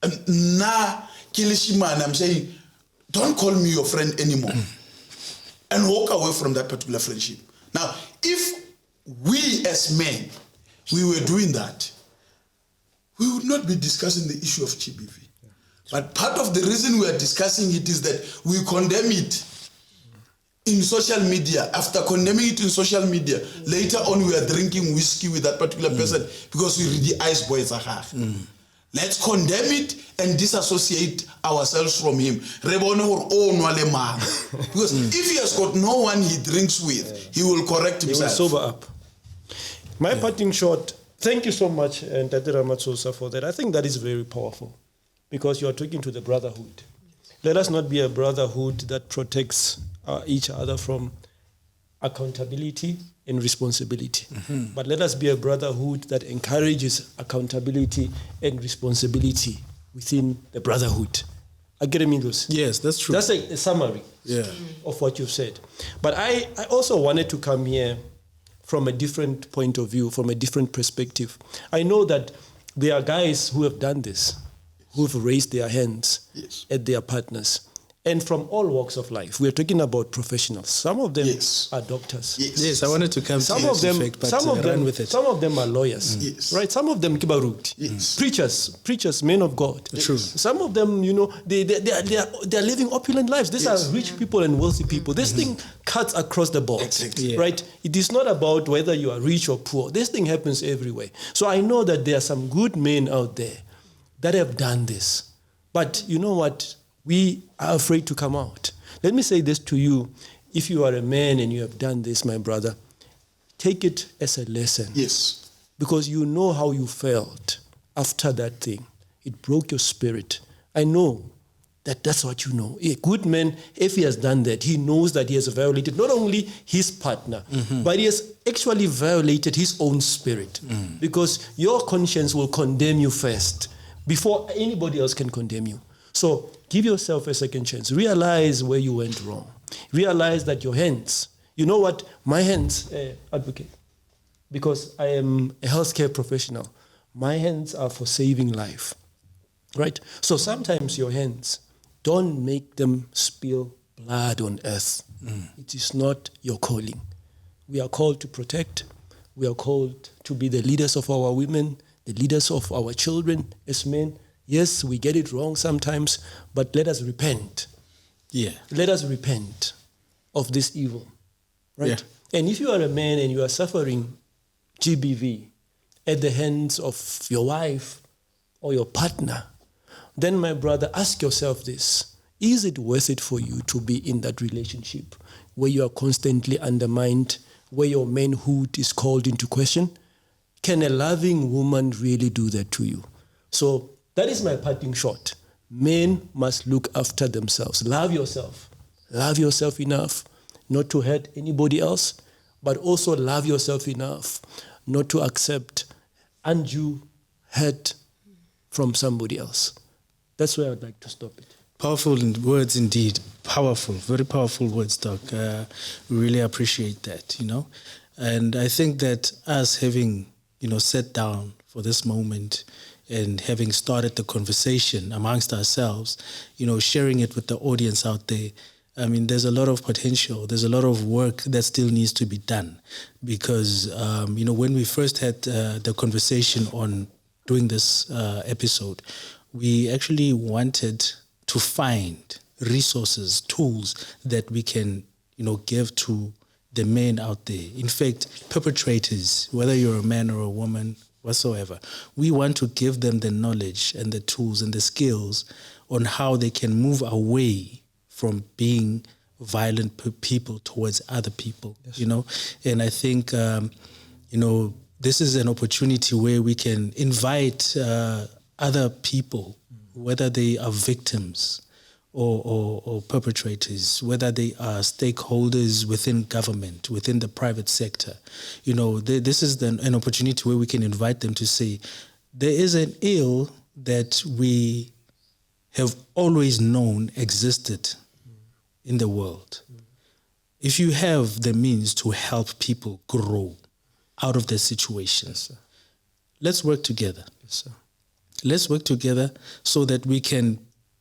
and I'm saying, don't call me your friend anymore. And walk away from that particular friendship. Now, if we as men, we were doing that, we would not be discussing the issue of GBV. Yeah. But part of the reason we are discussing it is that we condemn it in social media. After condemning it in social media, later on we are drinking whiskey with that particular person because we read the ice boys are half. Let's condemn it and disassociate ourselves from him. Because if he has got no one he drinks with, he will correct himself. He will sober up. My parting shot, thank you so much, Tate Ramatsosa, for that. I think that is very powerful because you are talking to the brotherhood. Let us not be a brotherhood that protects each other from accountability and responsibility. But let us be a brotherhood that encourages accountability and responsibility within the brotherhood. Yes, that's true. That's a summary of what you've said. But I also wanted to come here from a different point of view, from a different perspective. I know that there are guys who have done this, who have raised their hands at their partners. And from all walks of life, we are talking about professionals. Some of them are doctors. Yes, I wanted to come to this effect, but run with it. Some of them are lawyers, right? Some of them kibarut, preachers, men of God. True. Some of them, they are living opulent lives. These are rich people and wealthy people. This thing cuts across the board, right? It is not about whether you are rich or poor. This thing happens everywhere. So I know that there are some good men out there that have done this. But you know what? We are afraid to come out. Let me say this to you. If you are a man and you have done this, my brother, take it as a lesson. Yes. Because you know how you felt after that thing. It broke your spirit. I know that that's what you know. A good man, if he has done that, he knows that he has violated not only his partner, but he has actually violated his own spirit. Because your conscience will condemn you first before anybody else can condemn you. So give yourself a second chance. Realize where you went wrong. Realize that your hands, you know what, my hands, advocate, because I am a healthcare professional, my hands are for saving life, right? So sometimes your hands, don't make them spill blood on earth. It is not your calling. We are called to protect. We are called to be the leaders of our women, the leaders of our children as men. Yes, we get it wrong sometimes, but let us repent. Yeah. Let us repent of this evil, right? Yeah. And if you are a man and you are suffering GBV at the hands of your wife or your partner, then my brother, ask yourself this. Is it worth it for you to be in that relationship where you are constantly undermined, where your manhood is called into question? Can a loving woman really do that to you? So that is my parting shot. Men must look after themselves. Love yourself. Love yourself enough not to hurt anybody else, but also love yourself enough not to accept undue hurt from somebody else. That's where I'd like to stop it. Powerful words indeed. Powerful, very powerful words, Doc. We really appreciate that, And I think that us having, sat down for this moment and having started the conversation amongst ourselves, sharing it with the audience out there, I mean, there's a lot of potential. There's a lot of work that still needs to be done because, when we first had the conversation on doing this episode, we actually wanted to find resources, tools that we can, give to the men out there. In fact, perpetrators, whether you're a man or a woman, whatsoever, we want to give them the knowledge and the tools and the skills on how they can move away from being violent people towards other people, yes. And I think, this is an opportunity where we can invite other people, whether they are victims or perpetrators, whether they are stakeholders within government, within the private sector. This is an opportunity where we can invite them to say, there is an ill that we have always known existed in the world. If you have the means to help people grow out of their situations, yes, let's work together. Yes, sir. Let's work together so that we can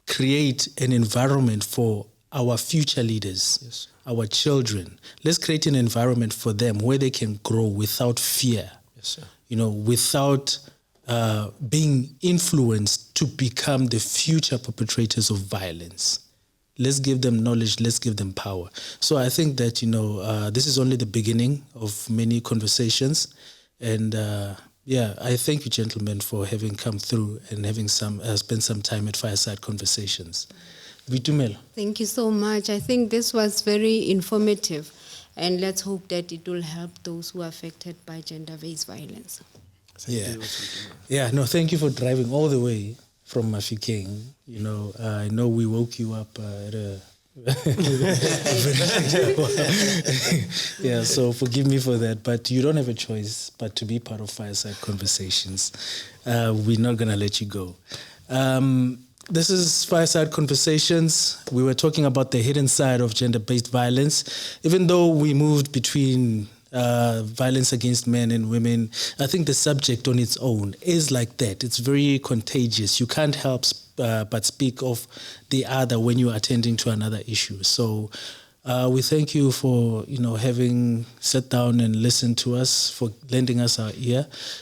create an environment for our future leaders, yes, our children. Let's create an environment for them where they can grow without fear, yes, sir. Without being influenced to become the future perpetrators of violence. Let's give them knowledge. Let's give them power. So I think that, this is only the beginning of many conversations. And I thank you, gentlemen, for having come through and having spent some time at Fireside Conversations. Vitumelo. Thank you so much. I think this was very informative. And let's hope that it will help those who are affected by gender-based violence. Thank you for driving all the way from Mafikeng. I know we woke you up at a so forgive me for that, but you don't have a choice but to be part of Fireside Conversations. We're not going to let you go. This is Fireside Conversations. We were talking about the hidden side of gender-based violence. Even though we moved between violence against men and women, I think the subject on its own is like that. It's very contagious. You can't help but speak of the other when you're attending to another issue. So we thank you for having sat down and listened to us, for lending us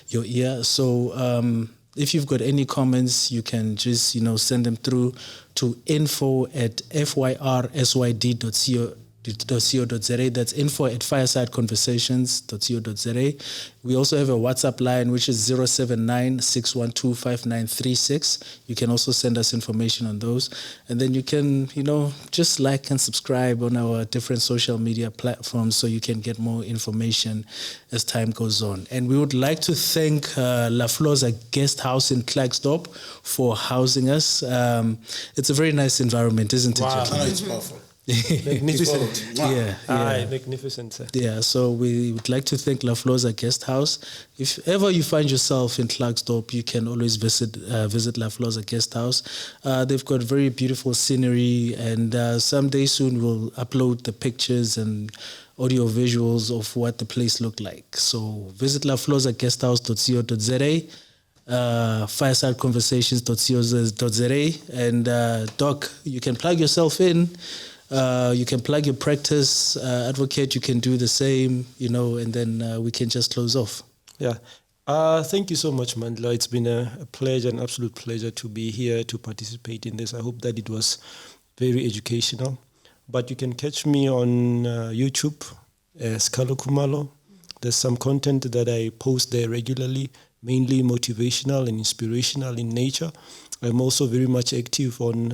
your ear. So if you've got any comments, you can just send them through to info@fyrsyd.co.za. That's info@firesideconversations.co.za. We also have a WhatsApp line, which is 079-612-5936. You can also send us information on those. And then you can, just like and subscribe on our different social media platforms so you can get more information as time goes on. And we would like to thank La Floza Guest House in Klerksdorp for housing us. It's a very nice environment, isn't it? Wow, it's powerful. Magnificent. Yeah, Aye, magnificent, sir. Yeah, so we would like to thank La Floza Guest House. If ever you find yourself in Klerksdorp, you can always visit La Floza Guest House. They've got very beautiful scenery, and someday soon we'll upload the pictures and audio visuals of what the place looked like. So visit laflozaguesthouse.co.za, firesideconversations.co.za, and Doc, you can plug yourself in. You can plug your practice. Advocate, you can do the same, and then we can just close off. Yeah. Thank you so much, Mandla. It's been a pleasure, an absolute pleasure to be here to participate in this. I hope that it was very educational. But you can catch me on YouTube as Carlo Kumalo. There's some content that I post there regularly, mainly motivational and inspirational in nature. I'm also very much active on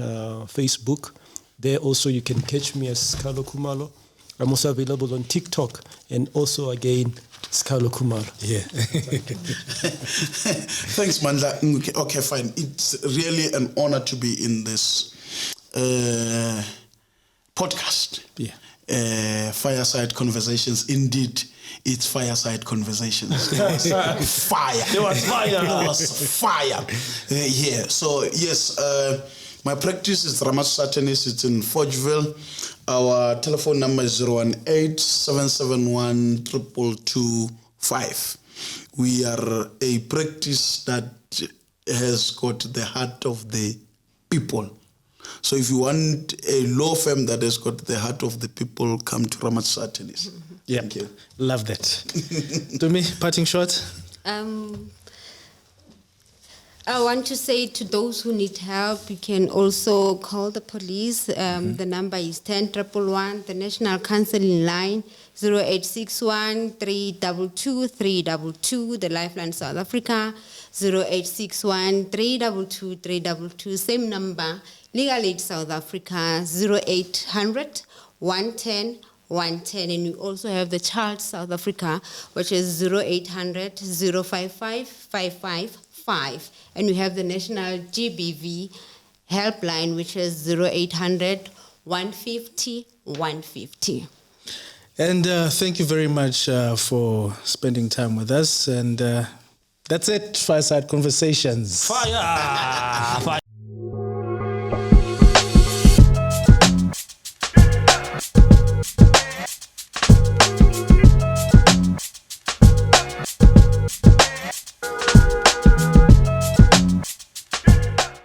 Facebook. There also you can catch me as Carlo Kumalo. I'm also available on TikTok and also again Carlo Kumalo. Yeah. Thanks, Mandla. Okay, fine. It's really an honor to be in this podcast. Yeah. Fireside Conversations. Indeed, it's Fireside Conversations. There was fire. There was fire. There was fire. Yeah. So, yes, my practice is Ramat Satanis. It's in Forgeville. Our telephone number is 018-771-2225. We are a practice that has got the heart of the people. So if you want a law firm that has got the heart of the people, come to Ramat Satanis. Yeah. Thank you. Love that. To me, parting shot. I want to say to those who need help, you can also call the police. The number is 10-111. The National Counseling Line, 0861-322-322. The Lifeline South Africa, 0861-322-322. Same number. Legal Aid South Africa, 0800-110-110. And we also have the Child South Africa, which is 0800-055-555. And we have the National GBV helpline, which is 0800-150-150. And thank you very much for spending time with us. And that's it, Fireside Conversations. Fire! Fire!